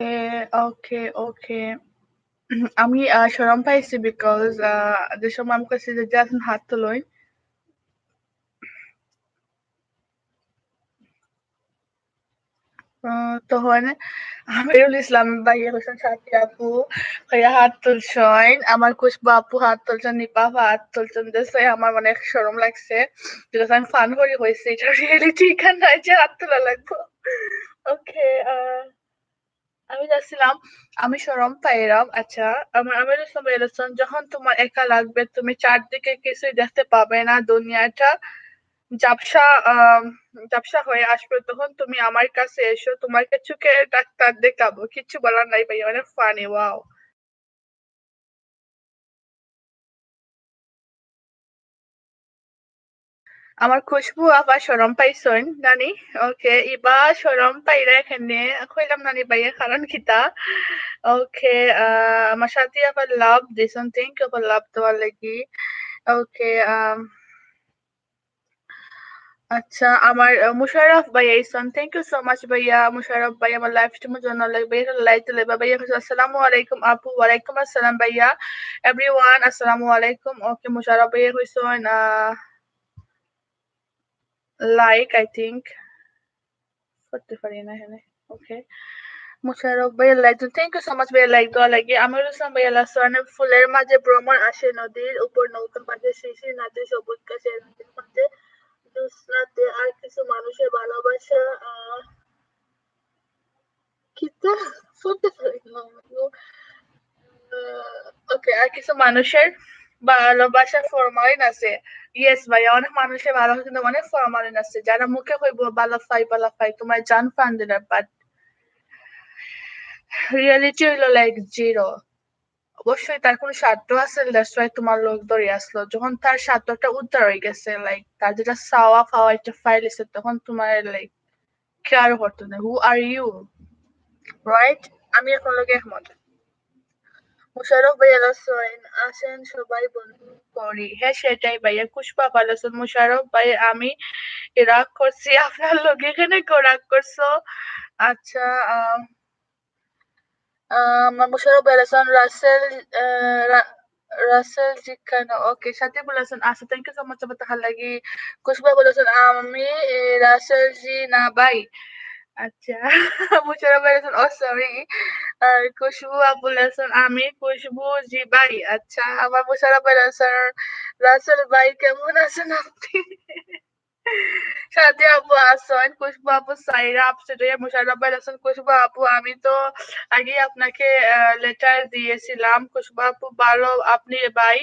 ওকে, ওকে। আমি শরম পাইছি বিকজ যে সময় আমি কইছি যে জাস্ট হাত তুলুন। তখন আমিরুল ইসলাম ভাইয়া কইছেন সাথী আপু ভাইয়া হাত তুলছইন। আমার খুশবু আপু হাত তুলছেন, নিপা আপা হাত তুলছেন। দেখে আমার অনেক শরম লাগছে। বিকজ আমি ফান করে কইছি। এটা রিয়েলিটি এখান নাই যে হাত তোলা লাগবো। ওকে, আমি যাচ্ছিলাম, আমি শরম পাইলাম। আচ্ছা, আমার আমিরুল ইসলাম ভাইয়া বলেছেন, যখন তোমার একা লাগবে তুমি চারদিকে কিছুই দেখতে পাবে না। দুনিয়াটা ঝাপসা ঝাপসা হয়ে আসবে, তখন তুমি আমার কাছে এসো, তোমাকে চোখের ডাক্তার দেখাবো। কিচ্ছু বলার নাই ভাইয়া, অনেক ফানি। ওয়াও! আমার খুশবু আপা শরম পাইছইন নানি। ওকে, ইবা শরম পাইরা এখানে কইলাম নানি ভাইয়া কারণ কিতা। ওকে, আমার সাথে আপা লাভ দিছেন। থ্যাংক ইউ আপা লাভ দেওয়ার লাগি। ওকে, আচ্ছা, আমার মুশাররফ ভাইয়া ইসলাম। থ্যাংক ইউ সো মাচ ভাইয়া। মুশাররফ ভাই আমার লাইভ স্ট্রিমের জন্য ভাইয়া লাইক দিলে ভাইয়া কইছে আসসালামু আলাইকুম আপু। ওয়ালাইকুম আসসালাম ভাইয়া। এভরিওয়ান আসসালামু আলাইকুম। ওকে, মুশাররফ ভাইয়া কইছেন লাইক আই থিংক করতে পারি না এখানে। ওকে। মুশাররফ ভাইয়া লাইক দিলেন। থ্যাংক ইউ সো মাচ ভাইয়া লাইক দেওয়ার লাগি। আমিরুল ইসলাম ভাইয়া লাস্ট ফুলের মাঝে ভ্রমর আসে নদীর উপর নৌকার মাঝে শিশির নাচে সবুজ গাছের মাঝে জ্যোৎস্নাতে আর কিছু মানুষের ভালোবাসা কিতা বলতে পারি না আমিও। ওকে, আর কিছু মানুষের ভালোবাসার ফরমালিন আছে। ইয়েস ভাইয়া, অনেক মানুষের ভালোবাসা কিন্তু অনেক ফরমালিন আছে। যারা মুখে কইবো বালা ফাই তোমার জান ফান দিলে বাট রিয়েলিটি হইলো লাইক জিরো। অবশ্যই তার কোনো স্বার্থ আছে, দ্যাটস ওয়াই তোমার লোক ধরে আসলো। যখন তার স্বার্থটা উদ্ধার হয়ে গেছে, লাইক তার যেটা চাওয়া পাওয়া একটা ফাইল আছে, তখন তোমার লাইক কেয়ার করতো না। হু আর ইউ, রাইট? আমি এখন লোক একমত। মোশাররফ ভাইয়া লসইন আসেন সবাই বন্ধু করি। হ্যাঁ, সেটাই ভাইয়া। পুষ্পা ভালো আছেন। মোশাররফ ভাই আমি রাগ করছি আপনার লগে, এখানে কেউ রাগ করছো? আচ্ছা, মোশাররফ ভাই আছেন। রাসেল রাসেল জিজ্ঞানো ওকে সাথে বলেছেন আচ্ছা, থ্যাংক ইউ সো মাচ আমার তাহার লাগি। খুশবা বলেছেন আমি রাসেল জি না ভাই। আচ্ছা, মুশাররফ ভাই বলেছেন ও সরি। আর খুশবু আপু বলেছেন আমি খুশবু জি ভাই। আচ্ছা, আমার মুশাররফ ভাই বলেছেন রাসেল ভাই কেমন আছেন আপনি? সাথে আপু আছেন, খুশবু আপু সাইরা আপসেট হয়ে মুশাররফ ভাই বলেছেন খুশবু আপু আমি তো আগেই আপনাকে লেটার দিয়েছিলাম। খুশবু আপু ভালো, আপনি ভাই?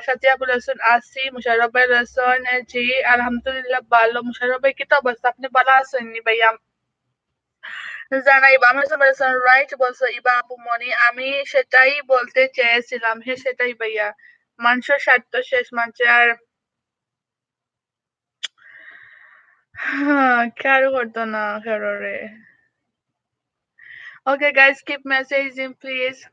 সাথে আপু বলেছেন আছি। মুশাররফ ভাই বলেছেন জি আলহামদুলিল্লাহ ভালো। মুশাররফ ভাই কি তো অবস্থা? আপনি ভালো আছেন নি ভাইয়া? জানা ইবা আমার বলেছেন রাইট বলছো ইবা আপু মনি। আমি সেটাই বলতে চেয়েছিলাম। হ্যাঁ, সেটাই ভাইয়া। মানুষের স্বার্থ শেষ মানছে আর কারো করতো না কারোরে। Okay, guys, keep messaging, please.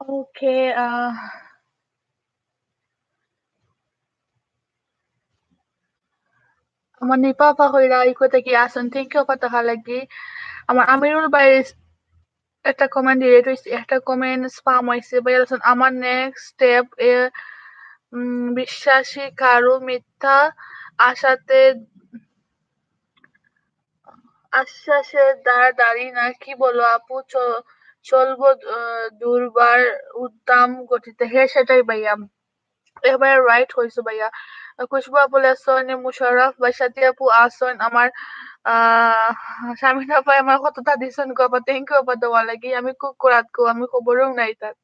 Okay, আমার নিপা কইরা ইকো থেকে আসুন থ্যাংক ইউ আপা তাহা লাগি। আমার আমিরুল ভাইয়ের একটা কমেন্ট ডিলিট হইছে, একটা কমেন্ট স্পাম হইছে। ভাইয়া বলছেন আমার নেক্সট স্টেপ বিশ্বাসী কারো মিথ্যা আশাতে আশ্বাসের দ্বারা না কি বলো আপু চলবো দুর্বার উদ্দাম গতিতে। হ্যাঁ সেটাই ভাইয়া, একেবারে রাইট হইছো ভাইয়া। খুশবু আপু লেসন মুশারফ ভাই সাথী আপু আসন আমার স্বামীন আপাই আমার কতটা দিছেন গো আপা থ্যাংক ইউ আপা দেওয়া লাগি। আমি খুব করাত গো, আমি খবরও নাই তার।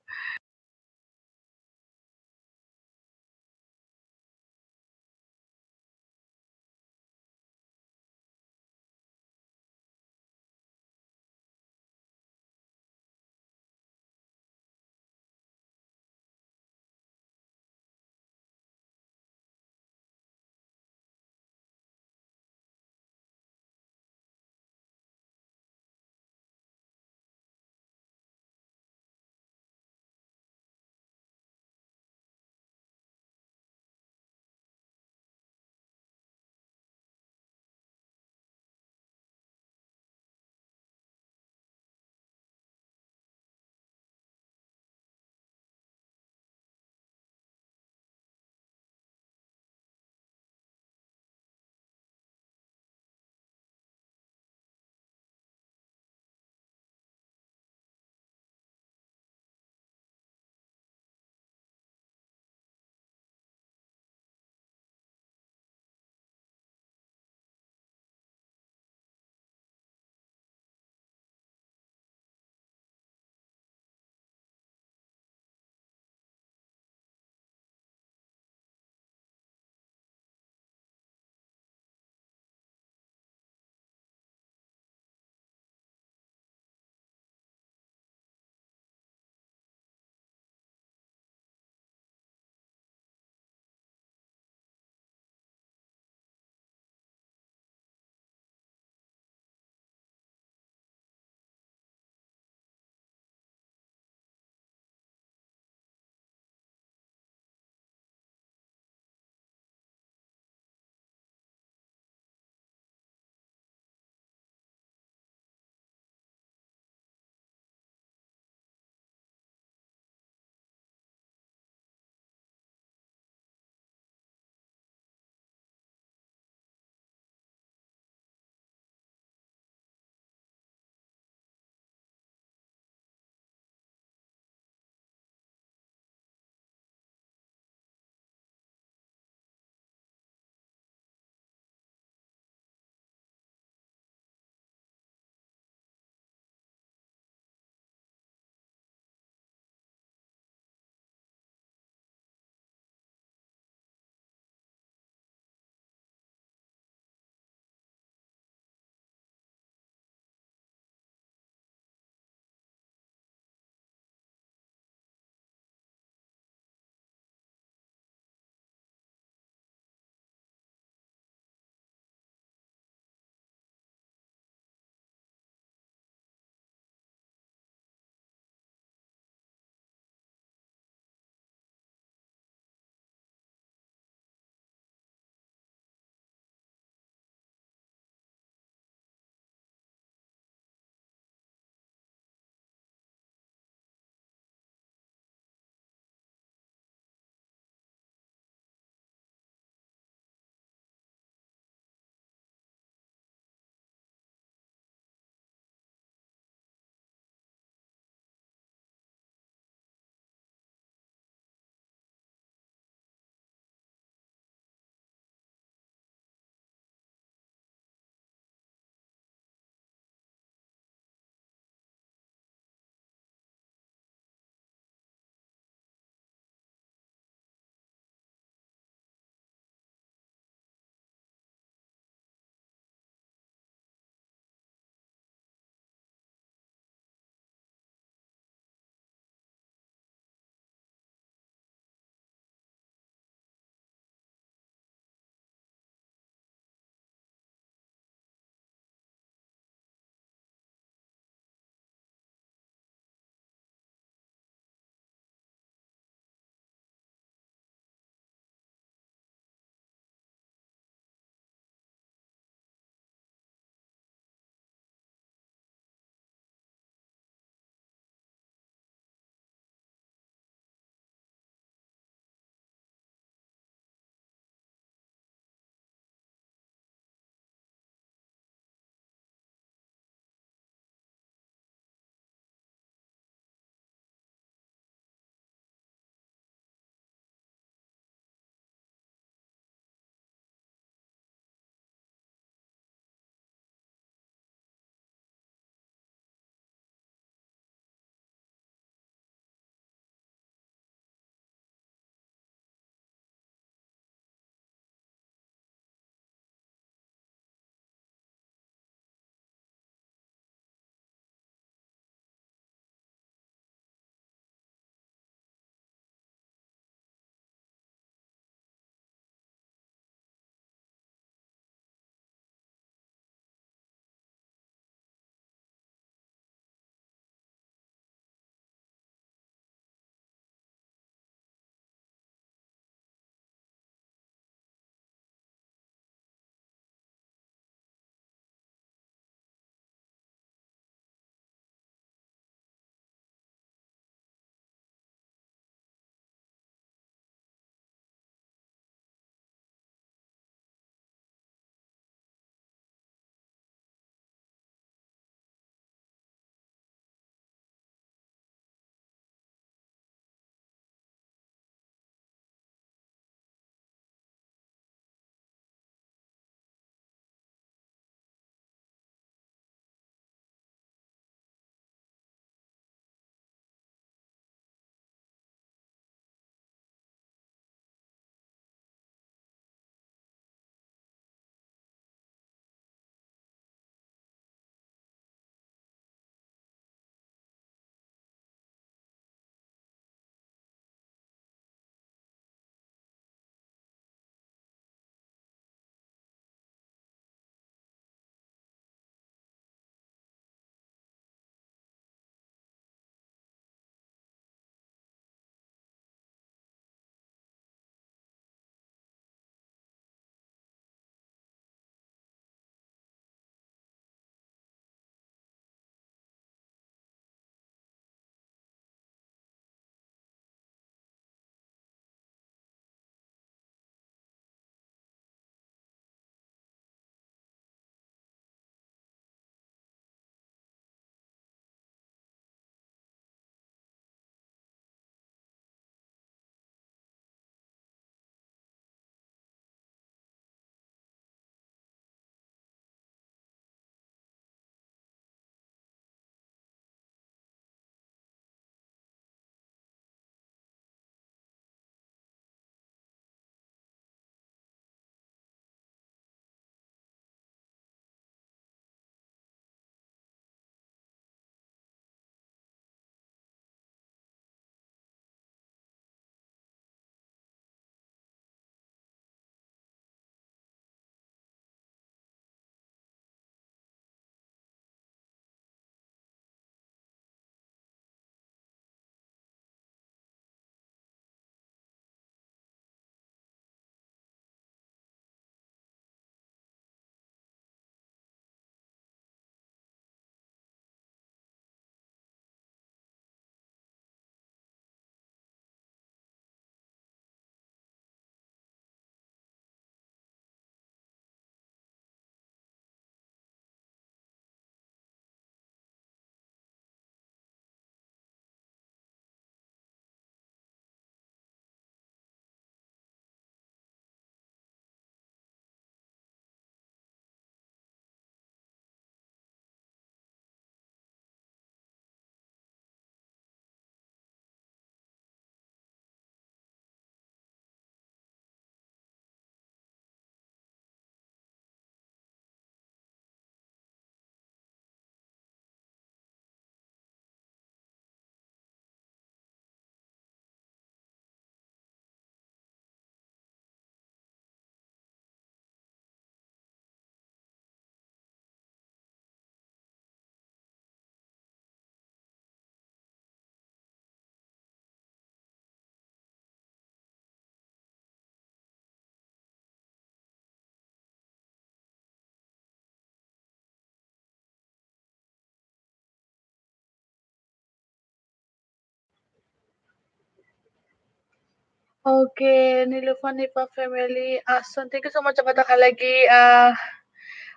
Okay, Nilufa Nipa family. Son, thank you so much apa lagi.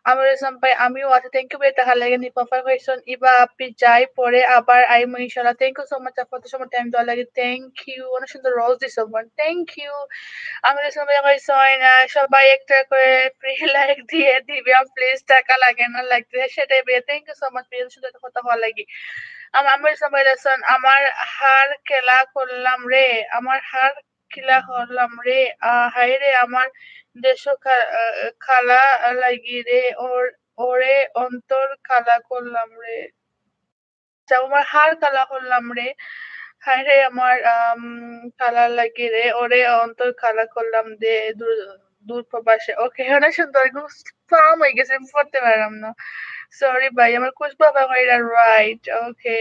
আমার sampai আমিও আছে থ্যাংক ইউ বেটা লাগে নি পারফেকশন ইবা আপনি যাই পরে আবার আইমো ইনশাআল্লাহ থ্যাংক ইউ সো মাচ আপনাদের সময় টাইম দেওয়ার লাগে থ্যাংক ইউ অনেক সুন্দর রোজ দিস থ্যাংক ইউ আমাদের সময় কইছেন সবাই একটা করে ফ্রি লাইক দিয়ে দিবে প্লিজ টাকা লাগে না লাগবে সেটাই বে থ্যাংক ইউ সো মাচ প্রিয় সুন্দর একটা কথা হওয়ার লাগি আমার সময় লেসন আমার হার খেলা করলাম রে আমার হার খেলা করলাম রে হাই রে আমার দেশ খালা লাগি রে ওরে অন্তর খালা করলাম রে আচ্ছা আমার হার কালা করলাম রে হায় রে আমার কালা লাগি রে ওরে অন্তর কালা করলাম দে দূর দূর প্রবাসে ওকে অনেক সুন্দর একদম ফার্ম হয়ে গেছে আমি পড়তে পারলাম না সরি ভাই আমার কুছ বাবা কইরা রাইট ওকে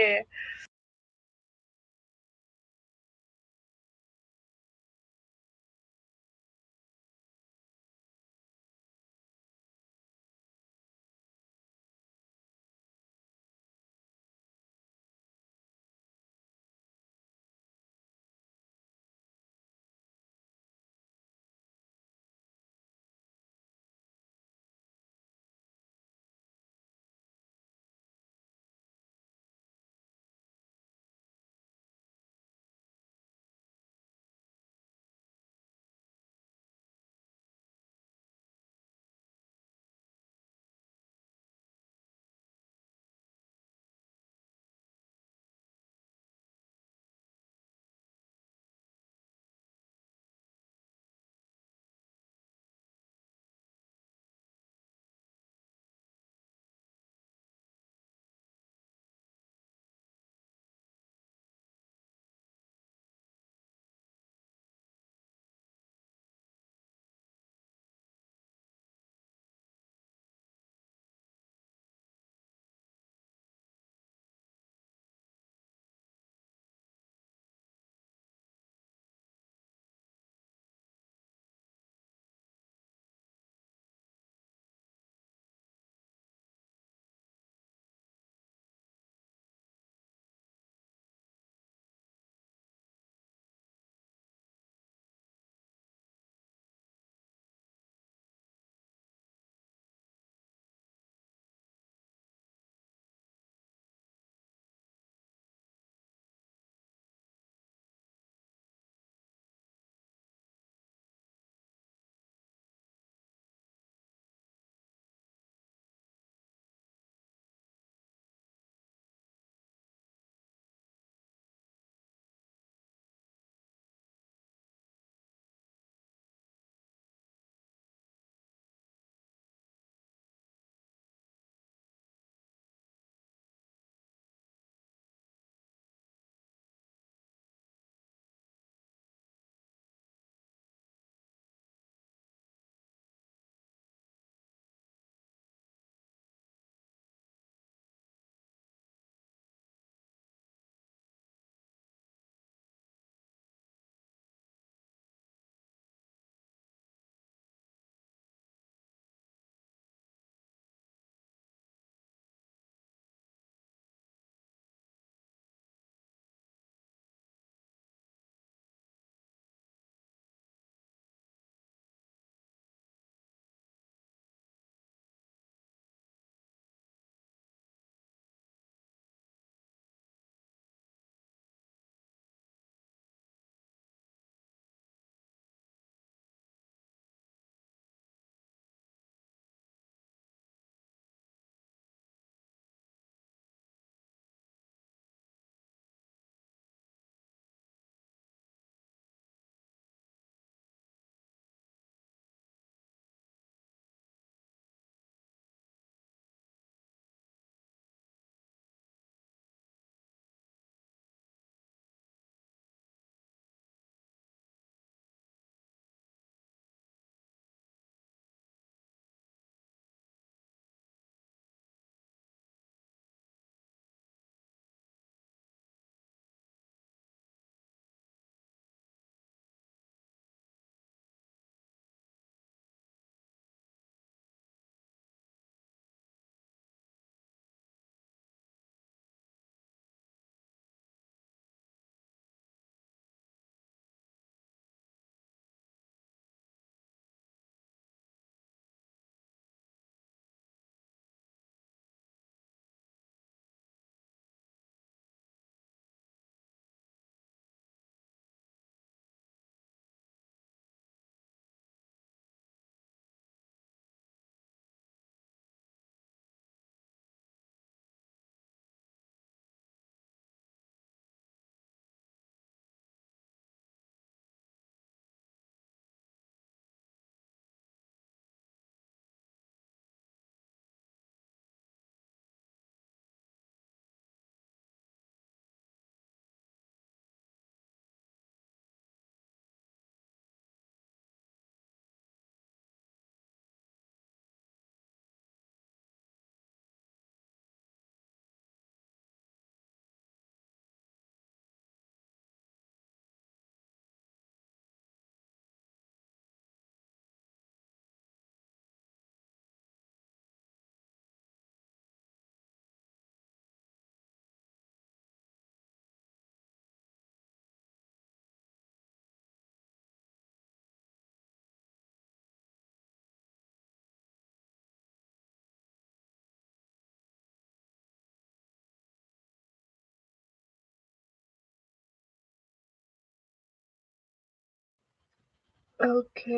ওকে।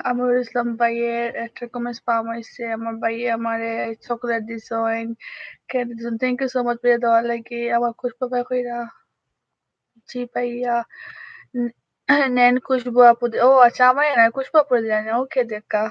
আমিরুল ইসলাম ভাইয়ের একটা কমেন্টস পাওয়া হইছে। আমার ভাইয়ে আমারে চকোলেট দিছেন, কেক দিছেন। থ্যাংক ইউ সো মাচ ভাইয়া দেওয়ার লাগি। আমার খুশপা বাই কইরা। জি ভাইয়া। ন নেন খুশবু আপু ও আচ্ছা আমারে না খুশবু আপুরে দিলেন। ওকে দেখা।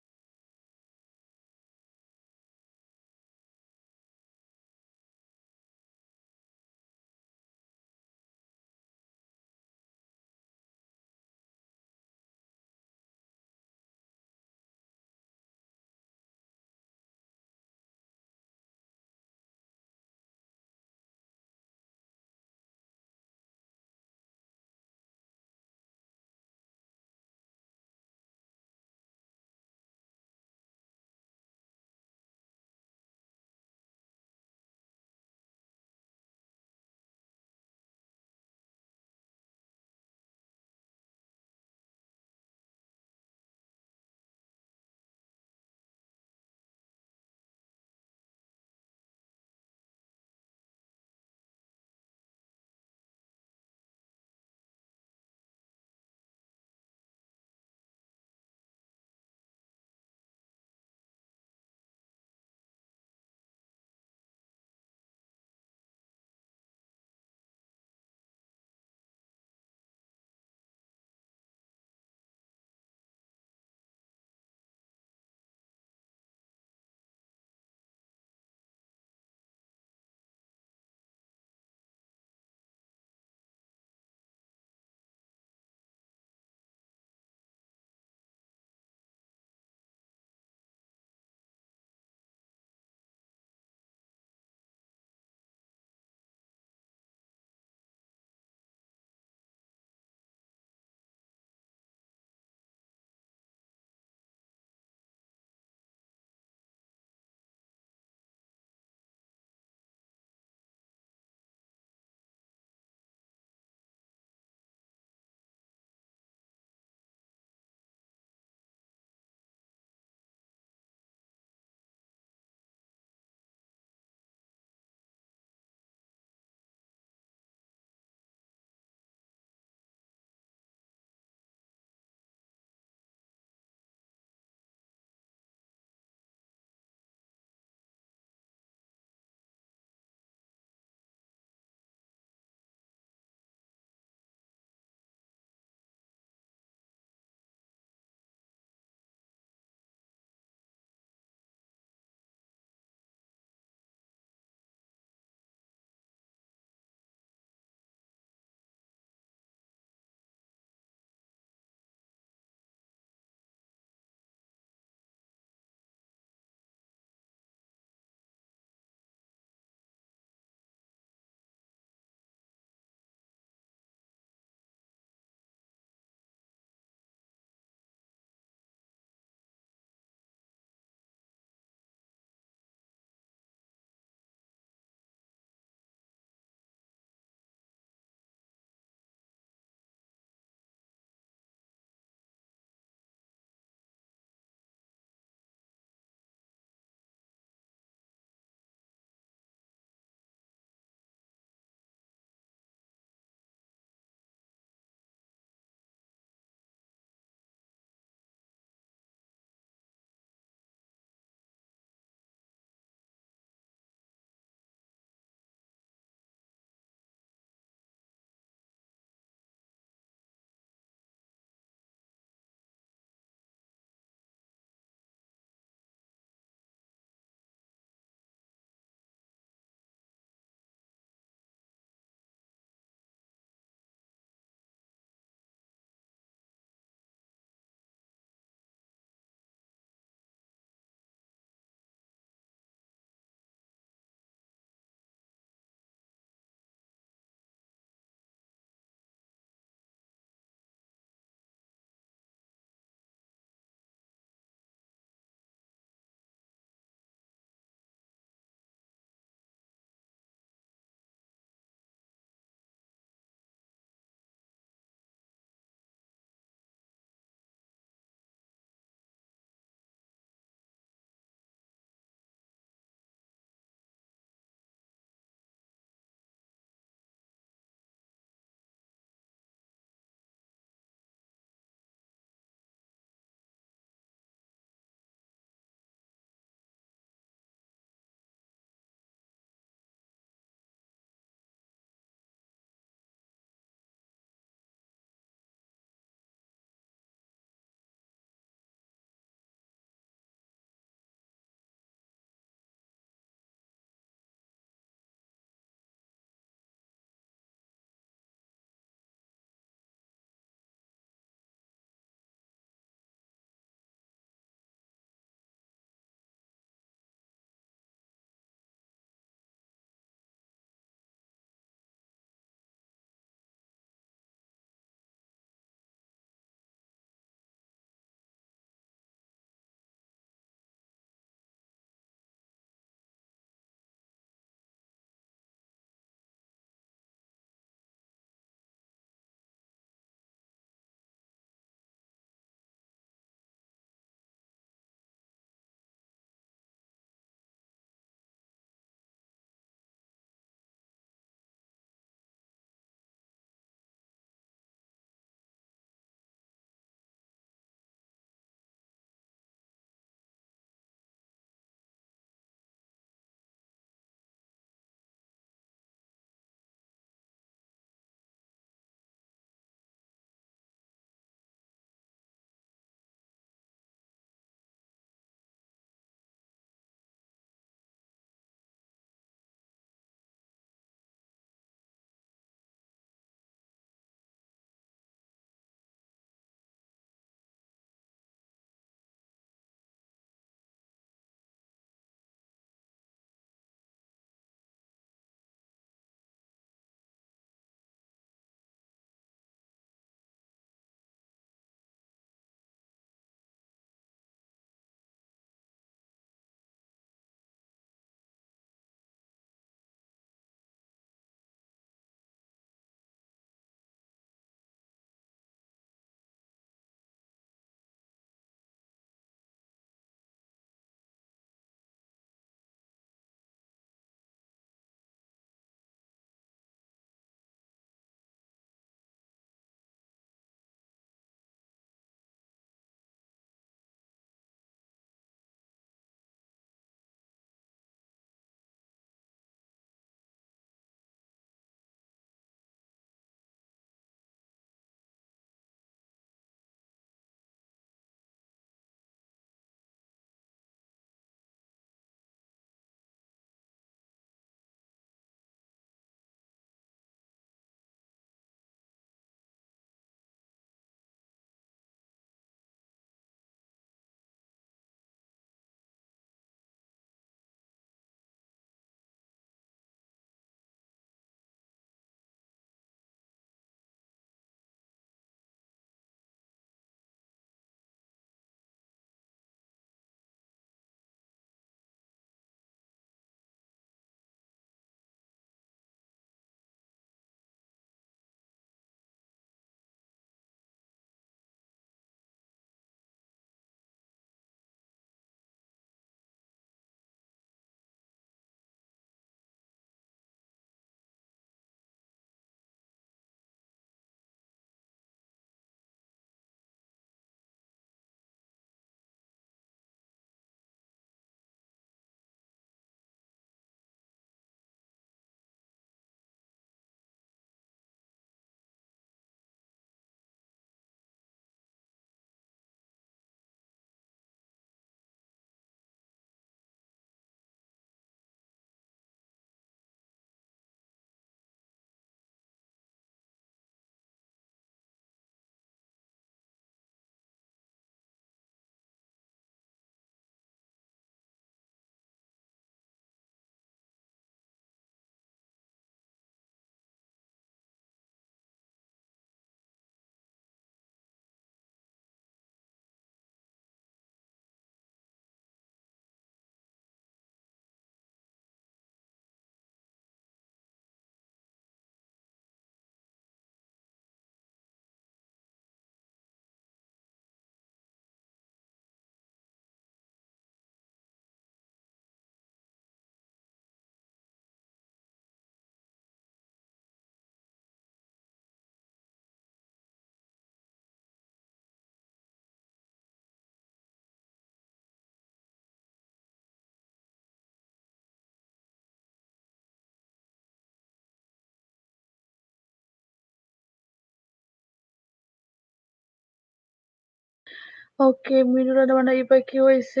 ওকে, মিনুরা মানে এবার কি হইছে?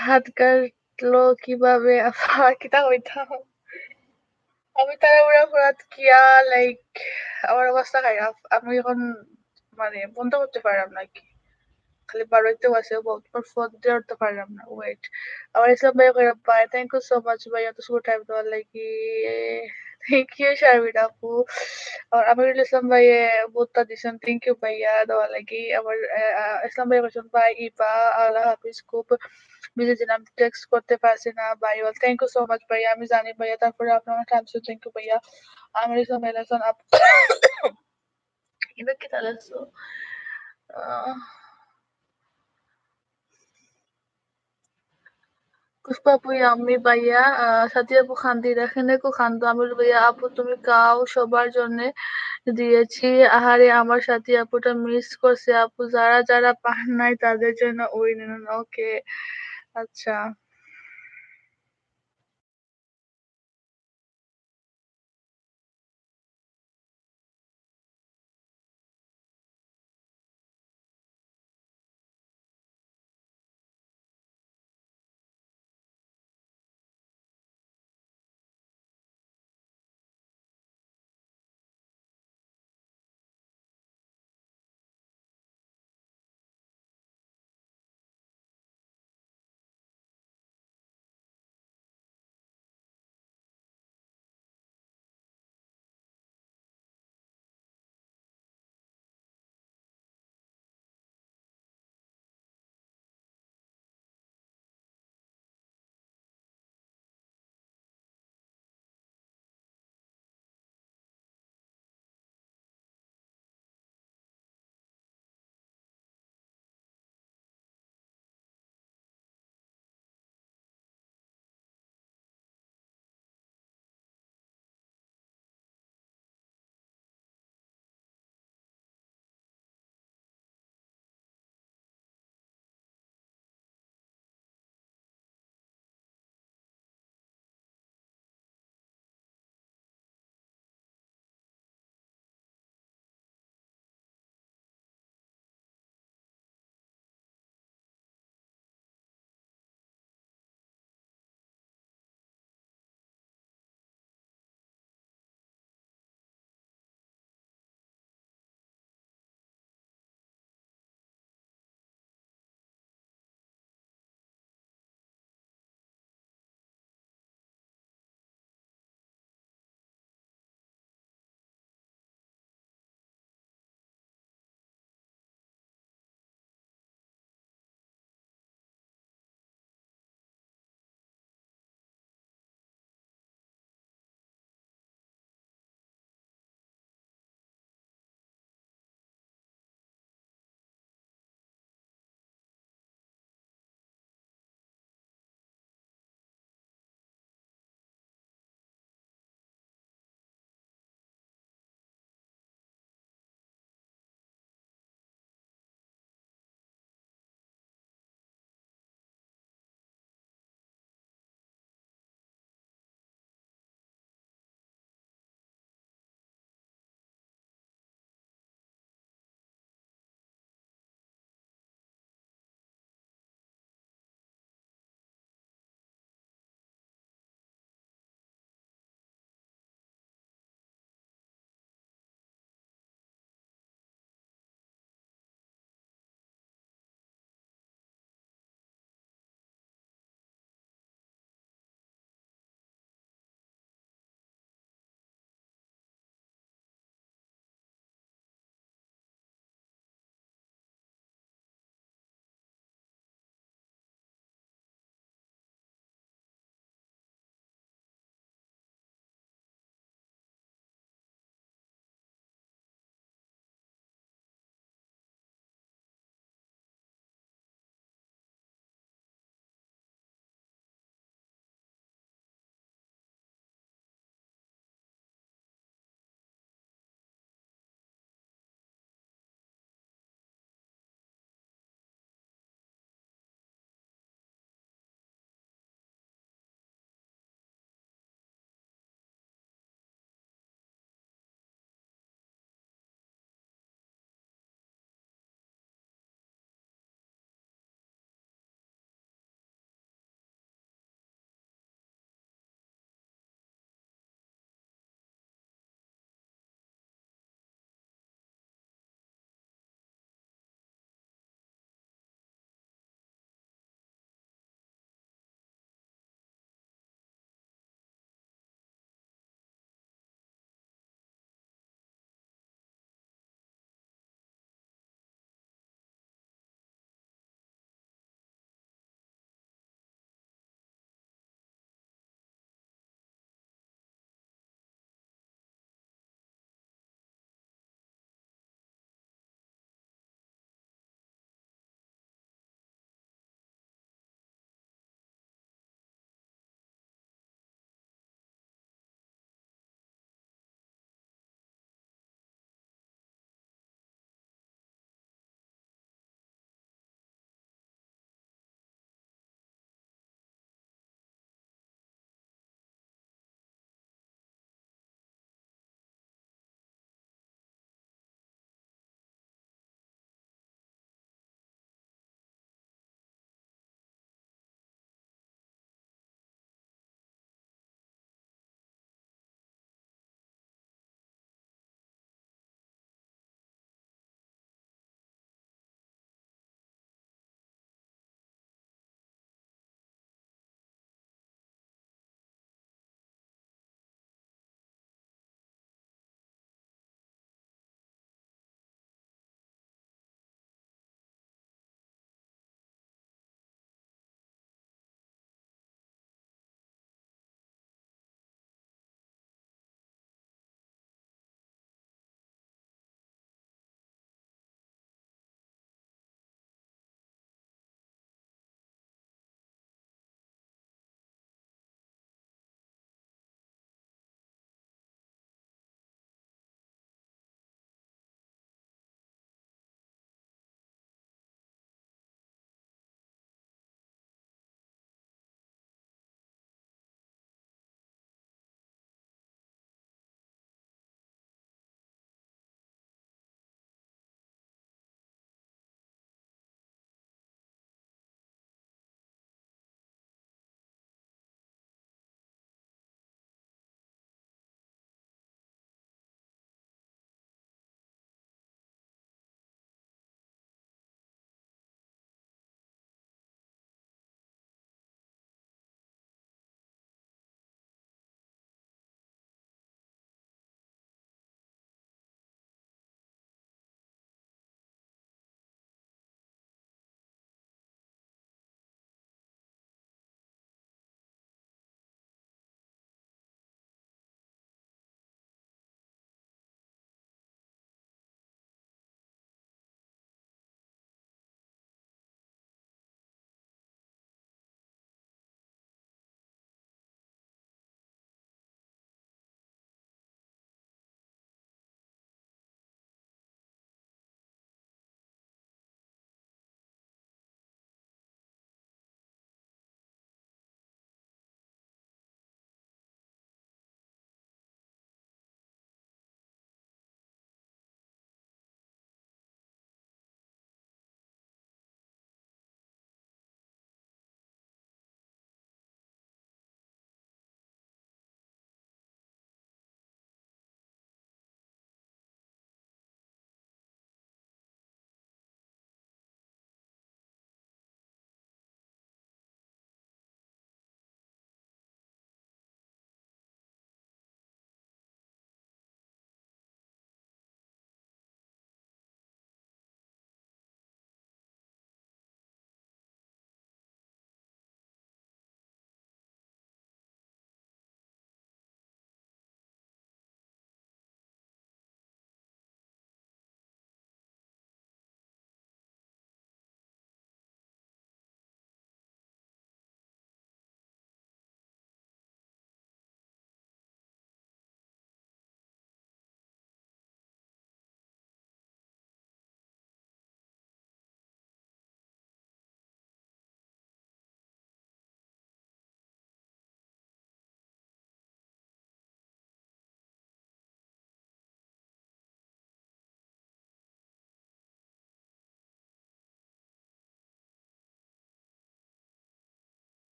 হাত কাটলো কিভাবে? আবার কিতা কইতাম? আমি তাড়াহুড়া করাত গিয়া লাইক আমার অবস্থা খারাপ। আমি এখন মানে বন্ধ করতে পারলাম না আরকি। খালি বারোইতেও আছে তোমার ফোন দিয়ে উঠতে পারলাম না। ওয়েট। আমার ইসলাম ভাইয়া কইরা bye thank you so much ভাইয়া এত সুন্দর টাইম দেওয়ার লাগি। থ্যাংক ইউ শারমিন আপু। আর আমিরুল ইসলাম ভাইয়ে ভোটটা দিছেন। থ্যাংক ইউ ভাইয়া দেওয়ার লাগি। আমার ইসলাম ভাইয়া কইছেন বাই ইবা আল্লাহ হাফিজ খুব বিজি ছিলাম টেক্সট করতে পারছি না। Bye all. Thank you so much ভাইয়া। আমি জানি ভাইয়া তারপরে আপনার থ্যাংক ইউ ভাইয়া। আমির ইসলাম ভাইয়া লেছেন আপু কিন্তু কি তাহলে আহ পুষ্পা আপু ইয়াম্মি ভাইয়া সাথী আপু খান্তি এখানে কো খান্তু আমির ভাইয়া আপু তুমি কাও সবার জন্য দিয়েছি আহারে আমার সাথী আপুটা মিস করছে আপু যারা পান নাই তাদের জন্য ওই ওকে আচ্ছা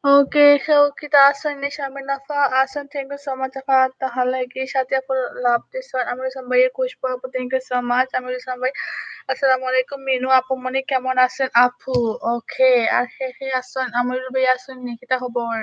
Okay, so kita asan ni siya minafa asan thank you so much ka tahalagi সাথে আপু লাভ দিছো আমি সবাই খুশবু আপু thank you so much আমি সবাই আসসালামু আলাইকুম মিনু আপু মনে কেমন আছেন আপু ওকে আর হে হে আছেন আমি রুবি আছেন নি কিতা খবর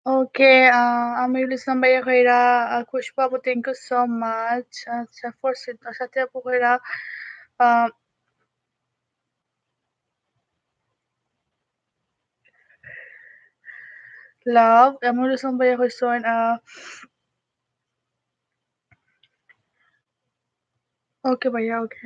Okay, আমি ইসলাম ভাইয়া কইরা, খুশবু আপু থ্যাংক ইউ সো মাচ। আচ্ছা ফরসিদ সাথী আপু কইরা, আ লাভ এমরুল ইসলাম ভাইয়া কইছেন, ওকে ভাইয়া ওকে।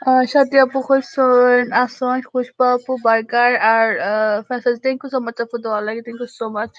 Shadi Apu Khulsun, Ason, Khushba Apu, Bargar, and Francis. Thank you so much for the all. Thank you so much.